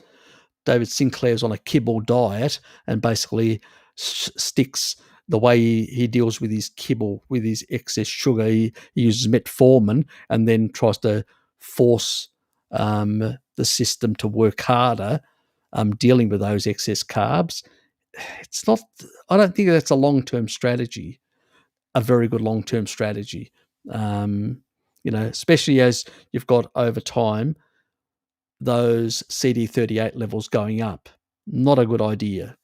David Sinclair's on a kibble diet and basically sticks the way he deals with his kibble, with his excess sugar. He uses metformin and then tries to force the system to work harder, dealing with those excess carbs. It's not. I don't think that's a long-term strategy, a very good long-term strategy. Especially as you've got over time those CD38 levels going up. Not a good idea.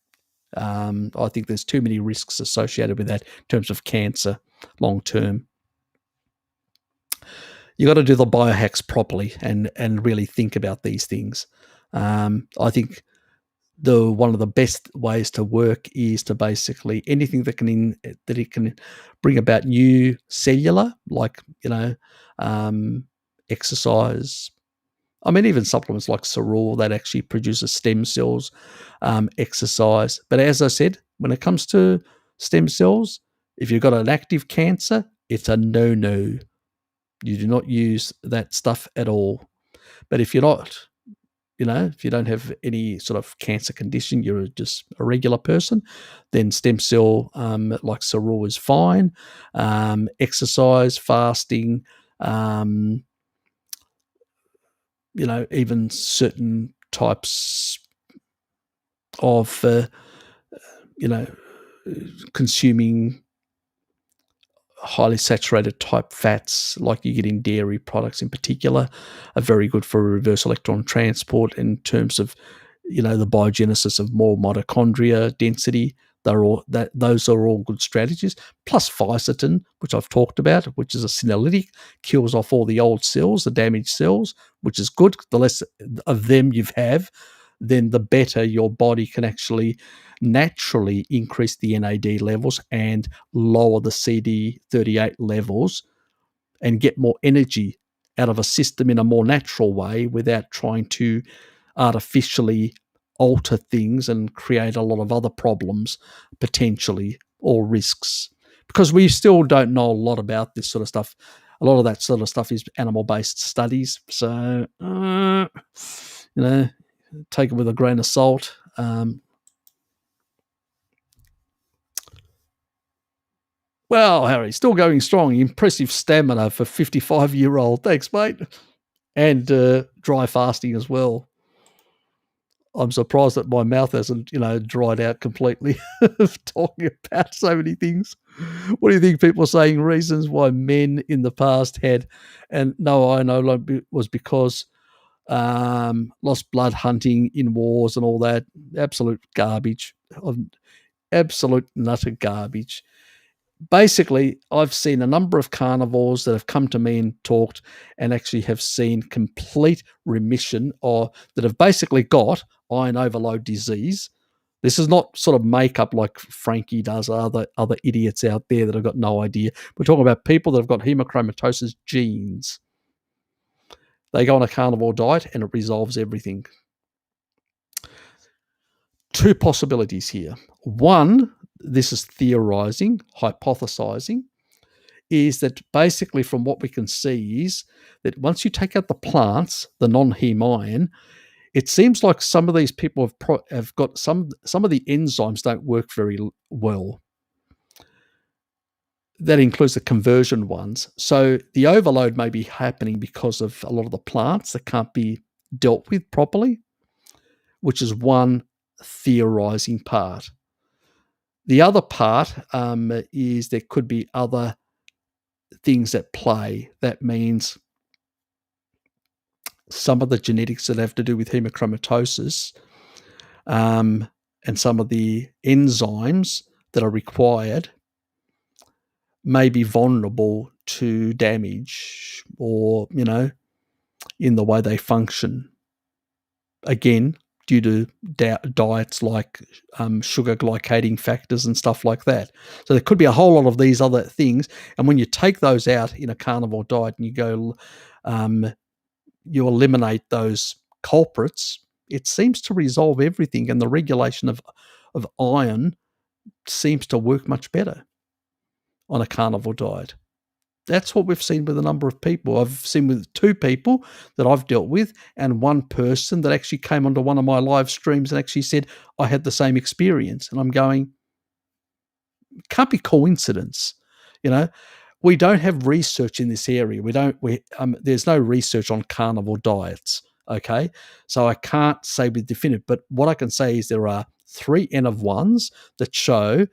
I think there's too many risks associated with that in terms of cancer long term. You got to do the biohacks properly and really think about these things. I think one of the best ways to work is to basically anything that it can bring about new cellular, like exercise. I mean, even supplements like Soror that actually produces stem cells, exercise. But as I said, when it comes to stem cells, if you've got an active cancer, it's a no-no. You do not use that stuff at all. But if you're not, if you don't have any sort of cancer condition, you're just a regular person, then stem cell like Soror is fine. Exercise, fasting, even certain types of, consuming highly saturated type fats like you get in dairy products in particular are very good for reverse electron transport in terms of, the biogenesis of more mitochondria density. Those are all good strategies. Plus fisetin, which I've talked about, which is a senolytic, kills off all the old cells, the damaged cells, which is good. The less of them you have, then the better your body can actually naturally increase the NAD levels and lower the CD38 levels and get more energy out of a system in a more natural way without trying to artificially alter things and create a lot of other problems potentially or risks, because we still don't know a lot about this sort of stuff. A lot of that sort of stuff is animal-based studies, so take it with a grain of salt. Well, Harry, still going strong. Impressive stamina for 55-year-old. Thanks, mate. And dry fasting as well. I'm surprised that my mouth hasn't, dried out completely of talking about so many things. What do you think people are saying reasons why men in the past had, and no, I know it was because lost blood hunting in wars and all that. Absolute garbage. Absolute nutter garbage. Basically, I've seen a number of carnivores that have come to me and talked and actually have seen complete remission, or that have basically got iron overload disease. This is not sort of makeup like Frankie does, or other idiots out there that have got no idea. We're talking about people that have got hemochromatosis genes. They go on a carnivore diet and it resolves everything. Two possibilities here. One, this is theorizing, hypothesizing, is that basically from what we can see is that once you take out the plants, the non-heme iron, it seems like some of these people have got some of the enzymes don't work very well. That includes the conversion ones. So the overload may be happening because of a lot of the plants that can't be dealt with properly, which is one theorizing part. The other part is there could be other things at play. That means some of the genetics that have to do with hemochromatosis and some of the enzymes that are required may be vulnerable to damage or, in the way they function. Again, due to diets like sugar glycating factors and stuff like that. So there could be a whole lot of these other things. And when you take those out in a carnivore diet and you eliminate those culprits, it seems to resolve everything. And the regulation of iron seems to work much better on a carnivore diet. That's what we've seen with a number of people. I've seen with 2 people that I've dealt with, and 1 person that actually came onto one of my live streams and actually said, I had the same experience. And I'm going, can't be coincidence. You know, we don't have research in this area. There's no research on carnivore diets. Okay. So I can't say with definitive, but what I can say is there are 3 N of 1s that show.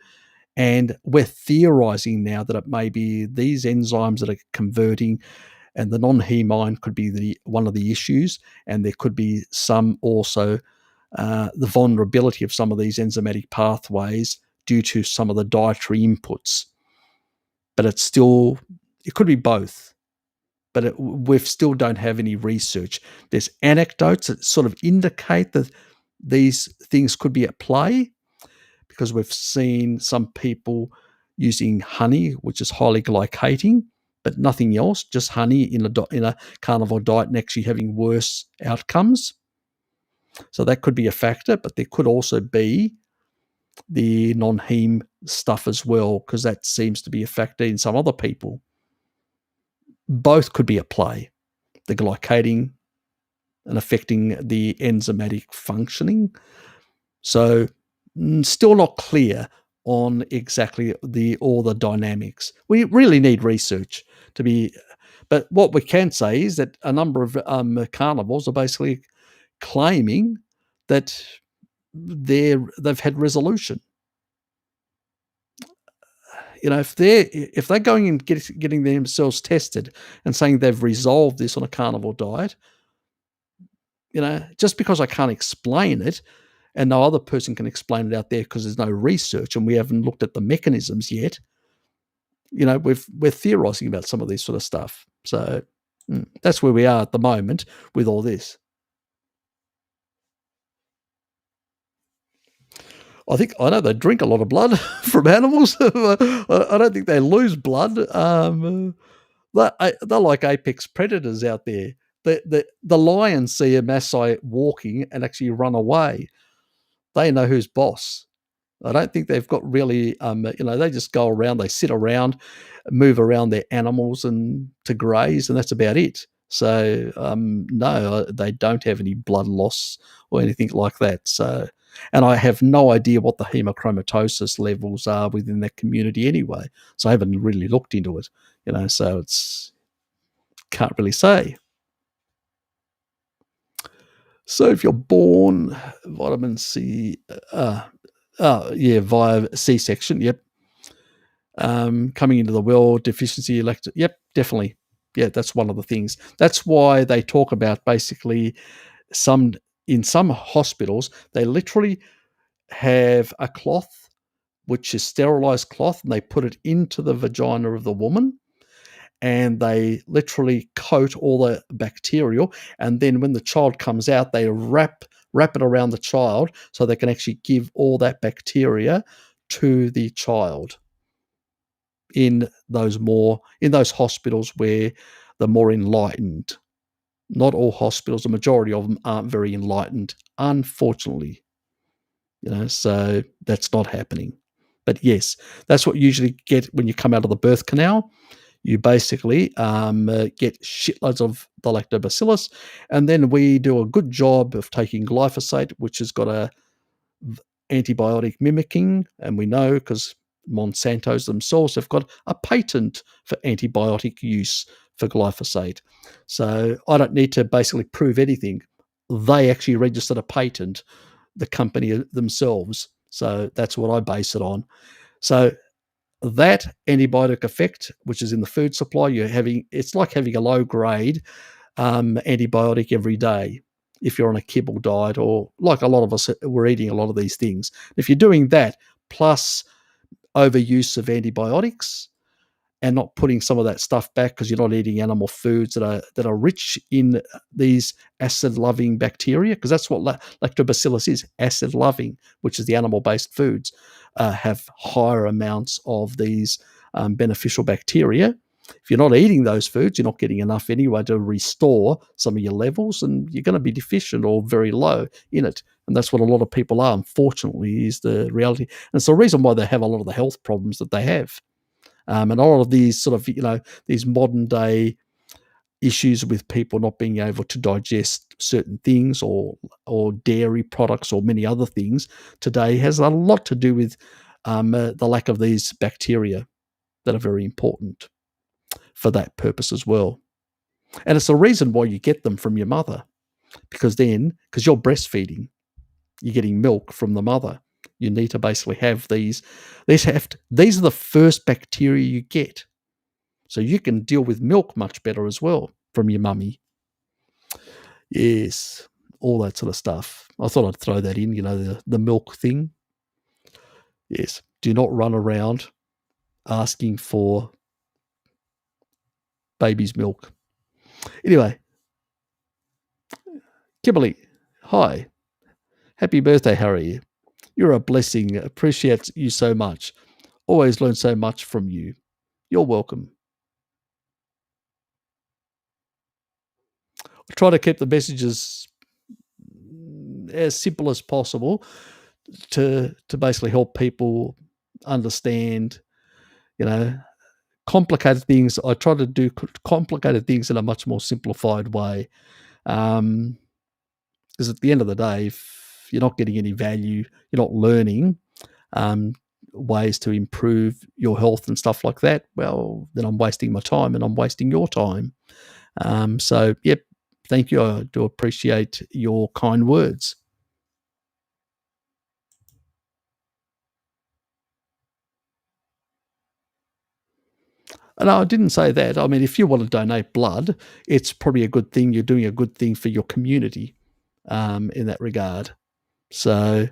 And we're theorizing now that it may be these enzymes that are converting, and the non-heme could be one of the issues. And there could be some also the vulnerability of some of these enzymatic pathways due to some of the dietary inputs. But it could be both. But we still don't have any research. There's anecdotes that sort of indicate that these things could be at play, because we've seen some people using honey, which is highly glycating, but nothing else, just honey in a carnivore diet, and actually having worse outcomes. So that could be a factor, but there could also be the non-heme stuff as well, because that seems to be a factor in some other people. Both could be at play, the glycating and affecting the enzymatic functioning. So still not clear on exactly all the dynamics. We really need research to be, but what we can say is that a number of carnivores are basically claiming that they've had resolution. You know, if they're going and getting themselves tested and saying they've resolved this on a carnivore diet, you know, just because I can't explain it, and no other person can explain it out there because there's no research and we haven't looked at the mechanisms yet, you know, we're theorizing about some of this sort of stuff. So that's where we are at the moment with all this. I know they drink a lot of blood from animals. I don't think they lose blood. They're like apex predators out there. The lions see a Maasai walking and actually run away. They know who's boss. I don't think they've got really, they just go around, they sit around, move around their animals and to graze, and that's about it. So, no, they don't have any blood loss or anything like that. So, and I have no idea what the hemochromatosis levels are within that community anyway. So I haven't really looked into it, so can't really say. So if you're born vitamin C, via C-section, yep. Coming into the world, deficiency, yep, definitely. Yeah, that's one of the things. That's why they talk about basically in some hospitals, they literally have a cloth, which is sterilized cloth, and they put it into the vagina of the woman, and they literally coat all the bacterial, and then when the child comes out, they wrap it around the child so they can actually give all that bacteria to the child in those hospitals where they're more enlightened. Not all hospitals, the majority of them aren't very enlightened, unfortunately. So that's not happening. But yes, that's what you usually get when you come out of the birth canal. You basically get shitloads of the lactobacillus, and then we do a good job of taking glyphosate, which has got a antibiotic mimicking, and we know because Monsanto's themselves have got a patent for antibiotic use for glyphosate. So I don't need to basically prove anything. They actually registered a patent, the company themselves. So that's what I base it on. So that antibiotic effect, which is in the food supply, it's like having a low grade antibiotic every day if you're on a kibble diet, or like a lot of us, we're eating a lot of these things. If you're doing that plus overuse of antibiotics, and not putting some of that stuff back because you're not eating animal foods that are rich in these acid-loving bacteria, because that's what lactobacillus is, acid-loving, which is the animal-based foods, have higher amounts of these beneficial bacteria. If you're not eating those foods, you're not getting enough anyway to restore some of your levels, and you're going to be deficient or very low in it. And that's what a lot of people are, unfortunately, is the reality. And it's the reason why they have a lot of the health problems that they have. And all of these sort of, these modern day issues with people not being able to digest certain things or dairy products or many other things today has a lot to do with the lack of these bacteria that are very important for that purpose as well. And it's the reason why you get them from your mother, because you're breastfeeding, you're getting milk from the mother. You need to basically have these. These are the first bacteria you get. So you can deal with milk much better as well from your mummy. Yes, all that sort of stuff. I thought I'd throw that in, the milk thing. Yes, do not run around asking for baby's milk. Anyway, Kimberly, hi. Happy birthday, Harry. You're a blessing. Appreciate you so much. Always learn so much from you. You're welcome. I try to keep the messages as simple as possible to basically help people understand, complicated things. I try to do complicated things in a much more simplified way. Because at the end of the day, if you're not getting any value, you're not learning ways to improve your health and stuff like that, well, then I'm wasting my time and I'm wasting your time. So, yep, thank you. I do appreciate your kind words. No, I didn't say that. I mean, if you want to donate blood, it's probably a good thing. You're doing a good thing for your community in that regard. So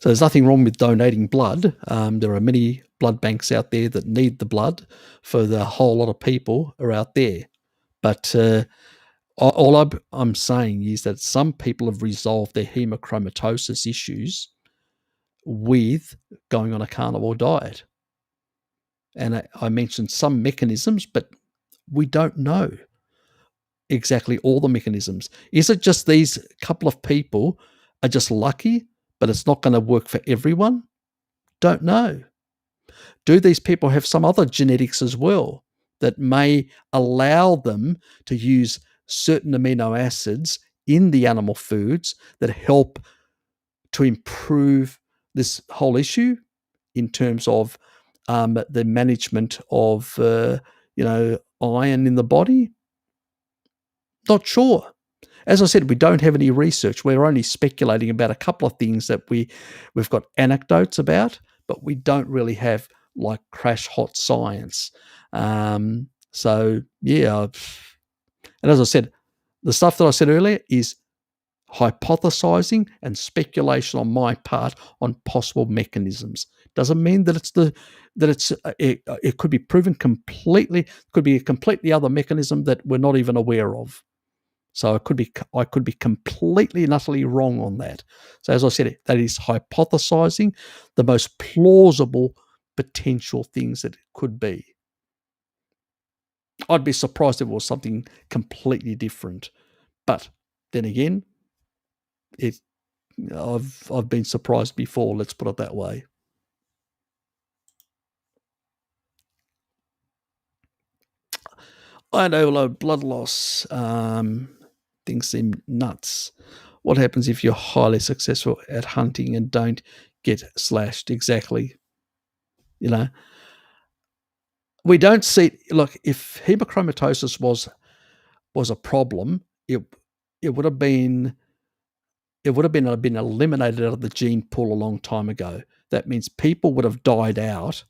there's nothing wrong with donating blood. There are many blood banks out there that need the blood for the whole lot of people are out there. But all I'm saying is that some people have resolved their hemochromatosis issues with going on a carnivore diet. And I mentioned some mechanisms, but we don't know exactly all the mechanisms. Is it just these couple of people are just lucky, but it's not going to work for everyone? Don't know. Do these people have some other genetics as well that may allow them to use certain amino acids in the animal foods that help to improve this whole issue in terms of the management of iron in the body? Not sure. As I said, we don't have any research. We're only speculating about a couple of things that we've got anecdotes about, but we don't really have like crash hot science. So yeah, and as I said, the stuff that I said earlier is hypothesizing and speculation on my part on possible mechanisms. Doesn't mean that it could be proven completely. Could be a completely other mechanism that we're not even aware of. So I could be completely and utterly wrong on that. So as I said, that is hypothesizing the most plausible potential things that it could be. I'd be surprised if it was something completely different. But then again, I've been surprised before, let's put it that way. I know blood loss. Things seem nuts. What happens if you're highly successful at hunting and don't get slashed? Exactly. We don't see. Look, if hemochromatosis was a problem, it would have been eliminated out of the gene pool a long time ago. That means people would have died out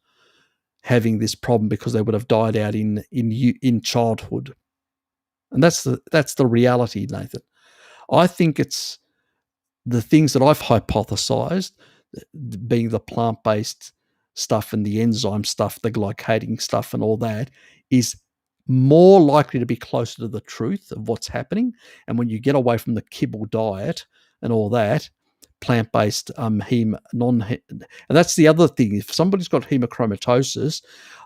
having this problem because they would have died out in childhood. And that's the reality, Nathan. I think it's the things that I've hypothesized, being the plant-based stuff and the enzyme stuff, the glycating stuff and all that is more likely to be closer to the truth of what's happening. And when you get away from the kibble diet and all that, plant-based and that's the other thing. If somebody's got hemochromatosis,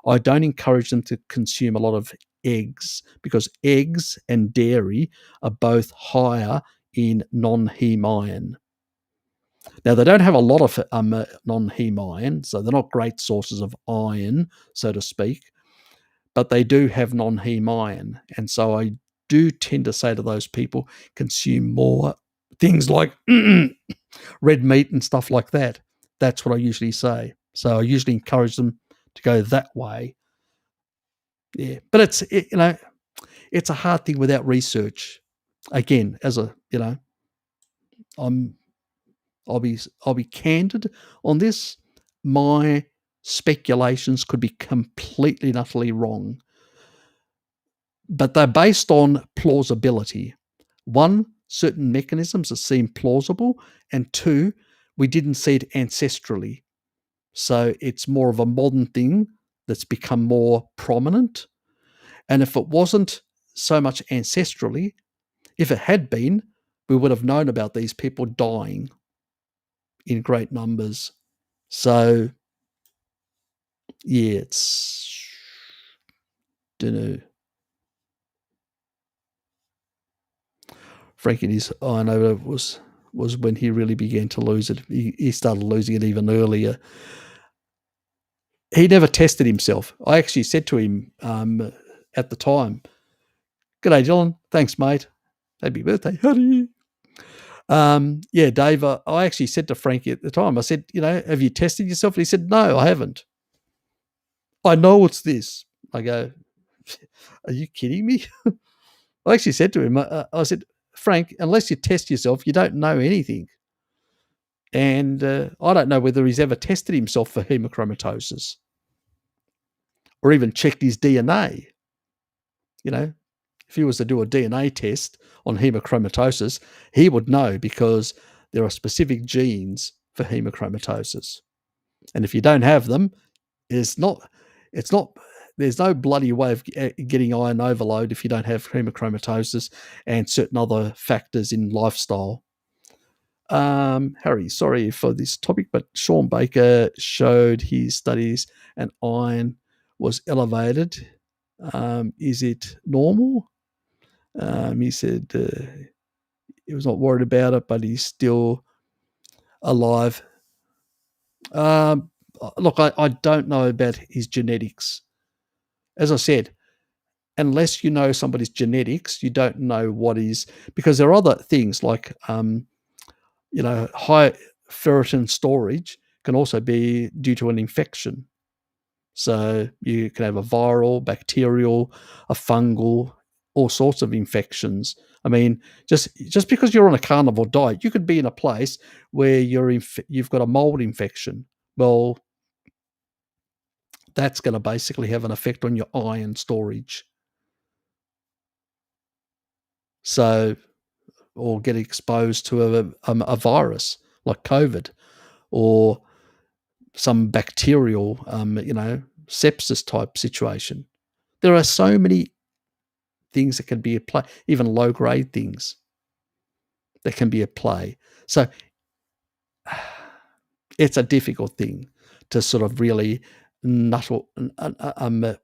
I don't encourage them to consume a lot of eggs, because eggs and dairy are both higher in non-heme iron. Now, they don't have a lot of non-heme iron, so they're not great sources of iron, so to speak, but they do have non-heme iron. And so I do tend to say to those people, consume more things like red meat and stuff like that. That's what I usually say. So I usually encourage them to go that way. Yeah, but it's a hard thing without research. Again, I'm I'll be candid on this. My speculations could be completely and utterly wrong, but they're based on plausibility. One, certain mechanisms that seem plausible, and two, we didn't see it ancestrally. So it's more of a modern thing that's become more prominent. And if it wasn't so much ancestrally, if it had been, we would have known about these people dying in great numbers. So, yeah, it's, don't know. Frankie, his iron over was when he really began to lose it. He started losing it even earlier. He never tested himself. I actually said to him at the time, "G'day, Dylan. Thanks, mate. Happy birthday, honey." Yeah, Dave, I actually said to Frankie at the time, I said, have you tested yourself? And he said, no, I haven't. I know it's this. I go, are you kidding me? I actually said to him, I said, Frank, unless you test yourself, you don't know anything. And I don't know whether he's ever tested himself for hemochromatosis or even checked his DNA. If he was to do a DNA test on hemochromatosis, he would know, because there are specific genes for hemochromatosis. And if you don't have them, there's no bloody way of getting iron overload if you don't have hemochromatosis and certain other factors in lifestyle. Harry, sorry for this topic, but Sean Baker showed his studies and iron was elevated. Is it normal? He said he was not worried about it, but he's still alive. Look, I don't know about his genetics. As I said, unless you know somebody's genetics, you don't know what is, because there are other things like, high ferritin storage can also be due to an infection. So you can have a viral, bacterial, a fungal, all sorts of infections. I mean, just because you're on a carnivore diet, you could be in a place where you've got a mold infection. Well, that's going to basically have an effect on your iron storage. So, or get exposed to a virus like COVID, or some bacterial, sepsis type situation. There are so many things that can be at play, even low grade things that can be at play. So it's a difficult thing to sort of really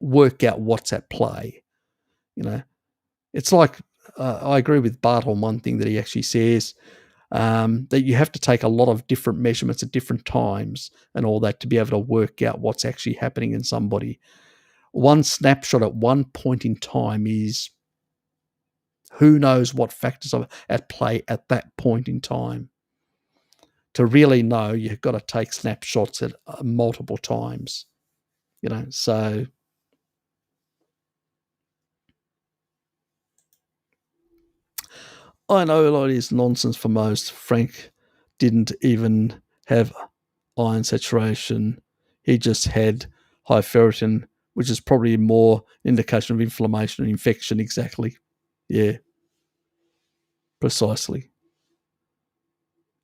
work out what's at play. It's like, I agree with Bart on one thing that he actually says, that you have to take a lot of different measurements at different times and all that to be able to work out what's actually happening in somebody. One snapshot at one point in time is, who knows what factors are at play at that point in time. To really know, you've got to take snapshots at multiple times, so I know a lot is nonsense for most. Frank didn't even have iron saturation. He just had high ferritin, which is probably more indication of inflammation and infection. Exactly. Yeah, precisely.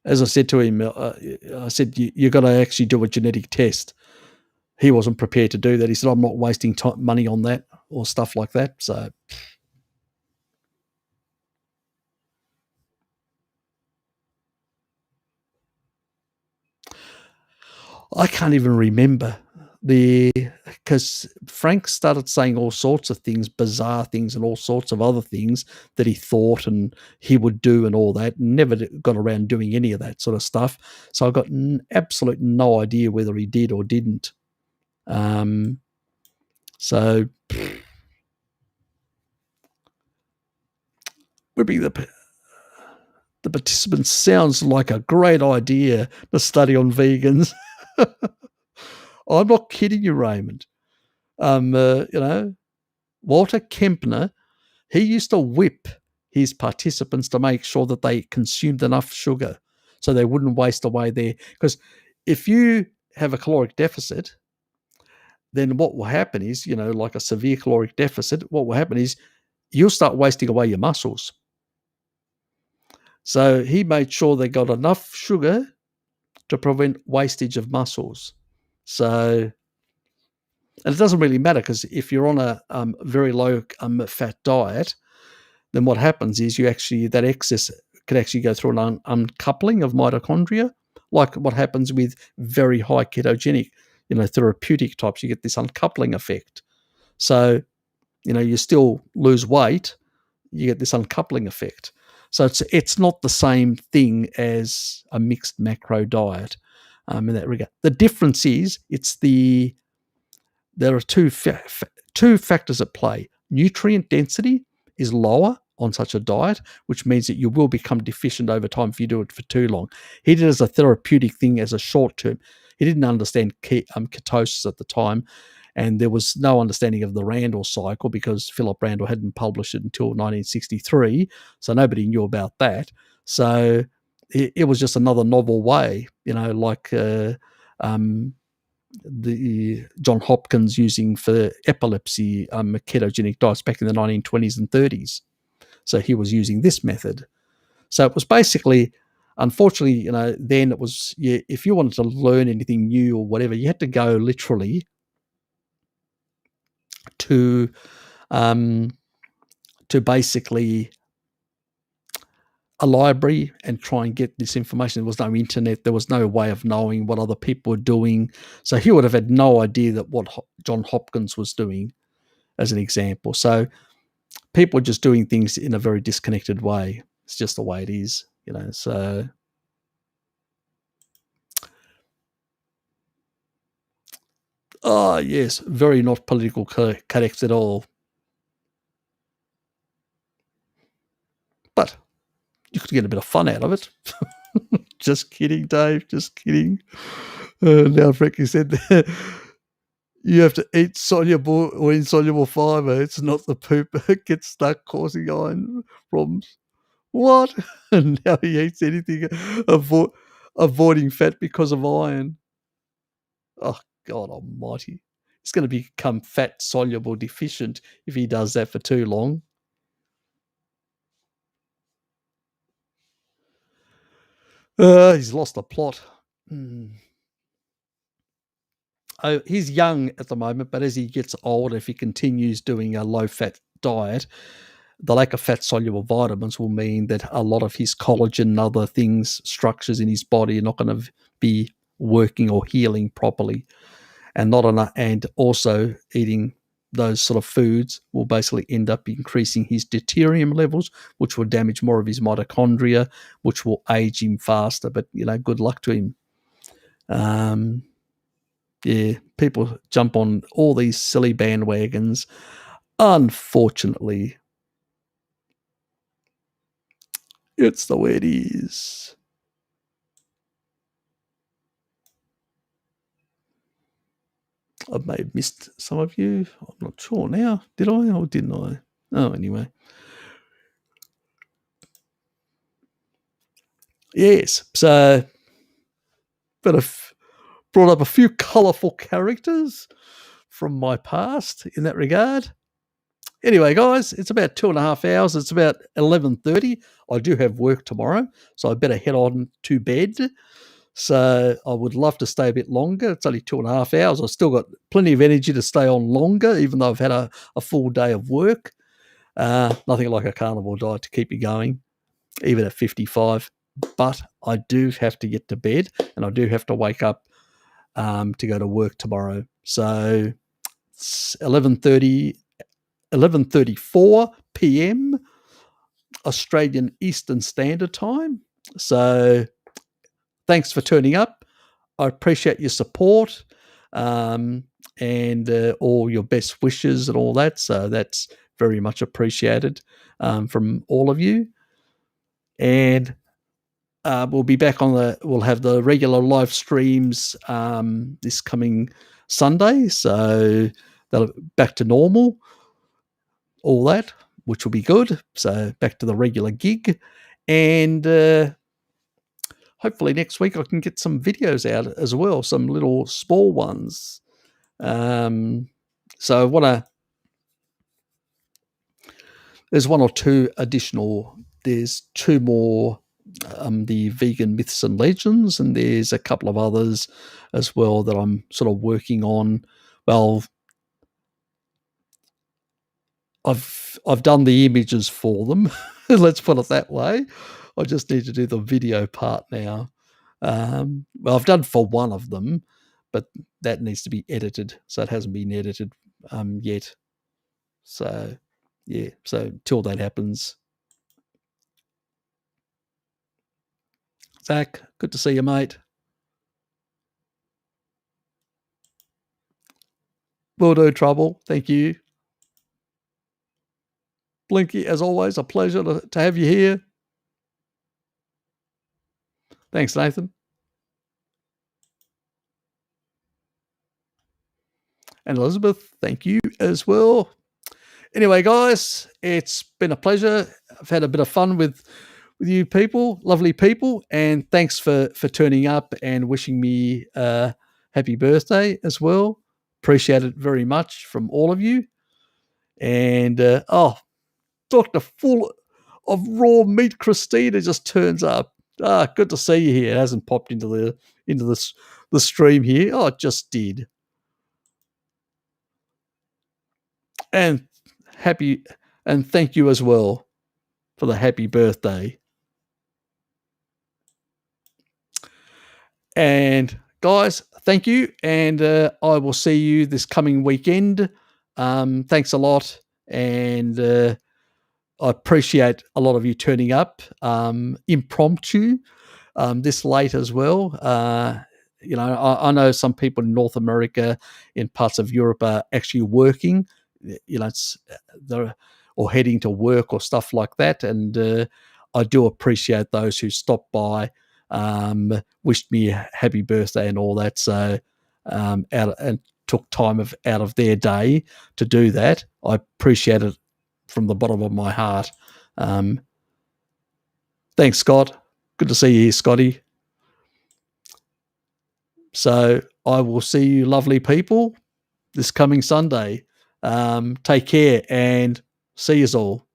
As I said to him, I said, you got to actually do a genetic test. he wasn't prepared to do that. He said, I'm not wasting money on that or stuff like that. So I can't even remember because Frank started saying all sorts of things, bizarre things, and all sorts of other things that he thought and he would do and all that. Never got around doing any of that sort of stuff. So I got absolute no idea whether he did or didn't. So maybe the participants sounds like a great idea to study on vegans. I'm not kidding you, Raymond. Walter Kempner, he used to whip his participants to make sure that they consumed enough sugar so they wouldn't waste away there. Because if you have a caloric deficit, then what will happen is, like a severe caloric deficit, what will happen is you'll start wasting away your muscles. So he made sure they got enough sugar to prevent wastage of muscles. So, and it doesn't really matter because if you're on a very low fat diet, then what happens is that excess could actually go through an uncoupling of mitochondria, like what happens with very high ketogenic, therapeutic types. You get this uncoupling effect. So, you still lose weight, you get this uncoupling effect. So it's not the same thing as a mixed macro diet in that regard. The difference is there are two factors at play. Nutrient density is lower on such a diet, which means that you will become deficient over time if you do it for too long. He did it as a therapeutic thing, as a short term. He didn't understand ketosis at the time, and there was no understanding of the Randall cycle because Philip Randall hadn't published it until 1963, so nobody knew about that. So it was just another novel way, like the John Hopkins using for epilepsy ketogenic diets back in the 1920s and 30s. So he was using this method. So it was basically, unfortunately, then it was, if you wanted to learn anything new or whatever, you had to go literally to basically a library and try and get this information. There was no internet. There was no way of knowing what other people were doing. So he would have had no idea that what John Hopkins was doing, as an example. So people are just doing things in a very disconnected way. It's just the way it is, so. Oh, yes, very not political correct at all. But you could get a bit of fun out of it. Just kidding, Dave, just kidding. Now, Frankie said that you have to eat soluble or insoluble fibre. It's not the poop that gets stuck causing iron problems. What? And now he eats anything avoiding fat because of iron. Oh, God almighty. He's going to become fat soluble deficient if he does that for too long. He's lost the plot. Oh, he's young at the moment, but as he gets older, if he continues doing a low-fat diet, the lack of fat-soluble vitamins will mean that a lot of his collagen and other things, structures in his body, are not going to be working or healing properly, and also eating those sort of foods will basically end up increasing his deuterium levels, which will damage more of his mitochondria, which will age him faster. But good luck to him. Yeah, people jump on all these silly bandwagons. Unfortunately, it's the way it is. I may have missed some of you. I'm not sure now. Did I or didn't I? Oh, anyway. Yes, so brought up a few colourful characters from my past in that regard. Anyway, guys, it's about 2.5 hours. It's about 11:30. I do have work tomorrow, so I better head on to bed. So I would love to stay a bit longer. It's only 2.5 hours. I've still got plenty of energy to stay on longer, even though I've had a full day of work. Nothing like a carnivore diet to keep you going, even at 55. But I do have to get to bed, and I do have to wake up to go to work tomorrow. So it's 11:34 p.m. Australian Eastern Standard Time. So thanks for turning up. I appreciate your support and all your best wishes and all that. So that's very much appreciated from all of you. And we'll be back we'll have the regular live streams this coming Sunday. So they'll back to normal, all that, which will be good. So back to the regular gig. And hopefully next week I can get some videos out as well, some little small ones. So I want to. There's one or two additional. There's two more. The vegan myths and legends, and there's a couple of others as well that I'm sort of working on. Well, I've done the images for them. Let's put it that way. I just need to do the video part now. Well, I've done for one of them, but that needs to be edited, so it hasn't been edited yet. So, yeah. So until that happens, Zach, good to see you, mate. Will do, Trouble. Thank you. Blinky, as always, a pleasure to have you here. Thanks, Nathan. And Elizabeth, thank you as well. Anyway, guys, it's been a pleasure. I've had a bit of fun with you people, lovely people, and thanks for turning up and wishing me a happy birthday as well. Appreciate it very much from all of you. And Dr. Full of Raw Meat Christina just turns up. Good to see you here. It hasn't popped into the stream here. Oh, it just did. And thank you as well for the happy birthday. And guys, thank you. And I will see you this coming weekend. Thanks a lot. And I appreciate a lot of you turning up impromptu this late as well. I know some people in North America, in parts of Europe, are actually working. Or heading to work or stuff like that. And I do appreciate those who stopped by, wished me a happy birthday and all that. So and took time out of their day to do that. I appreciate it from the bottom of my heart. Thanks, Scott. Good to see you here, Scotty. So I will see you lovely people this coming Sunday. Take care and see yous all.